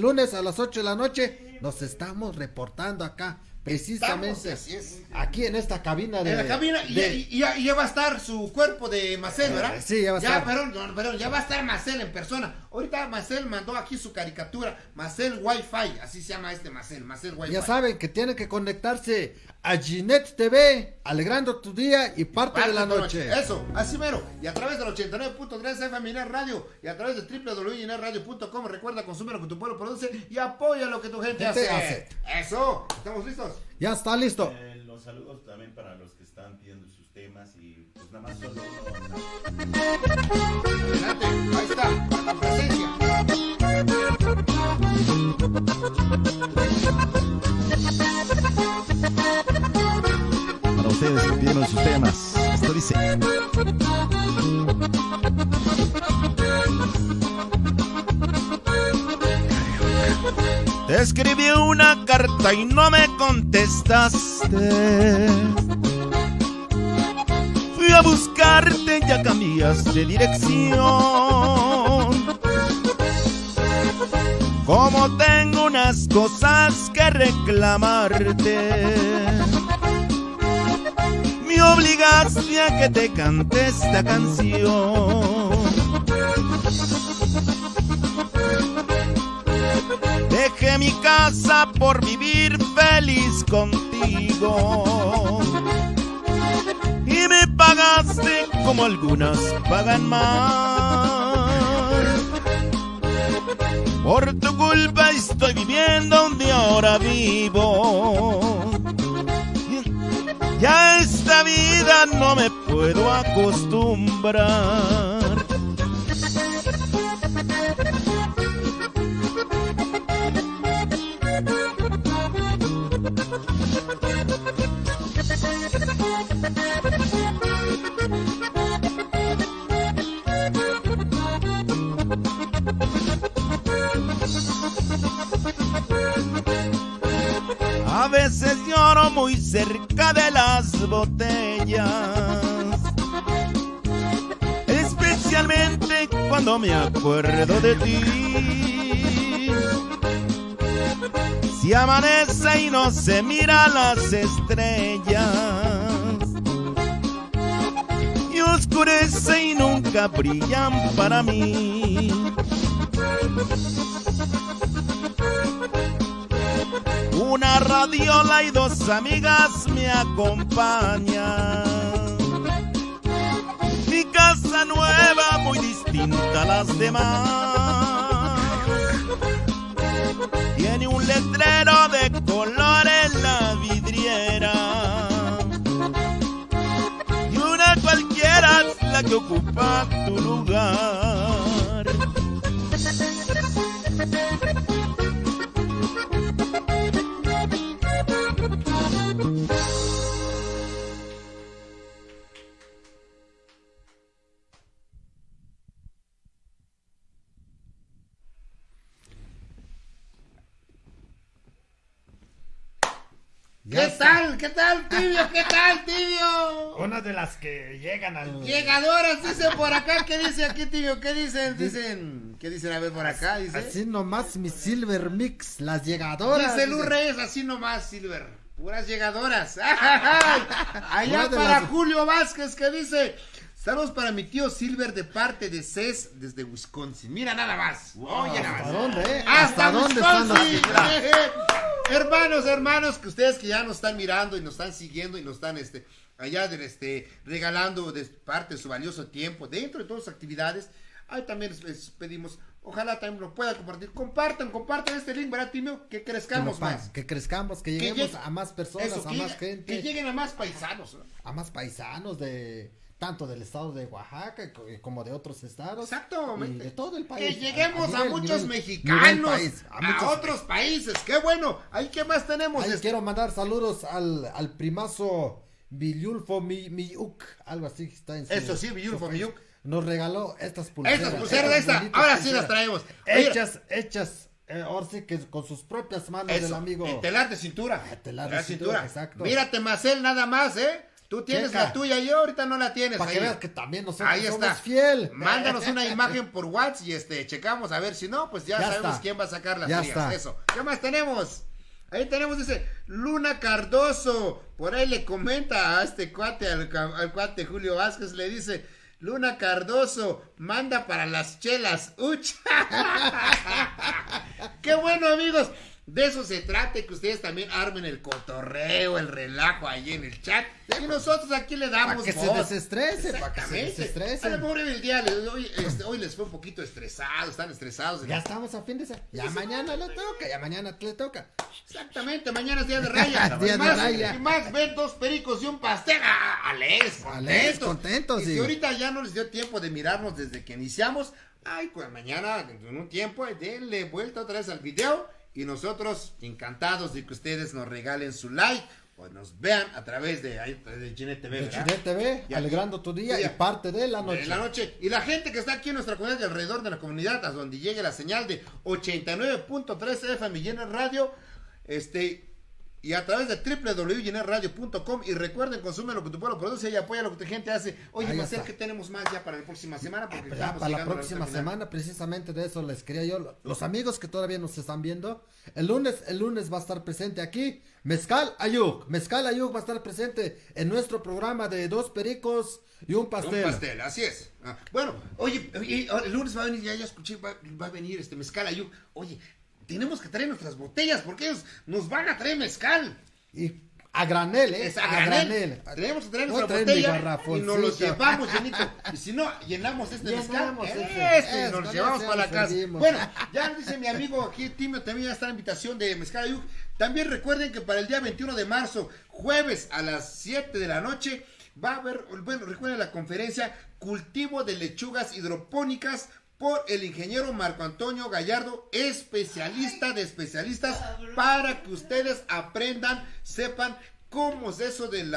lunes a las 8 de la noche nos estamos reportando acá. Precisamente aquí en esta cabina en la cabina y ya va a estar su cuerpo de Marcel, ¿verdad? Sí, ya va a estar. Perdón, ya va a estar Marcel en persona. Ahorita Marcel mandó aquí su caricatura, Marcel Wi-Fi, así se llama Marcel Wi-Fi. Ya saben que tienen que conectarse a Ginette TV, alegrando tu día y parte de la noche. Eso, así mero. Y a través del 89.3 FM Iner Radio y a través de www.inerradio.com. Recuerda, consume lo que tu pueblo produce y apoya lo que tu gente hace. Eso, ¿estamos listos? Ya está listo. Los saludos también para los que están pidiendo sus temas y pues nada más solo adelante, ahí está, la presencia. Para ustedes que pidieron sus temas, esto dice. Te escribí una carta y no me contestaste. Fui a buscarte, ya cambias de dirección. Como tengo unas cosas que reclamarte, me obligaste a que te cante esta canción. Dejé mi casa por vivir feliz contigo y me pagaste como algunas pagan mal. Por tu culpa estoy viviendo donde ahora vivo. Ya a esta vida no me puedo acostumbrar. A veces lloro muy cerca de las botellas, especialmente cuando me acuerdo de ti. Si amanece y no se mira las estrellas, y oscurece y nunca brillan para mí. Una radiola y dos amigas me acompañan. Mi casa nueva muy distinta a las demás. Tiene un letrero de color en la vidriera. Y una cualquiera es la que ocupa tu lugar. ¿Qué tal, tibio? ¿Qué tal, tibio? Una de las que llegan al... Llegadoras, dicen por acá. ¿Qué dice aquí, tibio? ¿Qué dicen? ¿Qué dicen? A ver, por acá, dice. Así nomás mi Silver Mix, las llegadoras. Dice Lu Reyes, así nomás, Silver. Puras llegadoras. Allá para Julio Vázquez, que dice... Saludos para mi tío Silver de parte de Cés desde Wisconsin. Mira nada más. Wow, oye nada más. ¿Hasta dónde, Hasta dónde Wisconsin. Hermanos, que ustedes que ya nos están mirando y nos están siguiendo y nos están allá regalando de parte de su valioso tiempo dentro de todas sus actividades. Ahí también les pedimos, ojalá también lo puedan compartir. Compartan este link, ¿verdad, Timio? Que crezcamos más. Que crezcamos, que lleguemos a más personas, a más gente. Que lleguen a más paisanos, ¿no? A más paisanos tanto del estado de Oaxaca como de otros estados. Exactamente. Y de todo el país. Que lleguemos a muchos mexicanos, a otros países. Qué bueno. Ahí, ¿qué más tenemos? Quiero mandar saludos al primazo Villulfo Miyuk, algo así está en su... Eso sí, Villulfo Miyuk. Nos regaló estas pulseras. Ahora sí las traemos. Hechas, ahora sí que con sus propias manos del amigo. El telar de cintura. Telar de cintura, exacto. Mírate, Marcel, nada más, Tú tienes la tuya, yo ahorita no la tienes. Para que veas que también nosotros ahí somos está. fiel. Mándanos una imagen por WhatsApp y checamos a ver si no, pues ya sabemos está. Quién va a sacar las ya frías. Eso. ¿Qué más tenemos? Ahí tenemos, dice Luna Cardoso. Por ahí le comenta a este cuate, al cuate Julio Vázquez, le dice: Luna Cardoso, manda para las chelas. ¡Uch! ¡Qué bueno, amigos! De eso se trata, que ustedes también armen el cotorreo, el relajo ahí en el chat. Y nosotros aquí le damos para que voz. se desestresen, para que se desestresen. A lo mejor el día hoy les fue un poquito estresado, están estresados. Ya estamos a fin de semana. Ya mañana le toca, Exactamente, mañana es día de raya. Día de raya. Y más ven 2 pericos y un pastel. Alegres, contentos. Y si ahorita ya no les dio tiempo de mirarnos desde que iniciamos, pues mañana en un tiempo denle vuelta otra vez al video. Y nosotros encantados de que ustedes nos regalen su like o nos vean a través de Ginette TV, ¿verdad? Ginette TV, alegrando tu día y parte de la noche. Y la gente que está aquí en nuestra comunidad y alrededor de la comunidad, a donde llegue la señal de 89.3 FM Ginette Radio, y a través de www.ginetradio.com. Y recuerden, consume lo que tu pueblo produce y apoya lo que tu gente hace. Oye, Marcel, ¿qué tenemos más ya para la próxima semana? Porque ya para la próxima semana, precisamente de eso les quería yo. Los amigos que todavía nos están viendo, el lunes va a estar presente aquí Mezcal Ayuk va a estar presente en nuestro programa de 2 pericos y un pastel. Así es. Bueno, oye, el lunes va a venir, ya escuché, va a venir Mezcal Ayuk. Oye, tenemos que traer nuestras botellas porque ellos nos van a traer mezcal. Y a granel, a granel. Tenemos que traer nuestra botella y nos los llevamos, llenito. Y si no, llenamos mezcal. Y nos los llevamos para la casa. Bueno, ya dice mi amigo aquí, Timio, también ya está la invitación de Mezcal Ayuk. También recuerden que para el día 21 de marzo, jueves a las 7 de la noche, va a haber, recuerden la conferencia Cultivo de Lechugas Hidropónicas por el ingeniero Marco Antonio Gallardo, especialista de especialistas, para que ustedes aprendan, sepan cómo es eso del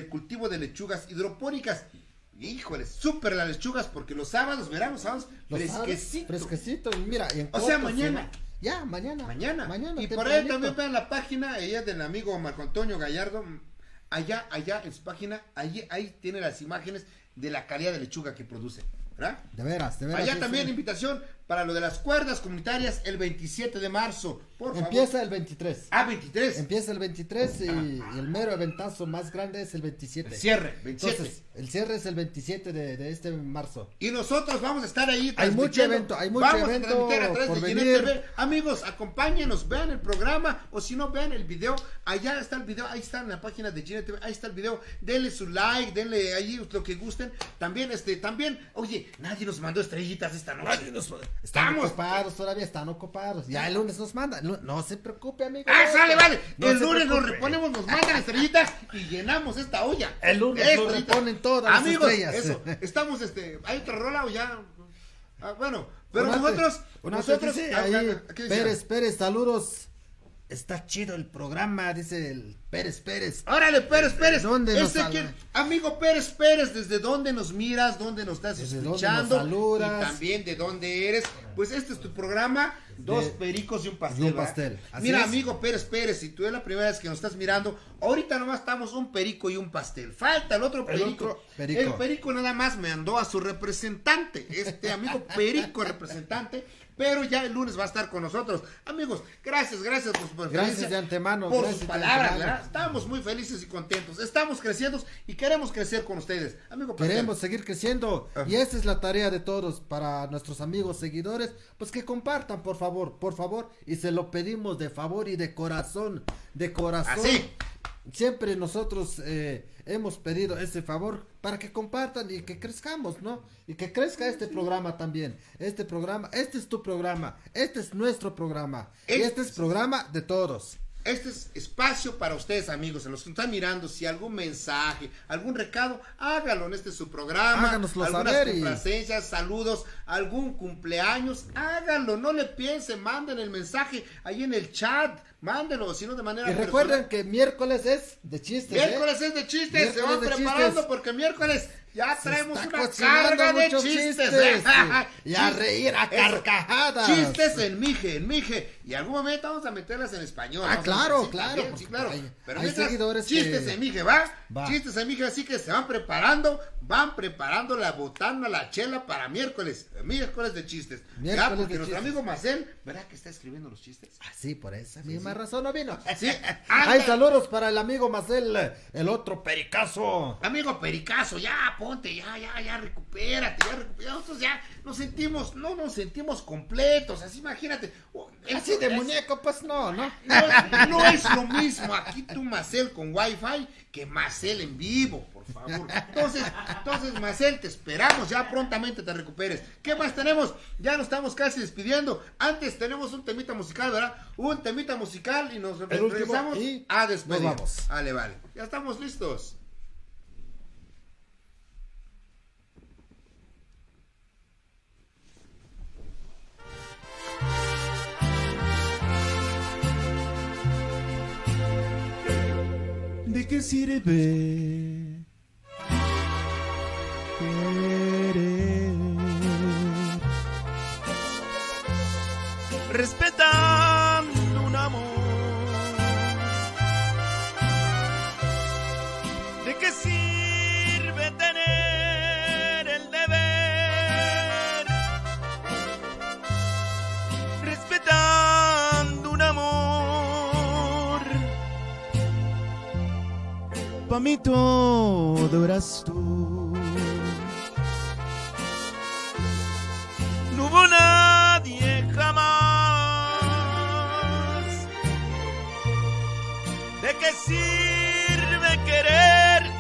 cultivo de lechugas hidropónicas. Híjole, súper las lechugas, porque los sábados, verán, los sábados, fresquecito. Fresquecito, mira, o sea, mañana Ya, mañana. Y por ahí también vean la página, ella del amigo Marco Antonio Gallardo. Allá en su página, ahí tiene las imágenes de la calidad de lechuga que produce, ¿verdad? De veras. Allá también invitación para lo de las cuerdas comunitarias el 27 de marzo. Empieza el 23. 23. Empieza el 23 y el mero eventazo más grande es el 27. El cierre, 27. Entonces, el cierre es el 27 de este marzo. Y nosotros vamos a estar ahí. Hay mucho evento vamos a transmitir a través de Ginette TV. Amigos, acompáñenos, vean el programa o si no, vean el video. Allá está el video, ahí está en la página de Ginette TV, ahí está el video. Denle su like, denle ahí lo que gusten. También, oye, nadie nos mandó estrellitas esta noche. Están ocupados, todavía están ocupados. Ya el lunes nos mandan. No se preocupe, amigo. Sale, vale. El lunes nos reponemos, nos mandan estrellitas y llenamos esta olla. El lunes nos reponen todas amigos, las estrellas. Eso. Estamos, ¿hay otra rola o ya? Bueno, pero nosotros. Pérez, saludos. Está chido el programa, dice el Pérez. Órale, Pérez. ¿Dónde nos amigo Pérez, ¿desde dónde nos miras? ¿Dónde nos estás escuchando? Dónde nos saludas. Y también de dónde eres. Pues este es tu programa, Dos Pericos y un Pastel. Mira, amigo Pérez, si tú es la primera vez que nos estás mirando, ahorita nomás estamos un perico y un pastel. Falta el otro perico. El perico nada más me mandó a su representante, amigo perico representante. Pero ya el lunes va a estar con nosotros. Amigos, gracias por su preferencia. Gracias de antemano. Por sus palabras, ¿verdad? Estamos muy felices y contentos. Estamos creciendo y queremos crecer con ustedes. Amigo, queremos seguir creciendo. Y esta es la tarea de todos para nuestros amigos seguidores. Pues que compartan, por favor. Y se lo pedimos de favor y de corazón. Así. Siempre nosotros hemos pedido ese favor para que compartan y que crezcamos, ¿no? Y que crezca este programa también. Este es tu programa, este es nuestro programa. Este es programa de todos. Este es espacio para ustedes, amigos, en los que están mirando. Si algún mensaje, algún recado, hágalo en su programa. Háganoslo algunas saber. complacencias, saludos, algún cumpleaños, háganlo, no le piensen, manden el mensaje ahí en el chat, mándenlo, sino de manera Y recuerden que miércoles es de chistes. Miércoles es de chistes, se van preparando porque miércoles ya traemos una carga de chistes. Y a reír a carcajadas. Chistes en mije. Y algún momento vamos a meterlas en español. Claro. Sí, claro. Pero hay seguidores chistes en mije, ¿va? Chistes en mije, así que se van preparando la botana, la chela para miércoles de chistes. Ya, porque nuestro amigo Marcel, ¿verdad que está escribiendo los chistes? Sí, por esa misma razón no vino. Sí. Hay saludos para el amigo Marcel, el otro pericazo. Amigo pericazo, ya ponte, ya recupérate. Nosotros ya no nos sentimos completos, así imagínate. Así de muñeco, pues no. No es lo mismo aquí tú, Marcel, con Wi-Fi que Marcel en vivo, por favor. Entonces, Marcel, te esperamos, ya prontamente te recuperes. ¿Qué más tenemos? Ya nos estamos casi despidiendo. Antes tenemos un temita musical, ¿verdad? Un temita musical y nos regresamos a despedir. Nos vamos. Vale. Ya estamos listos. ¿De qué sirve querer? Respetando un amor. ¿De qué sirve tener el deber? Respetando un amor. Pa' mí todo eras tú. No hubo nadie jamás. ¿De qué sirve querer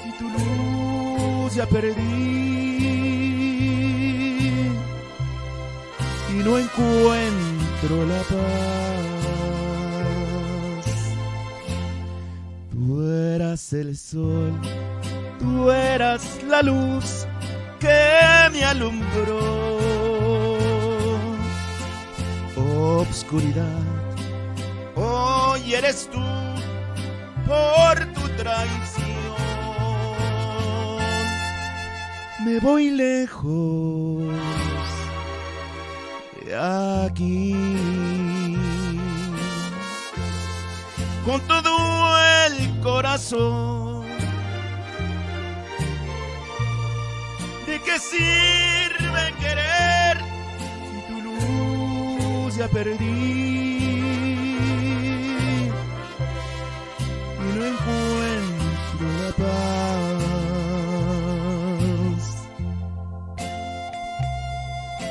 si tu luz ya perdí y no encuentro la paz? Tú eras el sol, tú eras la luz que me alumbró. Obscuridad, hoy eres tú por tu traición. Me voy lejos de aquí. con todo el corazón. ¿De qué sirve querer si tu luz ya perdí y no encuentro la paz?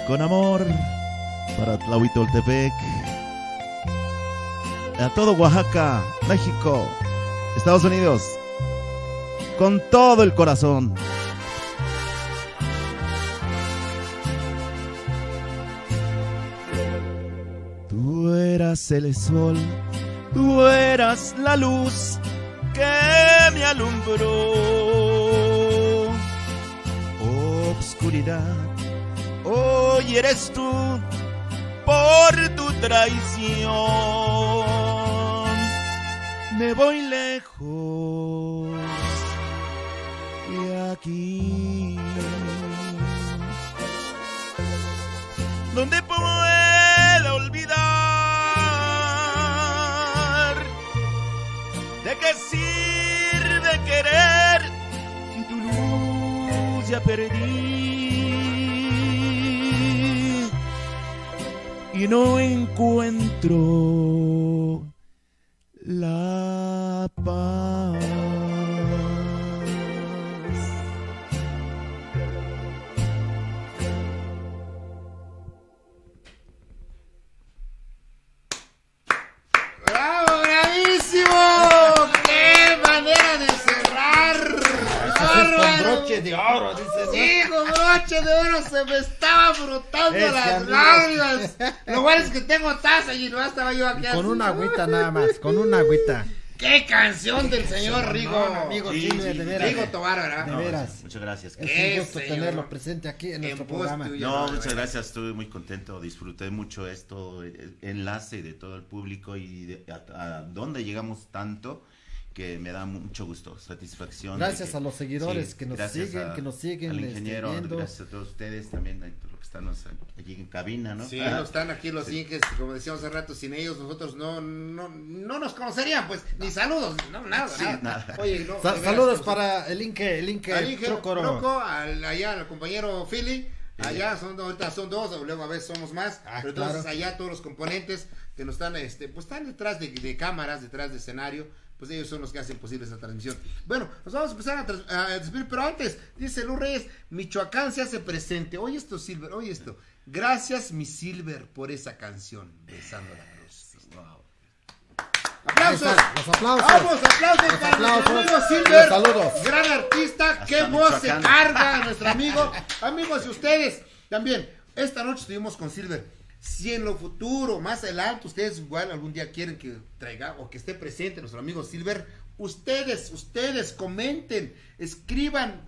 Con amor para Tlahuitoltepec, a todo Oaxaca, México, Estados Unidos, con todo el corazón. Tú eras el sol, tú eras la luz que me alumbró. Obscuridad, hoy eres tú por tu traición. Me voy lejos de aquí, donde pueda olvidar. ¿De qué sirve querer si tu luz ya perdí y no encuentro la paz? ¡Bravo, bravísimo! ¡Qué manera de cerrar! Con broche de oro, dice. Sí, con broche de oro se me estaba brotando las lágrimas. Lo bueno es que tengo taza y no estaba yo aquí. Con una agüita nada más, con una agüita. ¡Qué canción del señor Rigo! Amigo, Sí, sí, de veras. Rigo Tobar, ¿verdad? De veras. Muchas gracias. Es un gusto señor. tenerlo presente aquí en nuestro pos programa. tuyo. No, de muchas verdad. gracias, estuve muy contento, disfruté mucho esto, el enlace de todo el público y a dónde llegamos tanto, que me da mucho gusto, satisfacción. Gracias que, a los seguidores sí, que nos gracias siguen, que nos siguen, al ingeniero, viendo. gracias a todos ustedes también, a los que están allí en cabina, ¿no? Sí, no están aquí los Inges, como decíamos hace rato, sin ellos nosotros no nos conocerían, pues, ni saludos, no, nada, Sí, nada. Oye, no, de veras, Saludos pues, para el Inge al Inge, Procoro. Proco, allá al compañero Philly, allá ahorita son dos, luego a veces somos más, pero entonces claro. allá todos los componentes que nos están, pues están detrás de cámaras, detrás de escenario, pues ellos son los que hacen posible esa transmisión. Bueno, nos vamos a empezar a despedir, pero antes, dice Luz Reyes, Michoacán se hace presente. Oye esto, Silver, oye esto. Gracias, mi Silver, por esa canción, Besando la Cruz. Wow. ¡Aplausos! Los aplausos. ¡Vamos, aplausos Los para nuestro aplausos. amigo Silver! Los saludos. Gran artista, Hasta qué voz se Michoacán. carga nuestro amigo. Amigos, y ustedes también, esta noche estuvimos con Silver. Si en lo futuro, más adelante, ustedes igual algún día quieren que traiga o que esté presente nuestro amigo Silver, ustedes comenten, escriban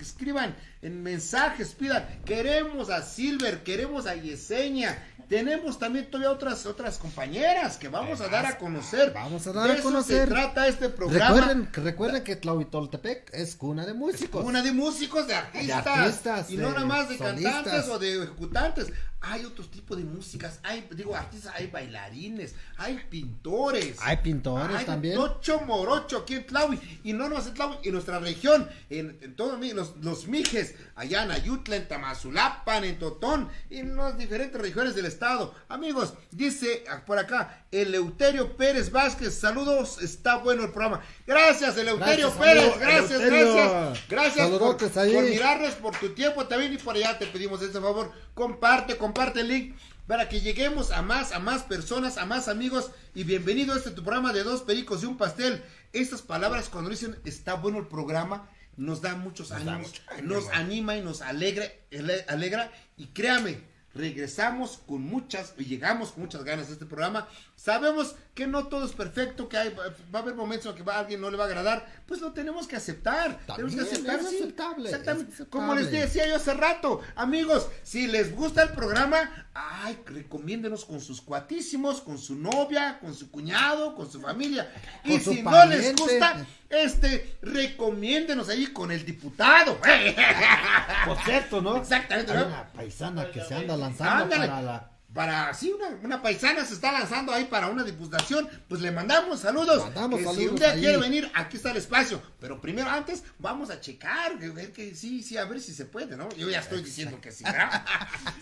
en mensajes, pidan, queremos a Silver, queremos a Yesenia, tenemos también todavía otras compañeras que vamos a dar a conocer. Vamos a dar De a conocer. eso se trata este programa. Recuerden que Tlahuitoltepec es cuna de músicos. Una de músicos, de artistas, y no de nada más de solistas. cantantes o de ejecutantes. Hay otros tipos de músicas, artistas, hay bailarines, hay pintores. Hay pintores hay también. Tocho morocho aquí en Tlahui, y no nomás en Tlahui, en nuestra región, en todos los Mijes, allá en Ayutla, en Tamazulapan, en Totón, y en las diferentes regiones del estado. Amigos, dice por acá, Eleuterio Pérez Vázquez, saludos, está bueno el programa. Gracias, Eleuterio Gracias, Pérez, amigo gracias, Eleuterio. gracias por Saludotes ahí. mirarnos, por tu tiempo también, y por allá te pedimos este favor, comparte el link para que lleguemos a más personas, a más amigos, y bienvenido a tu programa de Dos Pericos y un Pastel. Estas palabras cuando dicen está bueno el programa, nos da muchos ánimos, nos anima y nos alegra, y créame, regresamos con muchas, y llegamos con muchas ganas a este programa. Sabemos que no todo es perfecto, que va a haber momentos en los que a alguien no le va a agradar, pues lo tenemos que aceptar. También tenemos que aceptar, es sí, aceptable, exactamente. es aceptable. Como les decía yo hace rato, amigos, si les gusta el programa, recomiéndenos con sus cuatísimos, con su novia, con su cuñado, con su familia. Y Con su si no les pariente. gusta, recomiéndenos ahí con el diputado. Por cierto, ¿no? Exactamente, Hay ¿no? una paisana que se anda lanzando Ándale. para la para, sí, una paisana se está lanzando ahí para una diputación, pues le mandamos saludos. Si un día quiere venir, aquí está el espacio, pero primero antes vamos a checar, ver que sí, a ver si se puede, ¿no? Yo ya estoy diciendo que sí, ¿verdad?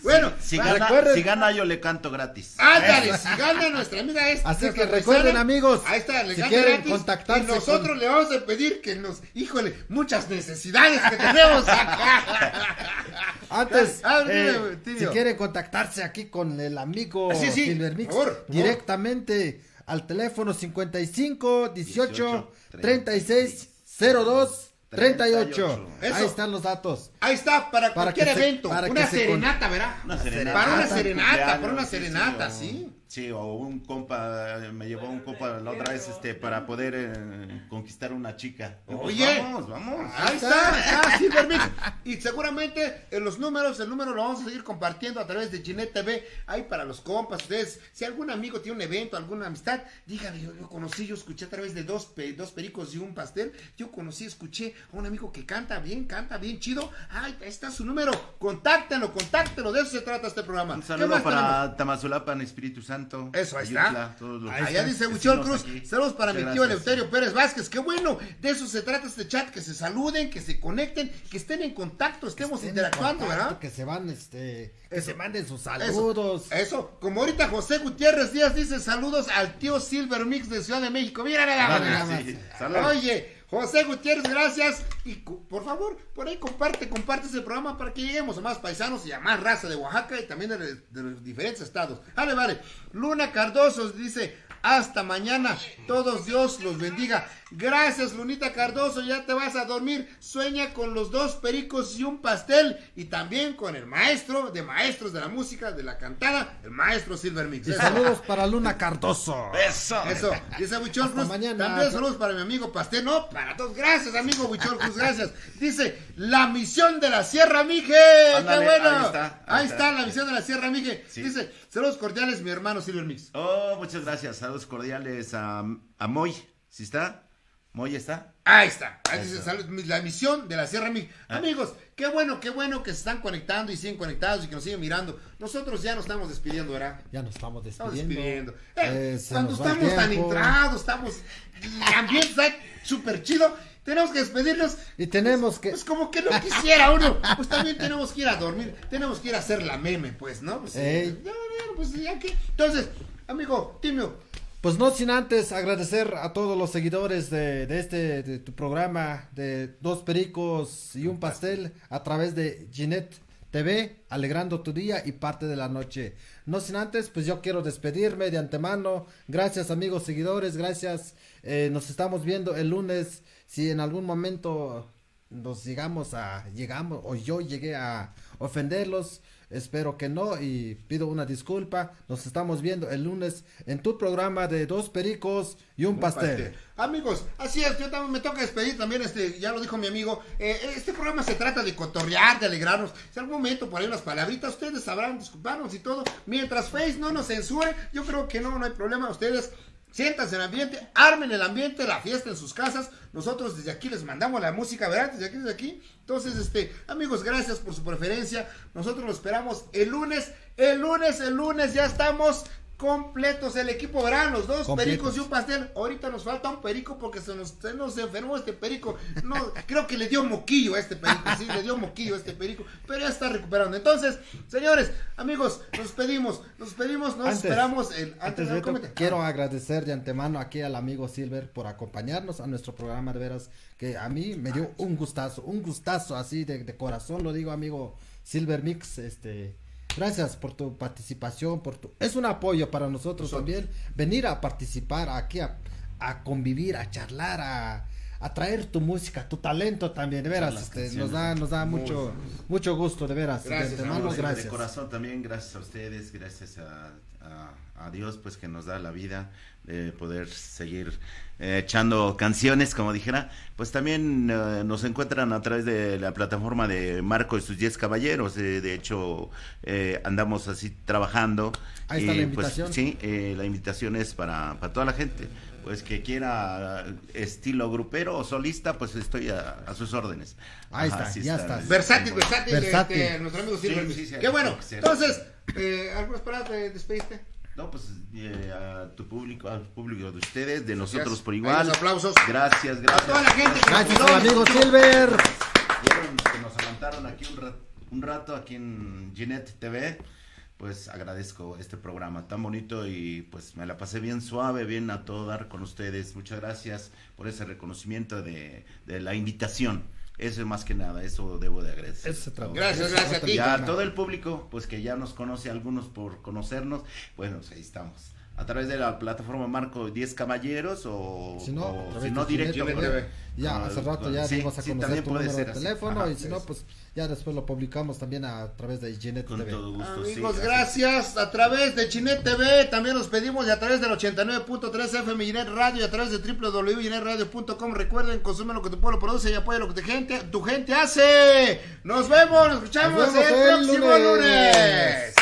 Bueno, si gana yo le canto gratis. Ándale, si gana nuestra amiga es. Así que recuerden, amigos, ahí está, le si gana quieren gratis, contactarse y nosotros le vamos a pedir que nos, híjole, muchas necesidades que tenemos acá. Antes, dime, si quieren contactarse aquí con el amigo Silver Mix, directamente al teléfono 55 18 36 02 38. Ahí están los datos. Ahí está, para cualquier evento. Una serenata, ¿verdad? Para una serenata, sí. Sí, o un compa, me llevó un compa la otra vez para poder conquistar una chica. Oye, vamos. Ahí está, Silver Mix. Y seguramente el número lo vamos a seguir compartiendo a través de Ginette TV. Ahí para los compas, ustedes, si algún amigo tiene un evento, alguna amistad, díganle, yo escuché a través de dos pericos y un pastel. Escuché a un amigo que canta bien chido. Ahí está su número, contáctenlo, de eso se trata este programa. Un saludo para Tamazulapan, Espíritu Santo. Eso, ahí está. Allá dice Huichol Cruz, saludos para mi tío Eleuterio Pérez Vázquez. Qué bueno, de eso se trata este chat, que se saluden, que se conecten, que estén en contacto, estemos interactuando, ¿verdad? Que se van, que se manden sus saludos. Eso, como ahorita José Gutiérrez Díaz dice saludos al tío Silver Mix de Ciudad de México. Mira nada más. Oye, José Gutiérrez, gracias. Y por favor, por ahí comparte ese programa para que lleguemos a más paisanos y a más raza de Oaxaca y también de los diferentes estados. Vale. Luna Cardoso dice, hasta mañana, todos Dios los bendiga. Gracias, Lunita Cardoso, ya te vas a dormir. Sueña con los 2 pericos y un pastel. Y también con el maestro de maestros de la música, de la cantada, el maestro Silver Mix. Y saludos para Luna Cardoso. Eso. Dice Huichol Cruz, también saludos para mi amigo Pastel. No, para todos. Gracias, amigo Huichol Cruz, gracias. Dice, la misión de la Sierra Mije. ¡Qué bueno! Ahí está, la misión de la Sierra Mije. Sí. Dice, saludos cordiales, mi hermano Silver Mix. Oh, muchas gracias. Saludos cordiales a Moy. ¿Sí está? ¿Moy está? Ahí está. Ahí dice, la misión de la Sierra Mije. Amigos, qué bueno que se están conectando y siguen conectados y que nos siguen mirando. Nosotros ya nos estamos despidiendo, ¿verdad? Ya nos estamos despidiendo. Cuando estamos tan entrados, el ambiente está súper chido. Tenemos que despedirnos. Y tenemos que... Pues como que no quisiera uno. Pues también tenemos que ir a dormir. Tenemos que ir a hacer la meme, pues, ¿no? Pues, pues ya que... Entonces, amigo Timio. Pues no sin antes agradecer a todos los seguidores de tu programa de 2 pericos y un pastel a través de Ginette TV, alegrando tu día y parte de la noche. No sin antes, pues yo quiero despedirme de antemano. Gracias, amigos seguidores, gracias. Nos estamos viendo el lunes. Si en algún momento llegamos o yo llegué a ofenderlos, espero que no y pido una disculpa. Nos estamos viendo el lunes en tu programa de 2 pericos y un pastel. Amigos, así es, yo también me toca despedir también, ya lo dijo mi amigo, este programa se trata de cotorrear, de alegrarnos. Si algún momento por ahí unas palabritas, ustedes sabrán disculparnos y todo. Mientras Face no nos censure, yo creo que no hay problema. Ustedes siéntanse en el ambiente, armen el ambiente, la fiesta en sus casas. Nosotros desde aquí les mandamos la música, ¿verdad? Desde aquí. Entonces, amigos, gracias por su preferencia. Nosotros lo esperamos el lunes. El lunes ya estamos completos, el equipo, verán, los 2 pericos y un pastel. Ahorita nos falta un perico porque se nos enfermó este perico. No, creo que le dio moquillo a este perico, sí, le dio moquillo a este perico, pero ya está recuperando. Entonces, señores, amigos, nos despedimos, esperamos antes quiero agradecer de antemano aquí al amigo Silver por acompañarnos a nuestro programa, de veras, que a mí me dio un gustazo así de corazón, lo digo, amigo Silver Mix, gracias por tu participación, es un apoyo para nosotros también, venir a participar aquí, a convivir, a charlar, a traer tu música, tu talento también, de veras, nos da mucho gusto, de veras. Gracias, gracias. De corazón también, gracias a ustedes, gracias a Dios, pues, que nos da la vida de poder seguir echando canciones, como dijera. Pues también nos encuentran a través de la plataforma de Marco y sus 10 caballeros. De hecho, andamos así trabajando. Ahí está la invitación. Pues, sí, la invitación es para toda la gente. Pues que quiera estilo grupero o solista, pues estoy a sus órdenes. Ahí está, ya está. Versátil, nuestro amigo Silver. Sí, qué bueno. Entonces, ¿Algunas palabras de despedirte? No, pues a tu público, al público de ustedes, de nosotros por igual. Aplausos. Gracias. A toda la gente que gracias al amigo Silver. Que nos aguantaron aquí un rato aquí en Ginette TV. Pues agradezco este programa tan bonito y pues me la pasé bien suave, bien a todo dar con ustedes. Muchas gracias por ese reconocimiento de la invitación. Eso es más que nada, eso debo de agradecer. Gracias a ti. Y a todo el público, pues que ya nos conoce, algunos por conocernos, bueno, pues ahí estamos. A través de la plataforma Marco 10 Caballeros o si no directo. Ya, hace rato ya dimos a conocer tu número de teléfono. Ajá, y si no, pues ya después lo publicamos también a través de Ginette con TV. Todo gusto, amigos, gracias. A través de Ginette TV también los pedimos y a través del 89.3 FM Ginette Radio y a través de www.ginetteradio.com. Recuerden, consume lo que tu pueblo produce y apoya lo que tu gente hace. Nos vemos, nos escuchamos el próximo lunes.